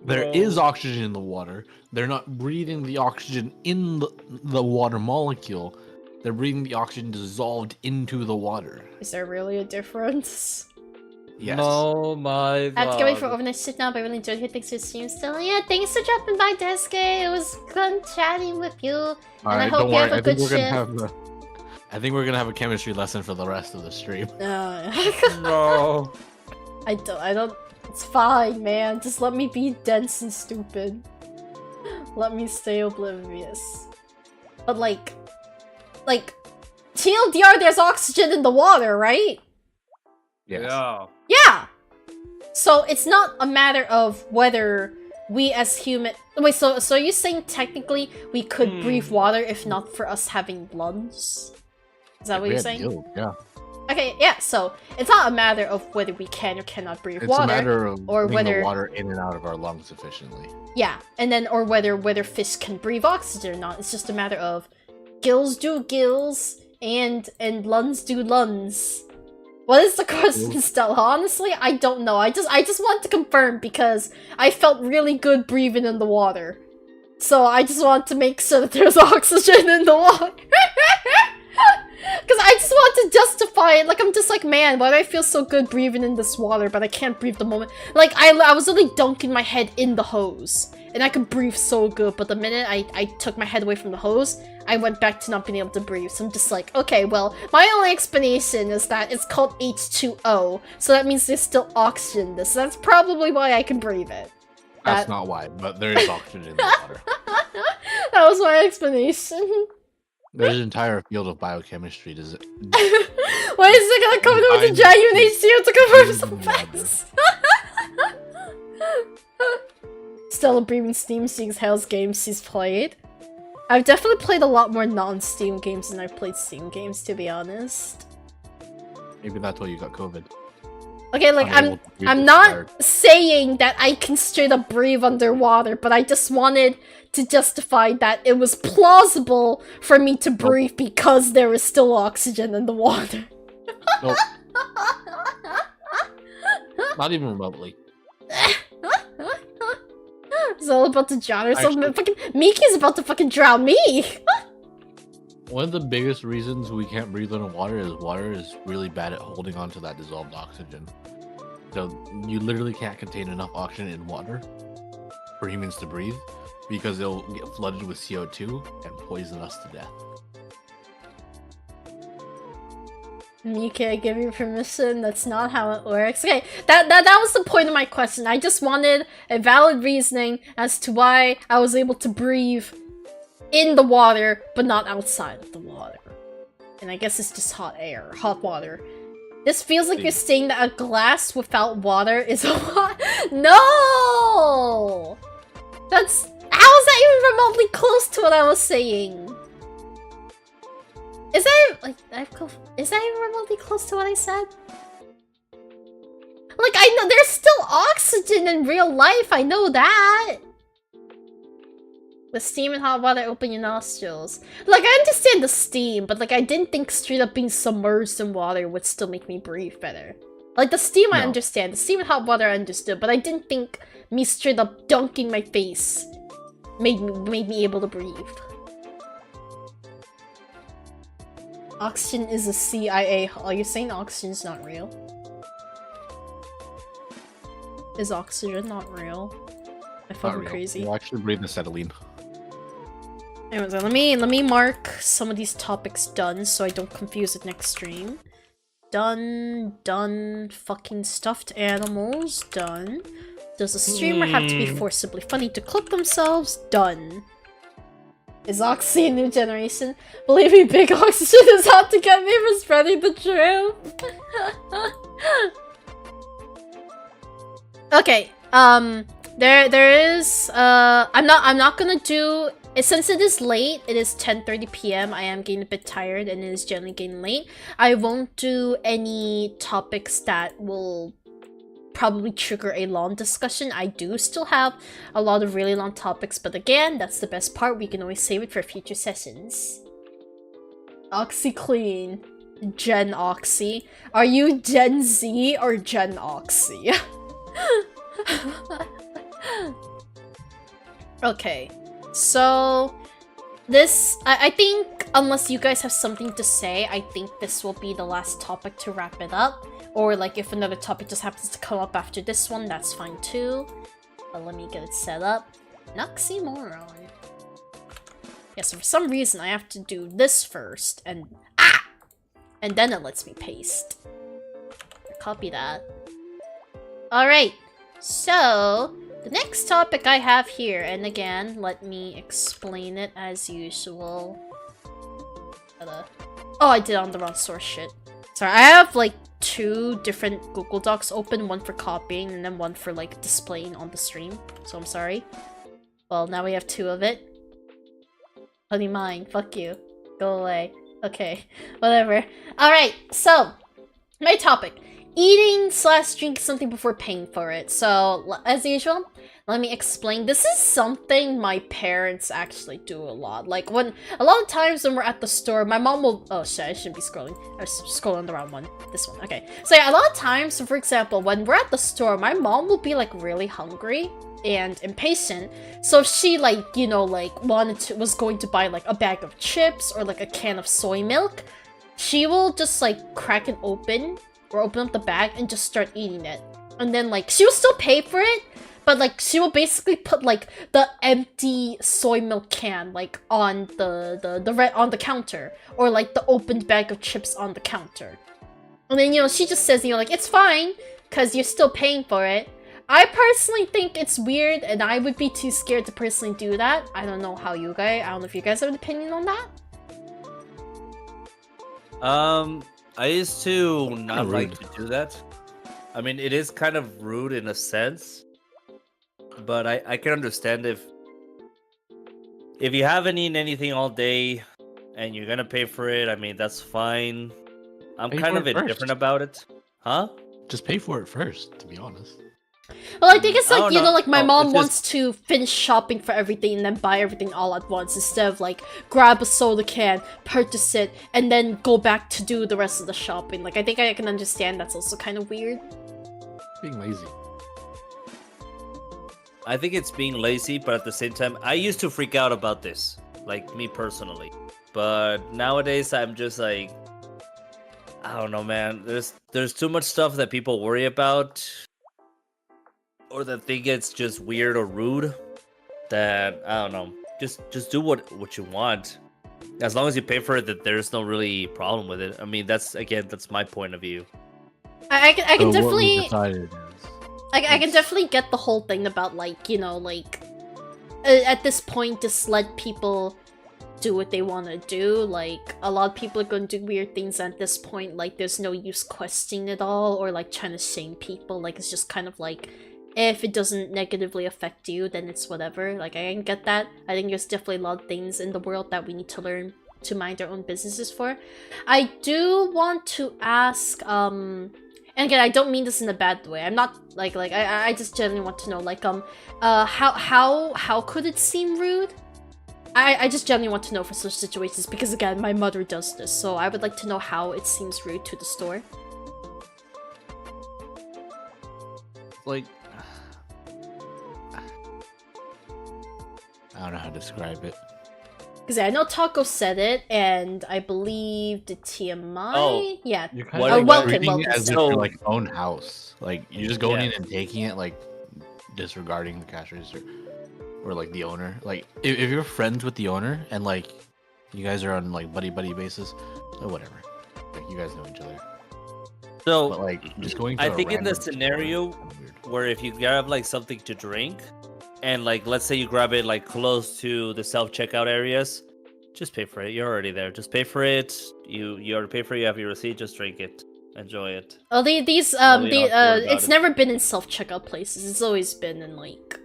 There is oxygen in the water. They're not breathing the oxygen in the water molecule. They're breathing the oxygen dissolved into the water. Is there really a difference? Yes. Oh my god. I have to get ready for overnight shift now, but I really enjoyed it. Thanks for the stream still. Yeah, thanks for dropping by, Desuke. It was fun chatting with you. And I hope you have a good shift. I think we're gonna have a chemistry lesson for the rest of the stream. No. I don't. It's fine, man. Just let me be dense and stupid. Let me stay oblivious. But like TLDR, there's oxygen in the water, right? Yes. Yeah. Yeah. So it's not a matter of whether we as human. Wait, so are you saying technically we could breathe water if not for us having lungs? Is that what you're saying? Yeah. Okay, yeah. So it's not a matter of whether we can or cannot breathe It's water, a matter of or putting whether the water in and out of our lungs efficiently. yeah, and then or whether fish can breathe oxygen or not. It's just a matter of gills do gills and lungs do lungs. What is the question, Stella? Honestly, I don't know. I just want to confirm because I felt really good breathing in the water. So I just want to make sure that there's oxygen in the water. Because I just want to justify it. Like, I'm just like, man, why do I feel so good breathing in this water, but I can't breathe the moment? Like, I was really dunking my head in the hose. And I could breathe so good, but the minute I took my head away from the hose, I went back to not being able to breathe. So I'm just like, okay, well, my only explanation is that it's called H2O. So that means there's still oxygen in this. So that's probably why I can breathe it. That's not why, but there is oxygen in the water. That was my explanation. There's an entire field of biochemistry. Does it? Why is it gonna come in with a genuine HCO to confirm some facts? Still a breathing Steam seeing Hell's games she's played. I've definitely played a lot more non-Steam games than I've played Steam games, to be honest. Maybe that's why you got COVID. Okay, like, I'm not saying that I can straight up breathe underwater, but I just wanted to justify that it was plausible for me to breathe because there is still oxygen in the water. Nope. Not even remotely. It's all about to drown or something. Fucking Miki's about to fucking drown me! One of the biggest reasons we can't breathe underwater is water is really bad at holding on to that dissolved oxygen. So you literally can't contain enough oxygen in water for humans to breathe because they'll get flooded with CO2 and poison us to death. Miki, I give you permission. That's not how it works. Okay, that was the point of my question. I just wanted a valid reasoning as to why I was able to breathe in the water, but not outside of the water. And I guess it's just hot air, hot water. This feels like you're saying that a glass without water is a hot. No! That's... How is that even remotely close to what I was saying? Is that, like, is that even remotely close to what I said? Like, I know there's still oxygen in real life, I know that! With steam and hot water, open your nostrils. Like, I understand the steam, but like, I didn't think straight up being submerged in water would still make me breathe better. Like, the steam I understand, the steam and hot water I understood, but I didn't think me straight up dunking my face made me able to breathe. Oxygen is a CIA. Are you saying oxygen's not real? Is oxygen not real? I fucking crazy. You actually breathe acetylene. Anyways, let me mark some of these topics done so I don't confuse it next stream. Done. Fucking stuffed animals, done. Does a streamer have to be forcibly funny to clip themselves? Done. Is Oxy a new generation? Believe me, big oxygen is out to get me for spreading the truth. Okay, there is, I'm not gonna do, since it is late, it is 10:30 p.m, I am getting a bit tired and it is generally getting late, I won't do any topics that will probably trigger a long discussion. I do still have a lot of really long topics, but again, that's the best part, we can always save it for future sessions. OxyClean. Gen Oxy. Are you Gen Z or Gen Oxy? Okay, so this, I think, unless you guys have something to say, I think this will be the last topic to wrap it up. Or like if another topic just happens to come up after this one, that's fine too. But let me get it set up. Noxymoron. Yeah, so for some reason I have to do this first, and and then it lets me paste. Copy that. Alright, so the next topic I have here, and again, let me explain it as usual. Oh, I did on the wrong source, shit. Sorry, I have like 2 different Google Docs open, one for copying and then one for like displaying on the stream, so I'm sorry. Well, now we have 2 of it. Honey mine, fuck you. Go away. Okay, whatever. Alright, so, my topic. Eating/drink something before paying for it. So, as usual, let me explain. This is something my parents actually do a lot. Like, a lot of times when we're at the store, my mom will- oh shit, I shouldn't be scrolling. I was scrolling the wrong one. This one, okay. So yeah, a lot of times, so for example, when we're at the store, my mom will be like really hungry and impatient. So if she like, you know, like was going to buy like a bag of chips or like a can of soy milk, she will just like crack it open or open up the bag and just start eating it. And then like, she will still pay for it, but like, she will basically put like the empty soy milk can like on on the counter, or like the opened bag of chips on the counter. And then, you know, she just says, you know, like, it's fine, because you're still paying for it. I personally think it's weird, and I would be too scared to personally do that. I don't know how you guys, I don't know if you guys have an opinion on that. I used to not like to do that. I mean, it is kind of rude in a sense, but I can understand if you haven't eaten anything all day and you're gonna pay for it. I mean, that's fine. I'm kind of indifferent about it, huh? Just pay for it first, to be honest. Well, I think it's like, you know, like my mom just wants to finish shopping for everything and then buy everything all at once, instead of like grab a soda can, purchase it, and then go back to do the rest of the shopping. Like, I think I can understand that's also kind of weird. Being lazy. I think it's being lazy, but at the same time, I used to freak out about this, like me personally. But nowadays, I'm just like, I don't know, man. There's too much stuff that people worry about, or that think it's just weird or rude, that I don't know. Just do what you want, as long as you pay for it. That there's no really problem with it. I mean, that's my point of view. I can So definitely. What we decided is, I can definitely get the whole thing about, like, you know, like, at this point, just let people do what they want to do. Like, a lot of people are going to do weird things at this point. Like, there's no use questioning it all, or, like, trying to shame people. Like, it's just kind of like, if it doesn't negatively affect you, then it's whatever. Like, I can get that. I think there's definitely a lot of things in the world that we need to learn to mind our own businesses for. I do want to ask, And again, I don't mean this in a bad way. I'm not like I just genuinely want to know like how could it seem rude? I just genuinely want to know for such situations because again, my mother does this, so I would like to know how it seems rude to the store. Like, I don't know how to describe it. Because I know Taco said it, and I believe the TMI. Oh, yeah. You're kind of welcome, treating welcome. it as if So- you're like own house. Like you're just going Yeah. in and taking it, like disregarding the cash register or like the owner. Like if you're friends with the owner and like you guys are on like buddy basis, or whatever. Like you guys know each other. So But like just going. To I a think in the random store scenario is kinda weird. where if you grab like something to drink, and like let's say you grab it like close to the self checkout areas, just pay for it. You're already there. Just pay for it. You already pay for it. You have your receipt. Just drink it. Enjoy it. Oh, No, you don't have to worry about it's it. never been in self-checkout places. It's always been in like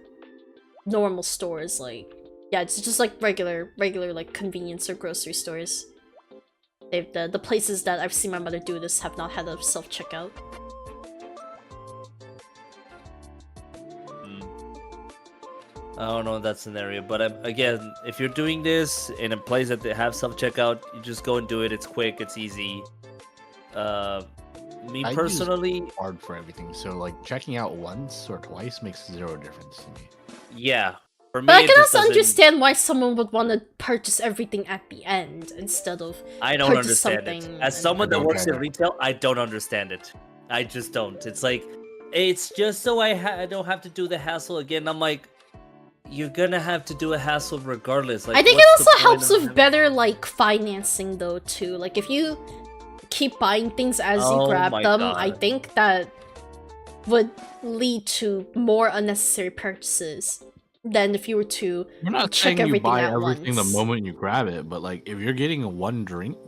normal stores. Like, yeah, it's just like regular like convenience or grocery stores. The places that I've seen my mother do this have not had a self-checkout. I don't know that scenario, but again, if you're doing this in a place that they have self checkout, you just go and do it. It's quick. It's easy. Me I use personally, Hard for everything. So like checking out once or twice makes zero difference to me. yeah. For me, But I it can just also doesn't- understand why someone would want to purchase everything at the end instead of I don't purchase understand it. something As and- someone I that don't works in either. retail, I don't understand it. I just don't. It's like, it's just so I don't have to do the hassle again. I'm like, you're gonna have to do a hassle regardless. Like, I think it what's the also point helps of with having- better like financing though too. Like if you keep buying things as you Oh grab my them, I God. think that would lead to more unnecessary purchases than if you were to You're not check saying you everything buy at everything once. the moment you grab it, but like if you're getting one drink,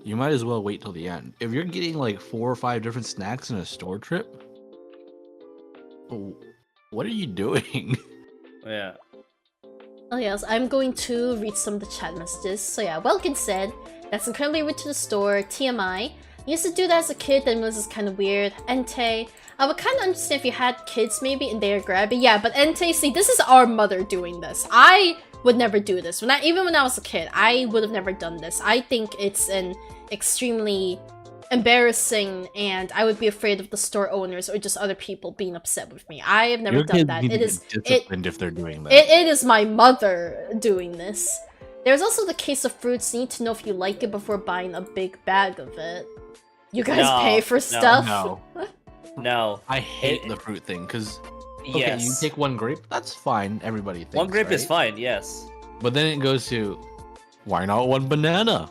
you might as well wait till the end. If you're getting like 4 or 5 different snacks in a store trip, what are you doing? Yeah. Oh yes, I'm going to read some of the chat messages. So yeah, Welkin said, that's incredibly rude to the store, TMI. Used to do that as a kid, then this is kind of weird. Entei, I would kind of understand if you had kids maybe and they were grabbing. Yeah, but Entei, see, this is our mother doing this. I would never do this. Even when I was a kid, I would have never done this. I think it's an extremely embarrassing, and I would be afraid of the store owners or just other people being upset with me. I have never Your done kids that. need to It get is disciplined if they're doing that. it is my mother doing this. There's also the case of fruits. You need to know if you like it before buying a big bag of it. You guys No, pay for no, stuff? No. I hate It- the fruit thing because okay, Yes. you take one grape, that's fine. Everybody thinks One grape is right? fine. Yes. But then it goes to, why not one banana?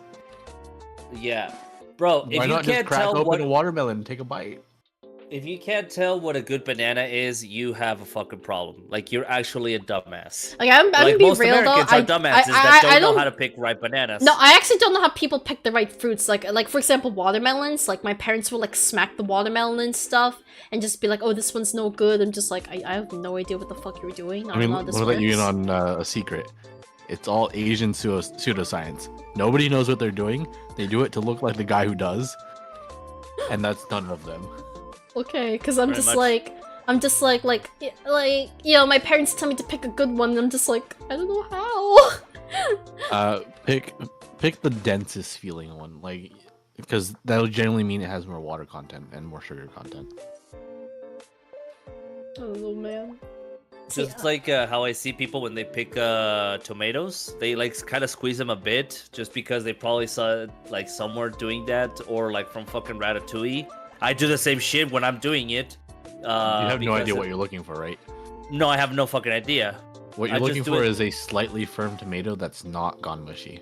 Yeah. Bro, Why if you not just can't crack tell open what a watermelon and take a bite? if you can't tell what a good banana is, you have a fucking problem. Like you're actually a dumbass. Like, I'm Like gonna be most real though. Americans are dumbasses that don't know how to pick right bananas. No, I actually don't know how people pick the right fruits. Like for example, watermelons. Like my parents will like smack the watermelon and stuff, and just be like, "Oh, this one's no good." I'm just like, I have no idea what the fuck you're doing. I I don't mean, know how let this me let you in works. on a secret. It's all Asian pseudoscience. Nobody knows what they're doing. They do it to look like the guy who does, and that's none of them. Okay, because I'm Very just much. like, you know, my parents tell me to pick a good one, and I'm just like, I don't know how. Pick the densest feeling one, like because that'll generally mean it has more water content and more sugar content. I don't know, man. Just like how I see people when they pick tomatoes, they like kind of squeeze them a bit just because they probably saw it, like somewhere doing that or like from fucking Ratatouille. I do the same shit when I'm doing it. You have no because idea what you're looking for, right? No, I have no fucking idea. What I you're just looking do for it- is a slightly firm tomato that's not gone mushy.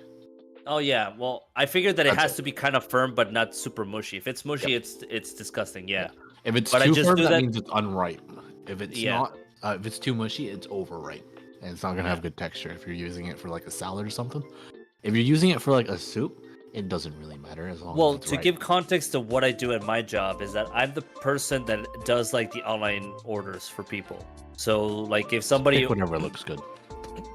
Oh yeah, well I figured that it That's has it. to be kind of firm but not super mushy. If it's mushy, it's disgusting. Yeah. If it's But I too just firm, do that that- means it's unripe. If it's Yeah. not, if it's too mushy, it's overripe, and it's not gonna have good texture. If you're using it for like a salad or something, if you're using it for like a soup, it doesn't really matter as long Well, as it's to ripe. give context to what I do at my job is that I'm the person that does like the online orders for people. So like if somebody Pick whatever looks good.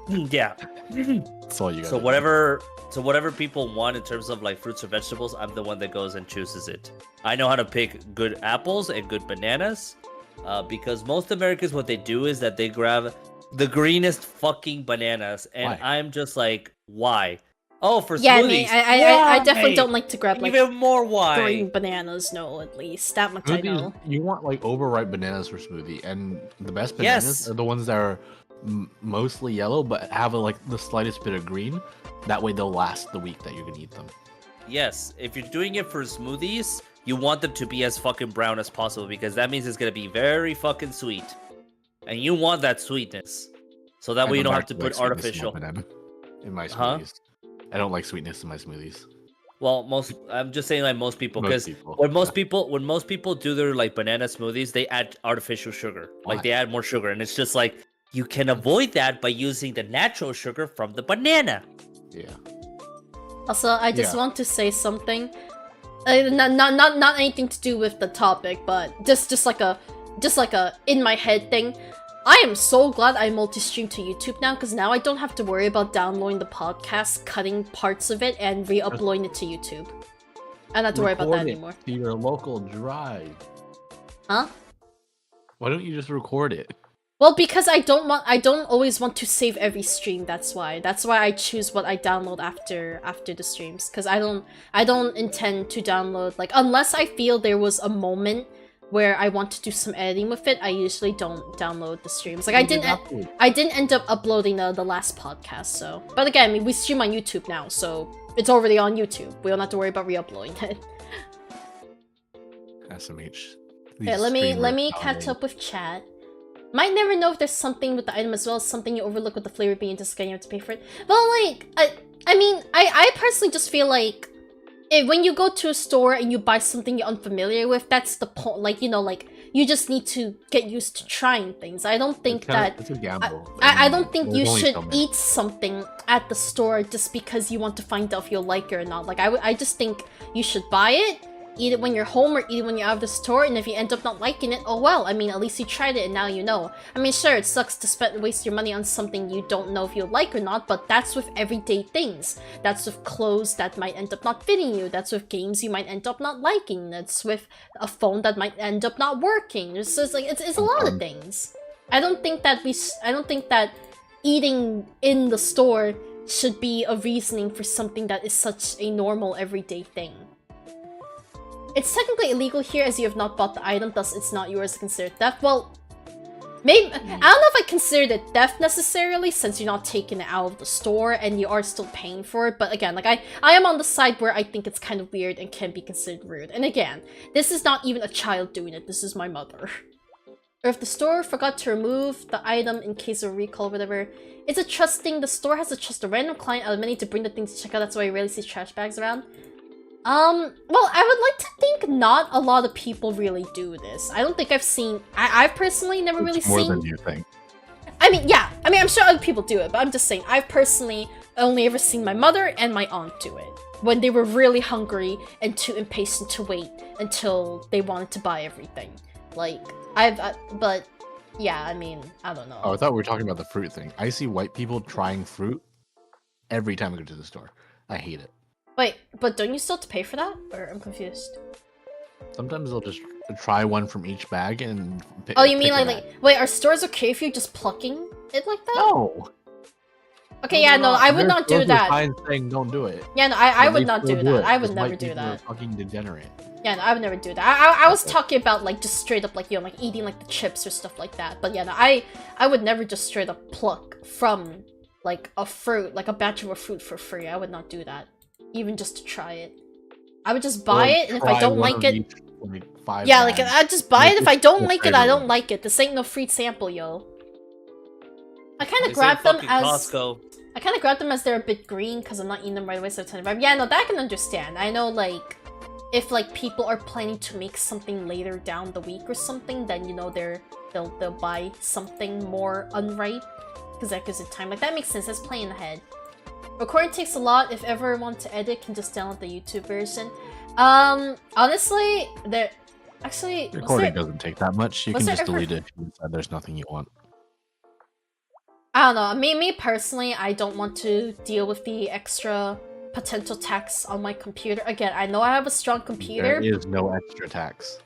yeah. That's all you got. So whatever So whatever people want in terms of like fruits or vegetables, I'm the one that goes and chooses it. I know how to pick good apples and good bananas, because most Americans, what they do is that they grab the greenest fucking bananas, and Why? I'm just like, why? Oh, for Yeah, smoothies. I definitely Why? don't like to grab like Even more why? green bananas. No, at least that much I know. Smoothies, you want like overripe bananas for smoothie, and the best bananas Yes. are the ones that are mostly yellow but have like the slightest bit of green. That way they'll last the week that you're gonna eat them. Yes, if you're doing it for smoothies, you want them to be as fucking brown as possible because that means it's gonna be very fucking sweet, and you want that sweetness. So that way you don't have to put artificial. In my Huh? smoothies. I don't like sweetness in my smoothies. Well, I'm just saying like most people, Most because people, when most yeah. people do their like banana smoothies, they add artificial sugar. Like Why? they add more sugar, and it's just like you can avoid that by using the natural sugar from the banana. Yeah. Also, I just Yeah. want to say something. Not anything to do with the topic, but just like a in my head thing. I am so glad I multi-stream to YouTube now, because now I don't have to worry about downloading the podcast, cutting parts of it, and re-uploading it to YouTube. I don't have to worry about that Record it anymore. to your local drive. Huh? Why don't you just record it? Well, because I don't always want to save every stream. That's why I choose what I download after the streams. Because I don't intend to download, like, unless I feel there was a moment where I want to do some editing with it. I usually don't download the streams. Like I didn't end up uploading the last podcast. So, but again, I mean, we stream on YouTube now, so it's already on YouTube. We don't have to worry about re-uploading it. SMH. Okay, let me catch up with chat. Might never know if there's something with the item as well as something you overlook with the flavor being just getting you have to pay for it. Well, like, I mean, I personally just feel like when you go to a store and you buy something you're unfamiliar with, that's the point. Like, you know, like, you just need to get used to trying things. I don't think It's a gamble. I don't think There's you only should so many. eat something at the store just because you want to find out if you'll like it or not. Like, I just think you should buy it, eat it when you're home, or eat it when you're out of the store, and if you end up not liking it, oh well. I mean, at least you tried it and now you know. I mean, sure, it sucks to waste your money on something you don't know if you'll like or not, but that's with everyday things. That's with clothes that might end up not fitting you. That's with games you might end up not liking. That's with a phone that might end up not working. It's just like, it's a lot of things. I don't think that eating in the store should be a reasoning for something that is such a normal everyday thing. It's technically illegal here as you have not bought the item, thus it's not yours to consider theft. Well, maybe I don't know if I considered it theft necessarily, since you're not taking it out of the store and you are still paying for it. But again, like I am on the side where I think it's kind of weird and can be considered rude. And again, this is not even a child doing it. This is my mother. Or if the store forgot to remove the item in case of a recall or whatever, it's a trust thing. The store has to trust a random client out of many to bring the thing to check out. That's why you rarely see trash bags around. Well, I would like to think not a lot of people really do this. I don't think I've seen... I've personally never really seen... more than you think. I mean, yeah. I mean, I'm sure other people do it, but I'm just saying, I've personally only ever seen my mother and my aunt do it. When they were really hungry and too impatient to wait until they wanted to buy everything. Like, but... Yeah, I mean, I don't know. Oh, I thought we were talking about the fruit thing. I see white people trying fruit every time I go to the store. I hate it. Wait, but don't you still have to pay for that? Or I'm confused. Sometimes they'll just try one from each bag and Oh, you mean pick like, wait, are stores okay if you're just plucking it like that? No! Okay, yeah, no, I would not do that. Signs saying don't do it. Yeah, no, I But would they not still do that. I would because never white do people are that. fucking degenerate. Yeah, no, I would never do that. I was Okay. talking about like just straight up like, you know, like eating like the chips or stuff like that. But yeah, no, I would never just straight up pluck from like a fruit, like a batch of a fruit for free. I would not do that. Even just to try it. I would just buy it, and if I don't like it... Yeah, like, I'd just buy it. If I don't like it, I don't like it. This ain't no free sample, yo. I kind of grabbed them as... Costco. I kind of grabbed them as they're a bit green, because I'm not eating them right away, so it's 25. Yeah, no, that I can understand. I know, like, if, like, people are planning to make something later down the week or something, then, you know, they'll buy something more unripe, because that gives it time. Like, that makes sense. That's playing ahead. Recording takes a lot. If ever want to edit, can just download the YouTube version. Honestly, actually... Recording doesn't take that much. You can just delete it if you decide there's nothing you want. I don't know. Me personally, I don't want to deal with the extra potential tax on my computer. Again, I know I have a strong computer. There is no extra tax.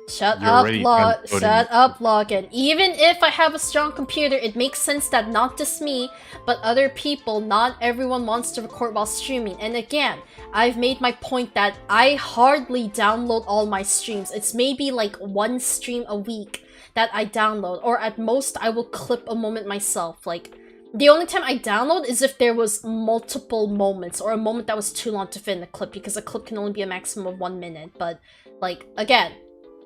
Shut You're up, already Shut up, Login. Even if I have a strong computer, it makes sense that not just me, but other people, not everyone wants to record while streaming. And again, I've made my point that I hardly download all my streams. It's maybe like one stream a week that I download, or at most I will clip a moment myself. Like, the only time I download is if there was multiple moments, or a moment that was too long to fit in a clip, because a clip can only be a maximum of 1 minute. But, like, again,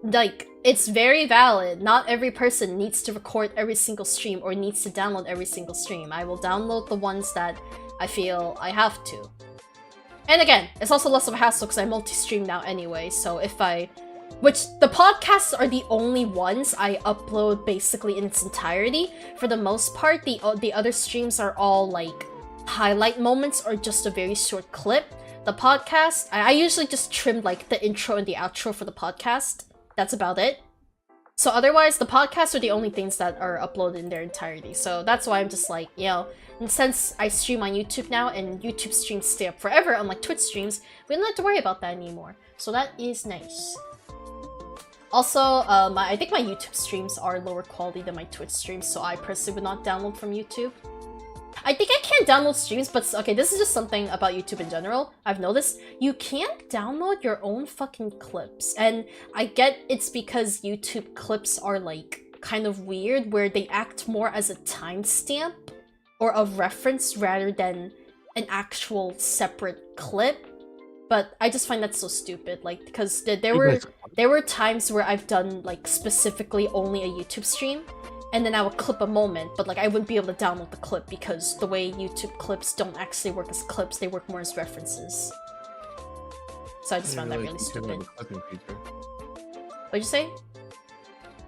like, it's very valid. Not every person needs to record every single stream or needs to download every single stream. I will download the ones that I feel I have to. And again, it's also less of a hassle because I multi-stream now anyway, so if I... Which, the podcasts are the only ones I upload basically in its entirety. For the most part, the other streams are all, like, highlight moments or just a very short clip. The podcast, I usually just trim, like, the intro and the outro for the podcast. That's about it. So otherwise, the podcasts are the only things that are uploaded in their entirety. So that's why I'm just like, you know, and since I stream on YouTube now and YouTube streams stay up forever, unlike Twitch streams, we don't have to worry about that anymore. So that is nice. Also, I think my YouTube streams are lower quality than my Twitch streams, so I personally would not download from YouTube. I think I can download streams, but okay, this is just something about YouTube in general. I've noticed you can't download your own fucking clips. And I get it's because YouTube clips are like kind of weird, where they act more as a timestamp or a reference rather than an actual separate clip. But I just find that so stupid, like, because there were times where I've done like specifically only a YouTube stream, and then I would clip a moment, but like I wouldn't be able to download the clip because the way YouTube clips don't actually work as clips, they work more as references. So I just found that really stupid. What'd you say?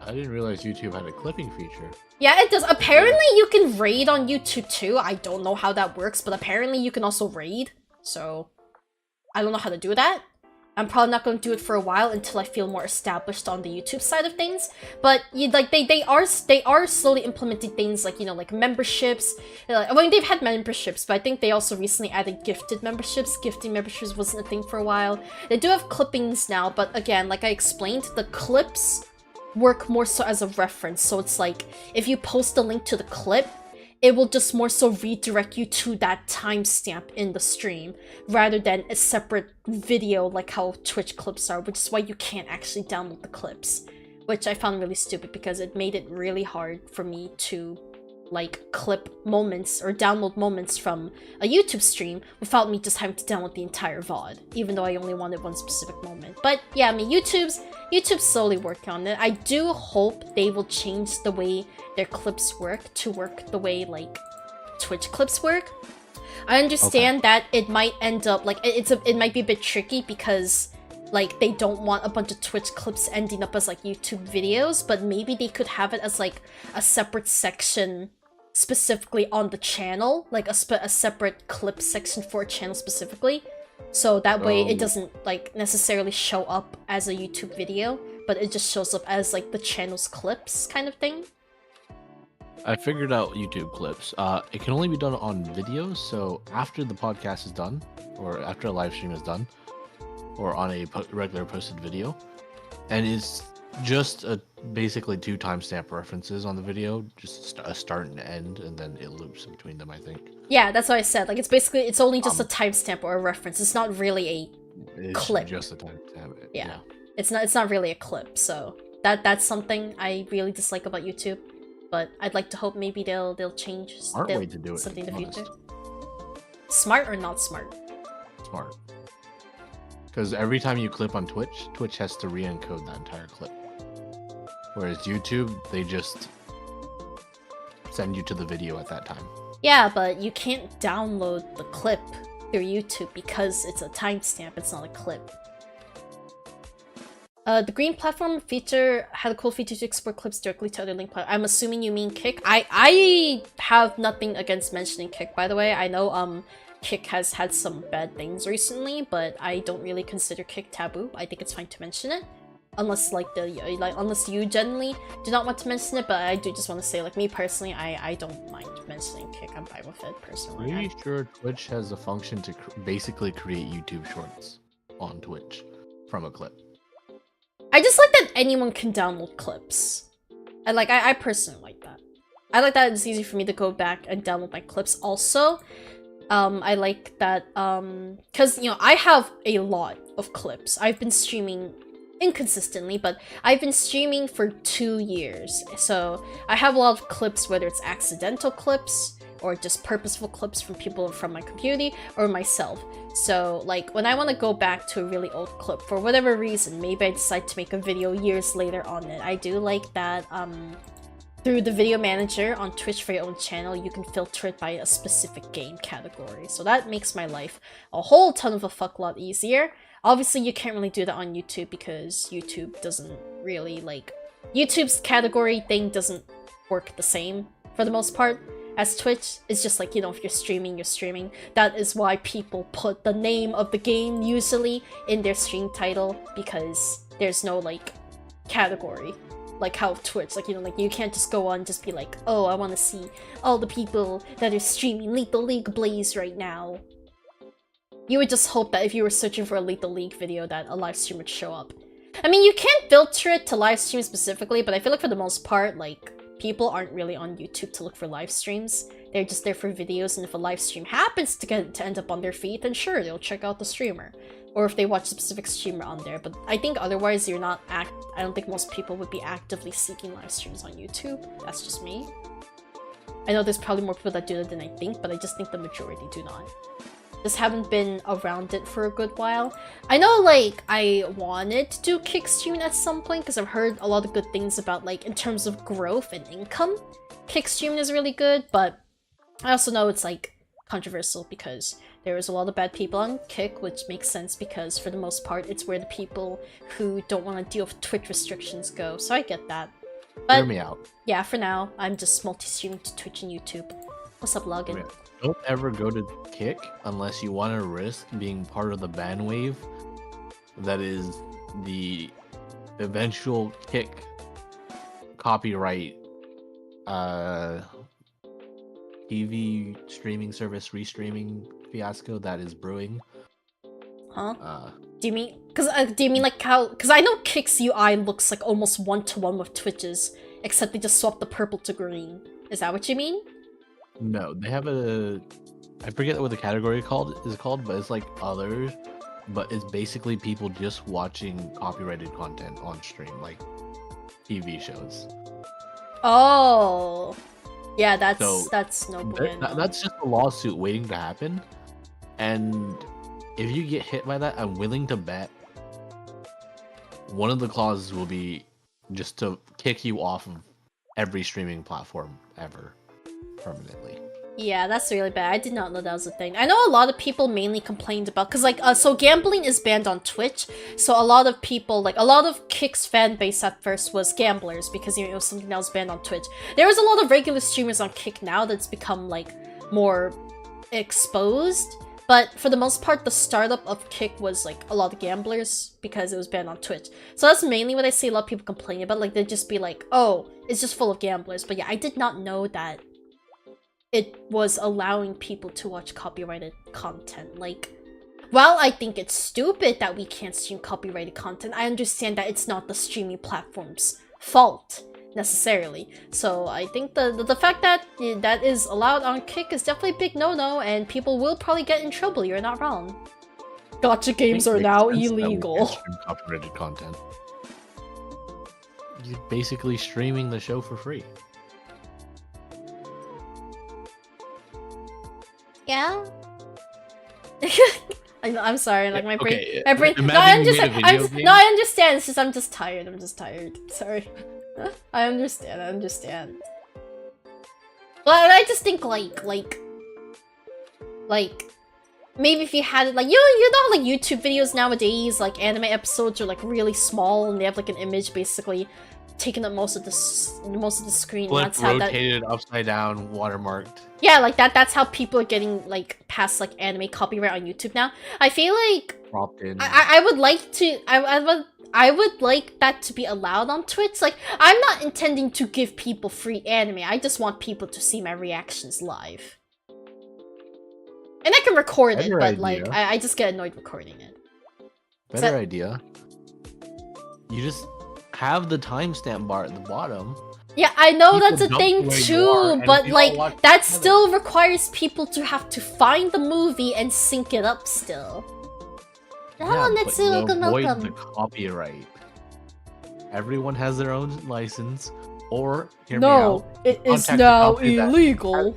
I didn't realize YouTube had a clipping feature. Yeah, it does. Apparently you can raid on YouTube too. I don't know how that works, but apparently you can also raid. So I don't know how to do that. I'm probably not going to do it for a while until I feel more established on the YouTube side of things. But they are slowly implementing things like, you know, like memberships. I mean, they've had memberships, but I think they also recently added gifted memberships. Gifting memberships wasn't a thing for a while. They do have clippings now, but again, like I explained, the clips work more so as a reference. So it's like if you post a link to the clip, it will just more so redirect you to that timestamp in the stream rather than a separate video like how Twitch clips are, which is why you can't actually download the clips, which I found really stupid because it made it really hard for me to like clip moments or download moments from a YouTube stream without me just having to download the entire VOD, even though I only wanted one specific moment. But yeah, I mean, YouTube's slowly working on it. I do hope they will change the way their clips work to work the way like Twitch clips work. I understand that it might end up like it might be a bit tricky because like they don't want a bunch of Twitch clips ending up as like YouTube videos, but maybe they could have it as like a separate section specifically on the channel, like a separate clip section for a channel specifically. So that way it doesn't like necessarily show up as a YouTube video, but it just shows up as like the channel's clips kind of thing. I figured out YouTube clips. It can only be done on videos, so after the podcast is done, or after a live stream is done, or on a regular posted video, and it's just basically 2 timestamp references on the video, just a start and end, and then it loops between them, I think. Yeah, that's what I said. Like it's only just a timestamp or a reference. It's not really a clip. It's just a timestamp. Yeah. It's not really a clip. So that's something I really dislike about YouTube. But I'd like to hope maybe they'll change way to do it, something in the future. Smart or not smart? Smart. Because every time you clip on Twitch, Twitch has to re-encode that entire clip. Whereas YouTube, they just send you to the video at that time. Yeah, but you can't download the clip through YouTube because it's a timestamp, it's not a clip. The green platform feature had a cool feature to export clips directly to other link platforms. I'm assuming you mean Kick. I have nothing against mentioning Kick, by the way. I know Kick has had some bad things recently, but I don't really consider Kick taboo. I think it's fine to mention it. unless unless you generally do not want to mention it. But I do just want to say, like, me personally, I don't mind mentioning Kick. I'm fine with it personally. Pretty sure Twitch has a function to basically create YouTube shorts on Twitch from a clip. I just like that anyone can download clips. I personally like that. I like that it's easy for me to go back and download my clips. Also, I like that because I have a lot of clips. I've been streaming inconsistently, but I've been streaming for 2 years, so I have a lot of clips, whether it's accidental clips or just purposeful clips from people from my community or myself. So like when I want to go back to a really old clip for whatever reason, maybe I decide to make a video years later on it, I do like that through the video manager on Twitch for your own channel, you can filter it by a specific game category. So that makes my life a whole ton of a fuck lot easier. Obviously, you can't really do that on YouTube because YouTube doesn't really, YouTube's category thing doesn't work the same for the most part as Twitch. It's just like, if you're streaming, you're streaming. That is why people put the name of the game usually in their stream title, because there's no, category. Like how Twitch, you can't just go on and just be like, oh, I want to see all the people that are streaming Lethal League Blaze right now. You would just hope that if you were searching for a Lethal League video that a live stream would show up. I mean, you can't filter it to live streams specifically, but I feel like for the most part, people aren't really on YouTube to look for live streams. They're just there for videos, and if a live stream happens to end up on their feed, then sure, they'll check out the streamer. Or if they watch a specific streamer on there. But I think otherwise you're not I don't think most people would be actively seeking live streams on YouTube. That's just me. I know there's probably more people that do that than I think, but I just think the majority do not. Just haven't been around it for a good while. I know, I wanted to do Kick streaming at some point, because I've heard a lot of good things about, in terms of growth and income, Kick streaming is really good, but I also know it's, controversial, because there is a lot of bad people on Kick, which makes sense, because for the most part, it's where the people who don't want to deal with Twitch restrictions go, so I get that. But, hear me out. Yeah, for now, I'm just multi-streaming to Twitch and YouTube. What's up, Logan? Don't ever go to Kick unless you want to risk being part of the ban wave that is the eventual Kick copyright TV streaming service restreaming fiasco that is brewing. Huh? Do you mean how? Because I know Kick's UI looks almost 1-to-1 with Twitch's, except they just swapped the purple to green. Is that what you mean? No, they have I forget what the category is called, but it's others, but it's basically people just watching copyrighted content on stream, like TV shows. Oh, yeah, that's no bueno. That's just a lawsuit waiting to happen, and if you get hit by that, I'm willing to bet one of the clauses will be just to kick you off of every streaming platform ever. Permanently. Yeah, that's really bad. I did not know that was a thing. I know a lot of people mainly complained about, because so gambling is banned on Twitch, so a lot of people, a lot of Kick's fan base at first was gamblers, because it was something that was banned on Twitch. There was a lot of regular streamers on Kick now that's become more exposed, but for the most part the startup of Kick was a lot of gamblers because it was banned on Twitch. So that's mainly what I see a lot of people complain about, they'd just be oh, it's just full of gamblers. But yeah, I did not know that it was allowing people to watch copyrighted content. While I think it's stupid that we can't stream copyrighted content, I understand that it's not the streaming platform's fault, necessarily. So I think the fact that that is allowed on Kick is definitely a big no-no, and people will probably get in trouble. You're not wrong. Gacha games are now illegal. Copyrighted content. You're basically streaming the show for free. Yeah. I'm sorry, my brain. Okay, my brain. No, I understand. It's just I'm just tired. Sorry. I understand. Well, I just think maybe if you had it you know YouTube videos nowadays, anime episodes are really small and they have an image basically taking up most of the screen. That's how rotated upside down, watermarked. Yeah, like that's how people are getting like past like anime copyright on YouTube now. I feel like Dropped in. I would like to I would like that to be allowed on Twitch. Like, I'm not intending to give people free anime. I just want people to see my reactions live. And I can record it, but like I just get annoyed recording it. Better idea. You just have the timestamp bar at the bottom. Yeah, I know People that's a jump thing where you too, are, but and we all watch like that together. still requires people to have to find the movie and sync it up still. Yeah, but you avoid the copyright. Everyone has their own license, or hear me out. It is Contact the now company that illegal.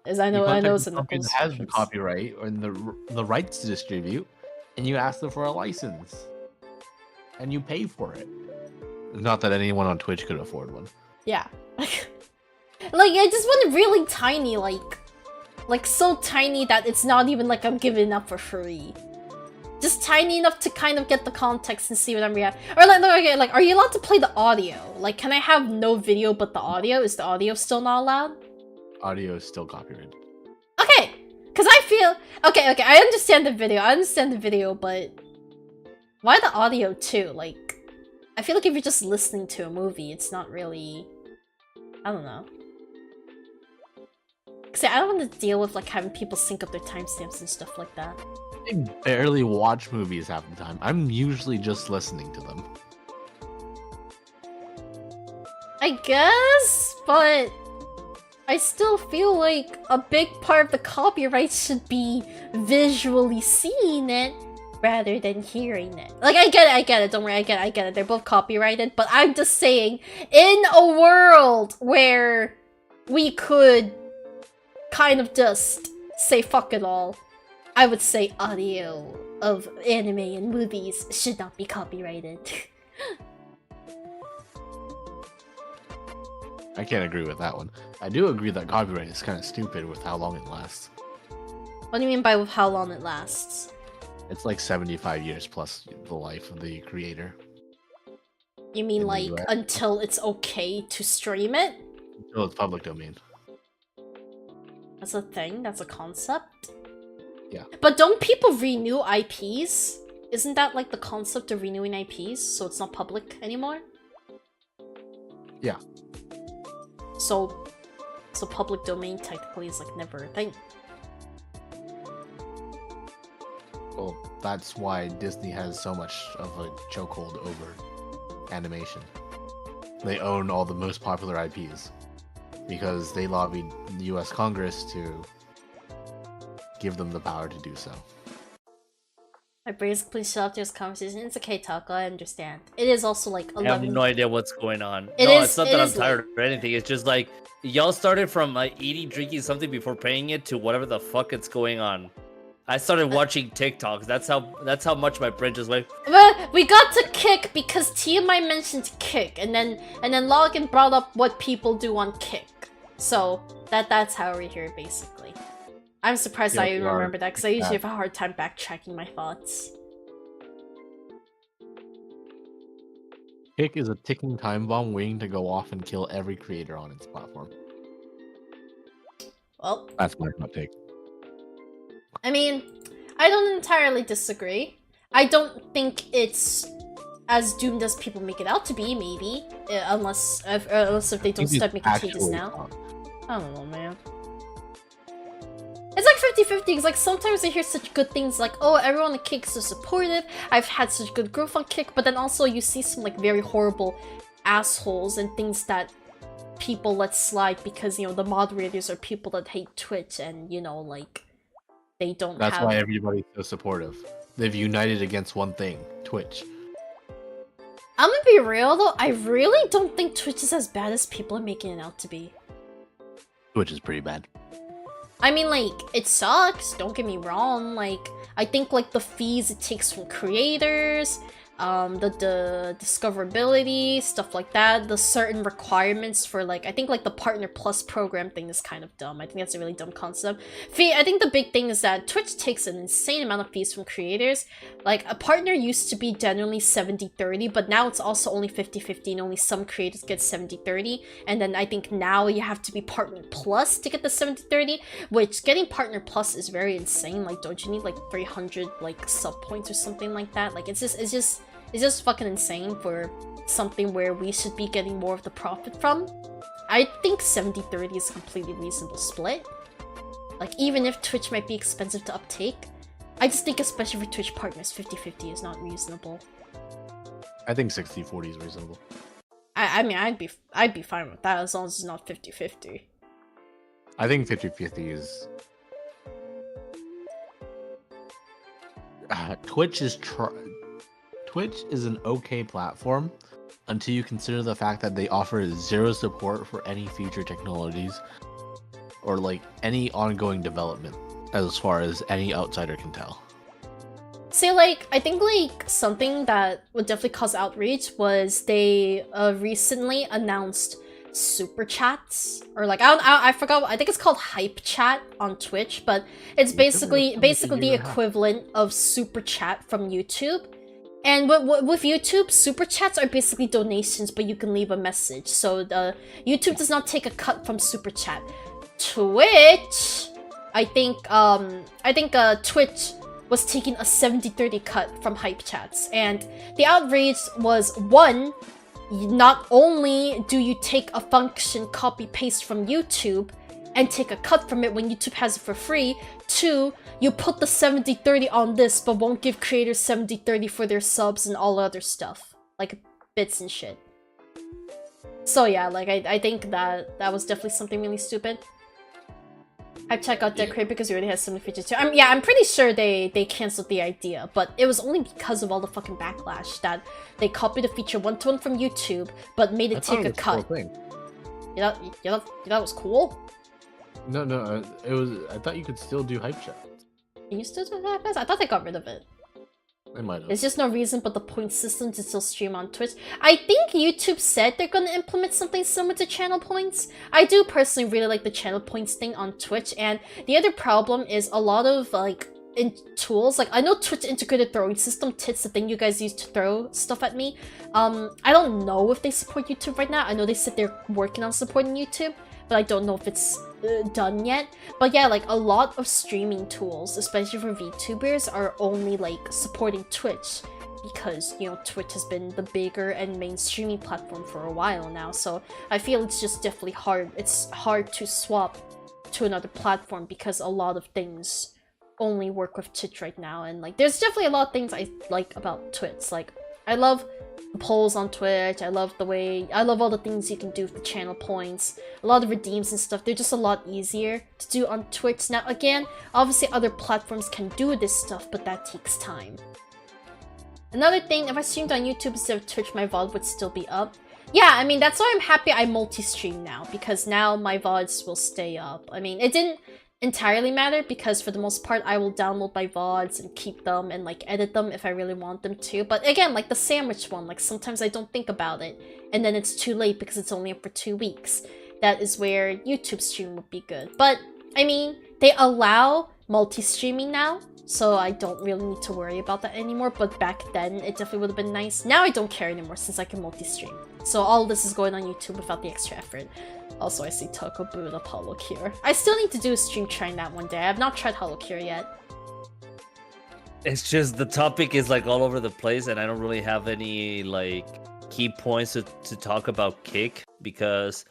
As I know, You I know contact it's the a company knuckles. that has the copyright and the rights to distribute, and you ask them for a license, and you pay for it. Not that anyone on Twitch could afford one. Yeah. Like I just want it really tiny, like so tiny that it's not even like I'm giving up for free. Just tiny enough to kind of get the context and see what I'm reacting. Or like, okay, like, are you allowed to play the audio? Like, can I have no video but the audio? Is the audio still not allowed? Audio is still copyrighted. Okay, because I feel okay. I understand the video, but why the audio too? Like, I feel like if you're just listening to a movie, it's not really. I don't know. Cause I don't want to deal with like having people sync up their timestamps and stuff like that. I barely watch movies half the time. I'm usually just listening to them. I guess, but I still feel like a big part of the copyright should be visually seeing it rather than hearing it. Like, I get it, don't worry, I get it. They're both copyrighted, but I'm just saying, in a world where we could kind of just say fuck it all, I would say audio of anime and movies should not be copyrighted. I can't agree with that one. I do agree that copyright is kind of stupid with how long it lasts. What do you mean by with how long it lasts? It's like 75 years plus the life of the creator. You mean In the like US. until it's okay to stream it? Until it's public domain. That's a thing? That's a concept? Yeah. But don't people renew IPs? Isn't that like the concept of renewing IPs, so it's not public anymore? Yeah. So public domain technically is like never a thing. Well, that's why Disney has so much of a chokehold over animation. They own all the most popular IPs because they lobbied the US Congress to give them the power to do so. My brain's please shut up to this conversation. It's okay, Taco, I understand. It is also like 11... I have no idea what's going on. It's not that I'm tired or anything. It's just like, y'all started from eating, drinking something before paying it to whatever the fuck it's going on. I started watching TikToks. That's how much my brain just went. But we got to Kick because TMI mentioned Kick, and then Logan brought up what people do on Kick. So that's how we're here, basically. I'm surprised I even remember that because I usually have a hard time backtracking my thoughts. Kick is a ticking time bomb waiting to go off and kill every creator on its platform. Well, That's my hot take. I mean, I don't entirely disagree. I don't think it's as doomed as people make it out to be, maybe. Unless if they don't start making changes now. I don't know, man. It's like 50-50, because like sometimes I hear such good things like, oh, everyone on Kick is so supportive, I've had such good growth on Kick, but then also you see some like very horrible assholes and things that people let slide because, you know, the moderators are people that hate Twitch and, you know, like, they don't That's have... why everybody's so supportive. They've united against one thing, Twitch. I'm gonna be real though, I really don't think Twitch is as bad as people are making it out to be. Twitch is pretty bad. I mean, like, it sucks, don't get me wrong, like, I think, like, the fees it takes from creators, the discoverability, stuff like that, the certain requirements for like, I think like the Partner Plus program thing is kind of dumb. I think that's a really dumb concept. I think the big thing is that Twitch takes an insane amount of fees from creators. Like, a partner used to be generally 70-30, but now it's also only 50-50, and only some creators get 70-30. And then I think now you have to be Partner Plus to get the 70-30, which getting Partner Plus is very insane. Like, don't you need like 300 like sub points or something like that? Like, it's just fucking insane for something where we should be getting more of the profit from. I think 70-30 is a completely reasonable split. Like, even if Twitch might be expensive to uptake, I just think especially for Twitch partners, 50-50 is not reasonable. I think 60-40 is reasonable. I mean, I'd be fine with that as long as it's not 50-50. I think 50-50 is... Twitch is an okay platform until you consider the fact that they offer zero support for any future technologies or like any ongoing development as far as any outsider can tell. See, like, I think like something that would definitely cause outrage was they recently announced super chats, or like I forgot, I think it's called hype chat on Twitch, but it's basically the equivalent of super chat from YouTube. And with YouTube, super chats are basically donations, but you can leave a message. So YouTube does not take a cut from super chat. Twitch, I think Twitch was taking a 70-30 cut from hype chats, and the outrage was, one, not only do you take a function copy paste from YouTube and take a cut from it when YouTube has it for free, two, you put the 70-30 on this but won't give creators 70-30 for their subs and all other stuff, like bits and shit. So yeah, like I think that was definitely something really stupid. I checked out Decorate because it already has so many features too. I'm pretty sure they canceled the idea, but it was only because of all the fucking backlash that they copied the feature one-to-one from YouTube, but made it take a cut. You know that was cool? No, it was. I thought you could still do hype chat. Can you still do that? I thought they got rid of it. They might have. There's just no reason but the point system to still stream on Twitch. I think YouTube said they're gonna implement something similar to channel points. I do personally really like the channel points thing on Twitch, and the other problem is a lot of like tools. Like, I know Twitch integrated throwing system, tits, the thing you guys use to throw stuff at me. I don't know if they support YouTube right now. I know they said they're working on supporting YouTube, but I don't know if it's done yet. But yeah, like a lot of streaming tools, especially for VTubers, are only like supporting Twitch because, you know, Twitch has been the bigger and main streaming platform for a while now. So I feel it's just definitely hard. It's hard to swap to another platform because a lot of things only work with Twitch right now. And like, there's definitely a lot of things I like about Twitch. Like, I love the polls on Twitch. I love all the things you can do with the channel points. A lot of redeems and stuff. They're just a lot easier to do on Twitch. Now, again, obviously other platforms can do this stuff, but that takes time. Another thing, if I streamed on YouTube instead of Twitch, my VOD would still be up. Yeah, I mean, that's why I'm happy I multi-stream now, because now my VODs will stay up. I mean, it didn't entirely matter because for the most part I will download my VODs and keep them and like edit them if I really want them to. But again, like the sandwich one, like sometimes I don't think about it and then it's too late because it's only up for 2 weeks. That is where YouTube stream would be good. But I mean, they allow multi-streaming now, so I don't really need to worry about that anymore. But back then it definitely would have been nice. Now I don't care anymore since I can multi-stream. So all this is going on YouTube without the extra effort. Also, I see Toko boot up Hollow Cure. I still need to do a stream trying that one day. I have not tried Hollow Cure yet. It's just the topic is like all over the place, and I don't really have any like key points to talk about Kick, because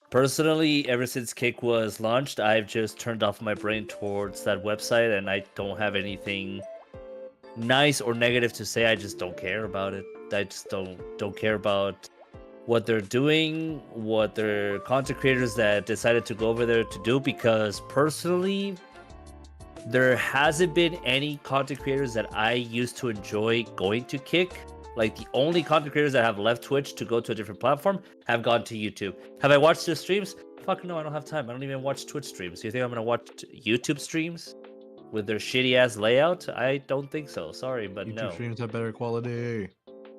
personally, ever since Kick was launched, I've just turned off my brain towards that website, and I don't have anything nice or negative to say. I just don't care about it. I just don't care about what they're doing, what their content creators that decided to go over there to do, because personally, there hasn't been any content creators that I used to enjoy going to Kick. Like, the only content creators that have left Twitch to go to a different platform have gone to YouTube. Have I watched their streams? Fuck no, I don't have time. I don't even watch Twitch streams. You think I'm gonna watch YouTube streams with their shitty ass layout? I don't think so. Sorry, but YouTube no. streams have better quality.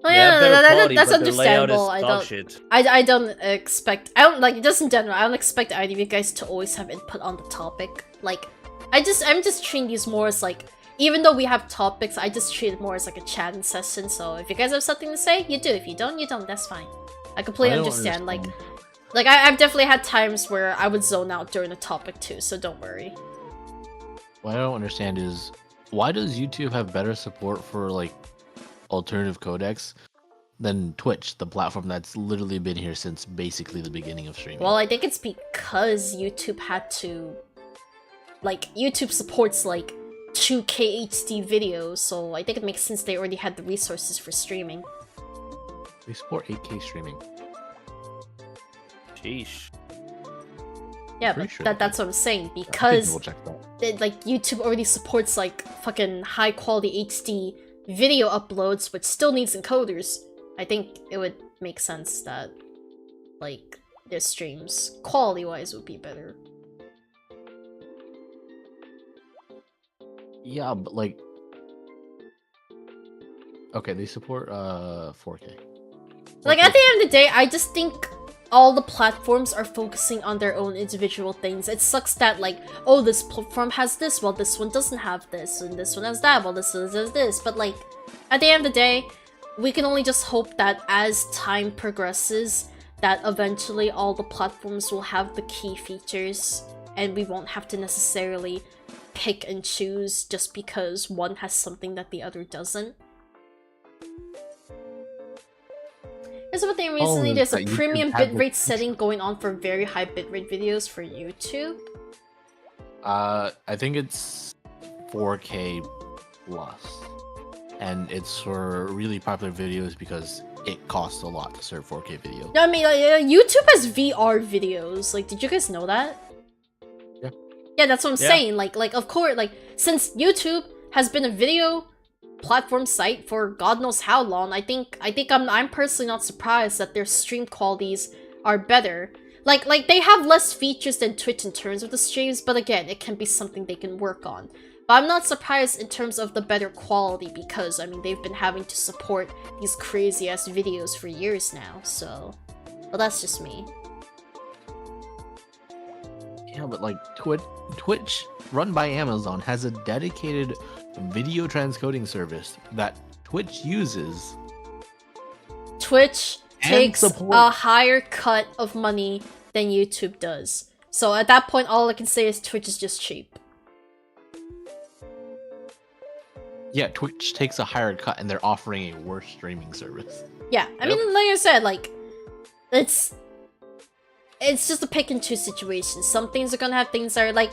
Well, They have yeah, better quality, that's but their layout is understandable. I dog don't. shit. I don't expect. I don't like just in general. I don't expect either of you guys to always have input on the topic. Like, I'm just treating these more as like, even though we have topics, I just treat it more as like a chatting session. So if you guys have something to say, you do. If you don't, you don't. That's fine. I completely understand. Like I've definitely had times where I would zone out during a topic too. So don't worry. What I don't understand is why does YouTube have better support for like alternative codecs than Twitch, the platform that's literally been here since basically the beginning of streaming? Well, I think it's because YouTube had to, like, YouTube supports like 2K HD videos, so I think it makes sense they already had the resources for streaming. They support 8K streaming. Sheesh. Yeah, Pretty but sure that's what I'm saying, because We'll check that. like YouTube already supports like fucking high quality HD video uploads, which still needs encoders. I think it would make sense that like their streams quality wise would be better. Yeah, but like, okay, they support 4K. Like at the end of the day, I just think all the platforms are focusing on their own individual things. It sucks that like, oh, this platform has this, well this one doesn't have this, and this one has that, well this has this. But like, at the end of the day, we can only just hope that as time progresses, that eventually all the platforms will have the key features, and we won't have to necessarily pick and choose just because one has something that the other doesn't. Here's one thing recently, there's a premium bitrate setting going on for very high bitrate videos for YouTube. I think it's 4K plus, and it's for really popular videos because it costs a lot to serve 4K video. No, I mean, like, YouTube has VR videos. Like, did you guys know that? Yeah. Yeah, that's what I'm saying. Like, of course, like, since YouTube has been a video platform site for God knows how long, I think I'm personally not surprised that their stream qualities are better. Like they have less features than Twitch in terms of the streams, but again, it can be something they can work on. But I'm not surprised in terms of the better quality because, I mean, they've been having to support these crazy-ass videos for years now, so... Well, that's just me. Yeah, but like Twitch, run by Amazon, has a dedicated video transcoding service that Twitch uses. Twitch takes a higher cut of money than YouTube does. So at that point, all I can say is Twitch is just cheap. Yeah, Twitch takes a higher cut and they're offering a worse streaming service. Yeah, I mean, like I said, like, it's just a pick and choose situation. Some things are gonna have things that are like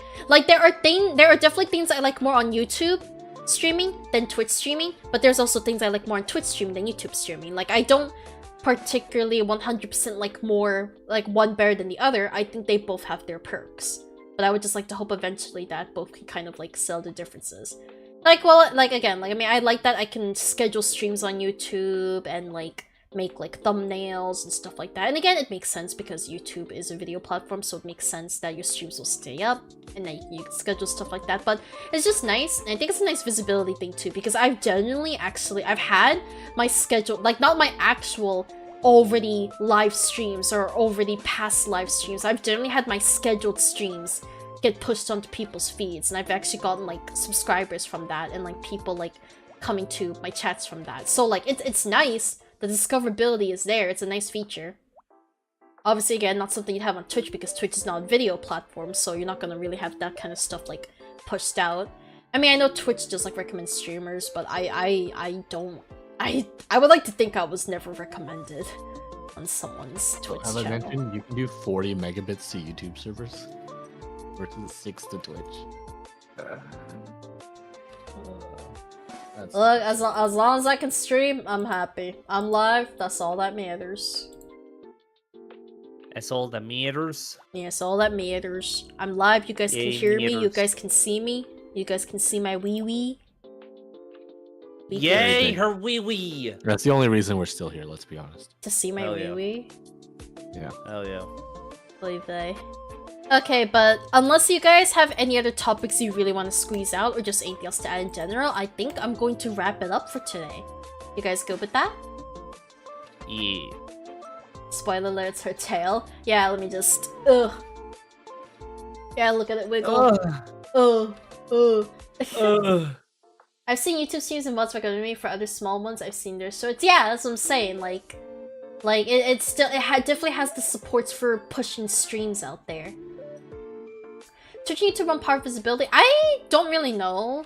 there are definitely things I like more on YouTube streaming than Twitch streaming, but there's also things I like more on Twitch streaming than YouTube streaming. Like, I don't particularly 100% like more like one better than the other. I think they both have their perks, but I would just like to hope eventually that both can kind of like sell the differences. Like, well, like again, like I mean, I like that I can schedule streams on YouTube and like make like thumbnails and stuff like that. And again, it makes sense because YouTube is a video platform, so it makes sense that your streams will stay up and then you can schedule stuff like that. But it's just nice, and I think it's a nice visibility thing too, because I've genuinely I've had my schedule, like not my actual already live streams or already past live streams, I've generally had my scheduled streams get pushed onto people's feeds, and I've actually gotten like subscribers from that and like people like coming to my chats from that. So like it's nice. The discoverability is there. It's a nice feature. Obviously, again, not something you'd have on Twitch because Twitch is not a video platform, so you're not gonna really have that kind of stuff like pushed out. I mean, I know Twitch just like recommends streamers, but I don't. I would like to think I was never recommended on someone's Twitch channel. As I mentioned, you can do 40 megabits to YouTube servers versus 6 to Twitch. Look, as long as I can stream, I'm happy. I'm live, that's all that matters. That's all that matters. Yeah, that's all that matters. I'm live, you guys can hear me, you guys can see me, you guys can see my wee-wee. Yay, her wee-wee! That's the only reason we're still here, let's be honest. To see my wee-wee? Yeah. Oh yeah. Believe they. Okay, but unless you guys have any other topics you really want to squeeze out or just anything else to add in general, I think I'm going to wrap it up for today. You guys good with that? Yeah. Spoiler alert, it's her tail. Yeah, let me just... Ugh. Yeah, look at it wiggle. I've seen YouTube streams and mods recommended me for other small ones. I've seen their sorts. Yeah, that's what I'm saying. Like it definitely has the supports for pushing streams out there. Twitch YouTube on par visibility. I don't really know.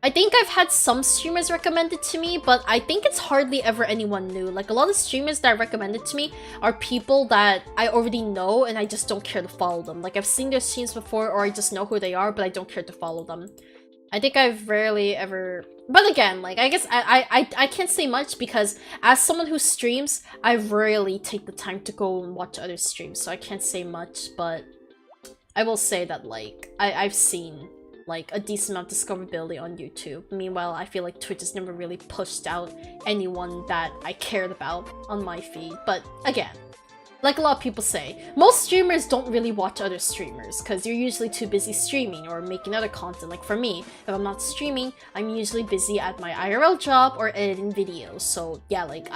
I think I've had some streamers recommended to me, but I think it's hardly ever anyone new. Like, a lot of streamers that are recommended to me are people that I already know and I just don't care to follow them. Like, I've seen their streams before or I just know who they are, but I don't care to follow them. I think I've rarely ever... But again, like, I guess I can't say much because as someone who streams, I rarely take the time to go and watch other streams, so I can't say much, but I will say that, like, I've seen like a decent amount of discoverability on YouTube. Meanwhile, I feel like Twitch has never really pushed out anyone that I cared about on my feed. But again, like a lot of people say, most streamers don't really watch other streamers because you're usually too busy streaming or making other content. Like for me, if I'm not streaming, I'm usually busy at my IRL job or editing videos. So yeah, like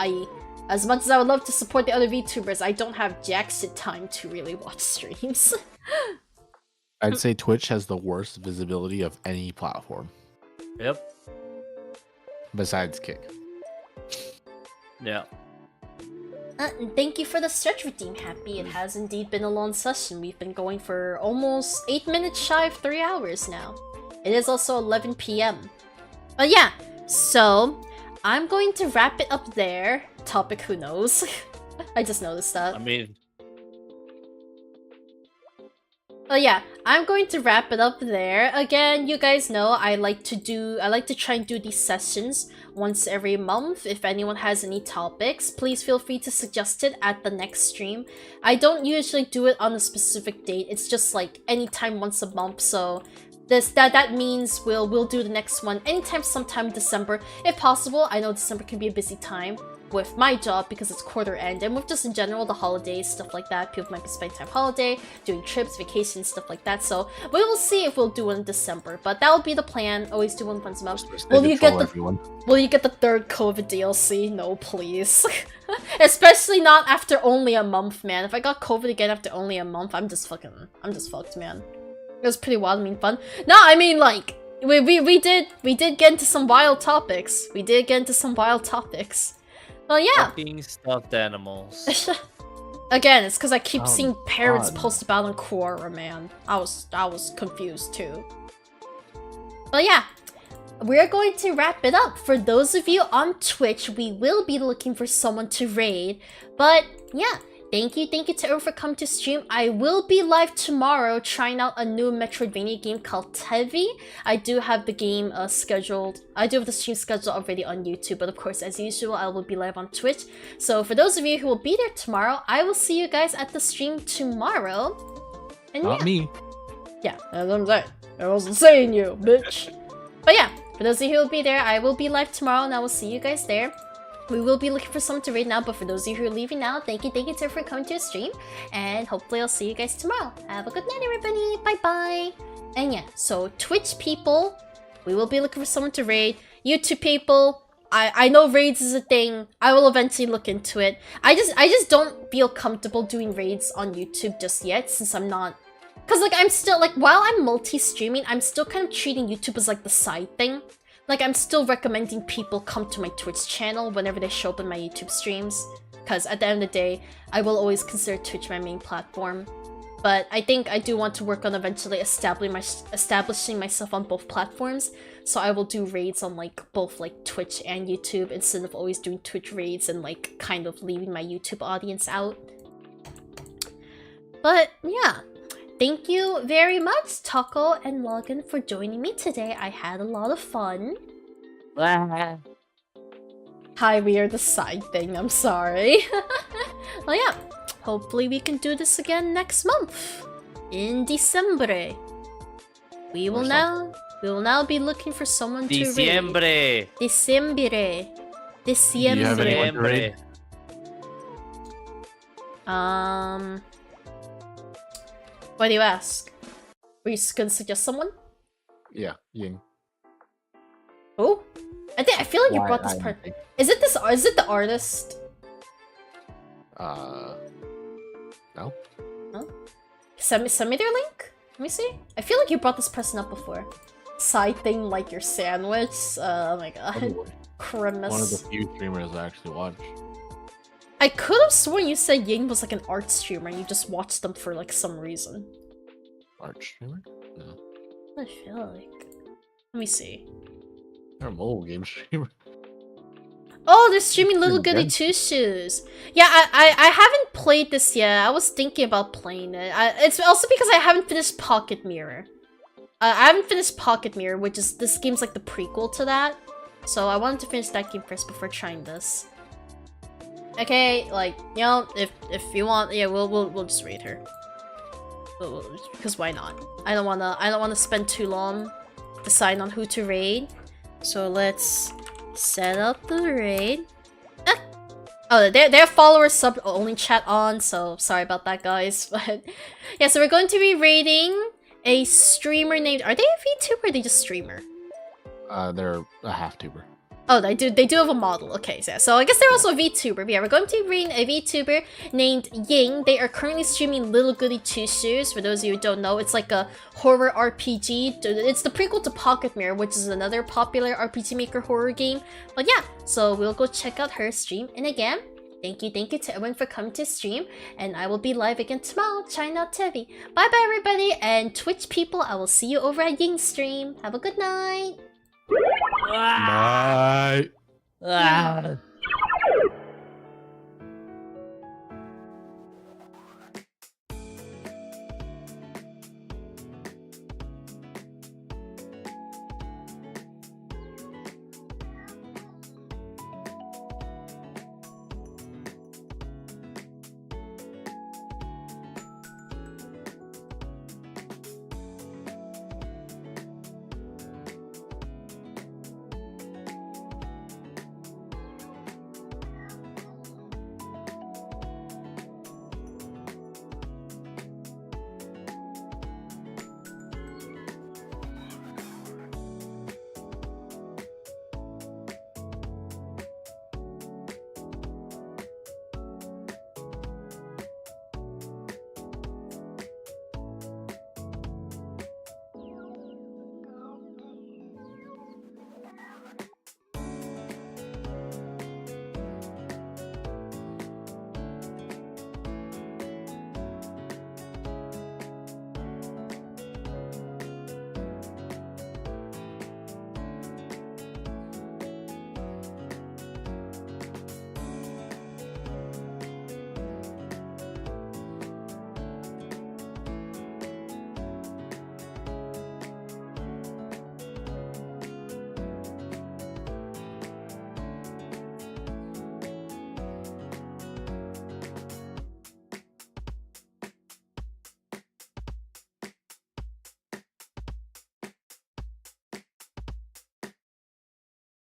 as much as I would love to support the other VTubers, I don't have jack shit time to really watch streams. I'd say Twitch has the worst visibility of any platform. Yep. Besides Kick. Yeah. And thank you for the stretch redeem, Happy. It has indeed been a long session. We've been going for almost 8 minutes shy of 3 hours now. It is also 11 PM. But yeah, so I'm going to wrap it up there. Topic, who knows? I just noticed that. I mean... But yeah, I'm going to wrap it up there. Again, you guys know I like to try and do these sessions once every month. If anyone has any topics, please feel free to suggest it at the next stream. I don't usually do it on a specific date. It's just like anytime once a month. So that means we'll do the next one anytime, sometime December, if possible. I know December can be a busy time with my job because it's quarter end, and with just in general the holidays, stuff like that. People might be spending time holiday, doing trips, vacations, stuff like that. So we will see if we'll do one in December, but that will be the plan. Always do one once a month. Will you get the third COVID DLC? No, please. Especially not after only a month, man. If I got COVID again after only a month, I'm just fucked, man. It was pretty wild. I mean, fun. No, I mean, like, we did get into some wild topics. Well, yeah. Fucking stuffed animals. Again, it's because I keep seeing parents post about on Quora, man. I was confused too. But yeah, we're going to wrap it up. For those of you on Twitch, we will be looking for someone to raid. But yeah, thank you to everyone for coming to stream. I will be live tomorrow trying out a new Metroidvania game called Tevi. I do have the game scheduled. I do have the stream scheduled already on YouTube, but of course, as usual, I will be live on Twitch. So for those of you who will be there tomorrow, I will see you guys at the stream tomorrow. And Not me. Yeah, that's what I'm saying. I wasn't saying you, bitch. But yeah, for those of you who will be there, I will be live tomorrow, and I will see you guys there. We will be looking for someone to raid now, but for those of you who are leaving now, thank you sir for coming to the stream, and hopefully I'll see you guys tomorrow. Have a good night, everybody. Bye-bye. And yeah, so Twitch people, we will be looking for someone to raid. YouTube people, I know raids is a thing. I will eventually look into it. I just don't feel comfortable doing raids on YouTube just yet, since I'm not... Because, like, I'm still, like, while I'm multi-streaming, I'm still kind of treating YouTube as, like, the side thing. Like, I'm still recommending people come to my Twitch channel whenever they show up in my YouTube streams. Because at the end of the day, I will always consider Twitch my main platform. But I think I do want to work on eventually establishing myself on both platforms. So I will do raids on, like, both, like, Twitch and YouTube instead of always doing Twitch raids and, like, kind of leaving my YouTube audience out. But, yeah. Thank you very much, Taco and Logan, for joining me today. I had a lot of fun. Hi, we are the side thing, I'm sorry. Well, yeah, hopefully we can do this again next month. In December. We will now be looking for someone to raid. December. Why do you ask? Were you gonna suggest someone? Yeah, Ying. Oh? I feel like you brought this part. Is it the artist? No. Send me their link. Let me see. I feel like you brought this person up before. Side thing like your sandwich. Oh my god. Probably. Grimace. One of the few streamers I actually watch. I could have sworn you said Ying was like an art streamer and you just watched them for like some reason. Art streamer? No. I feel like. Let me see. They're a mobile game streamer. Oh, they're streaming Little Pretty Goody good. Two Shoes. Yeah, I haven't played this yet. I was thinking about playing it. It's also because I haven't finished Pocket Mirror. I haven't finished Pocket Mirror, which is this game's like the prequel to that. So I wanted to finish that game first before trying this. Okay, like, you know, if you want, yeah, we'll just raid her. Because why not? I don't wanna spend too long deciding on who to raid. So let's set up the raid. Ah! Oh, their followers sub only chat on, so sorry about that, guys. But yeah, so we're going to be raiding a streamer named. Are they a VTuber or are they just streamer? They're a half tuber. Oh, they do have a model. Okay, so I guess they're also a VTuber. But yeah, we're going to be raiding a VTuber named Ying. They are currently streaming Little Goody Two Shoes. For those of you who don't know, it's like a horror RPG. It's the prequel to Pocket Mirror, which is another popular RPG Maker horror game. But yeah, so we'll go check out her stream. And again, thank you to everyone for coming to stream. And I will be live again tomorrow, trying out TV. Bye bye everybody, and Twitch people, I will see you over at Ying's stream. Have a good night. Bye. Ah.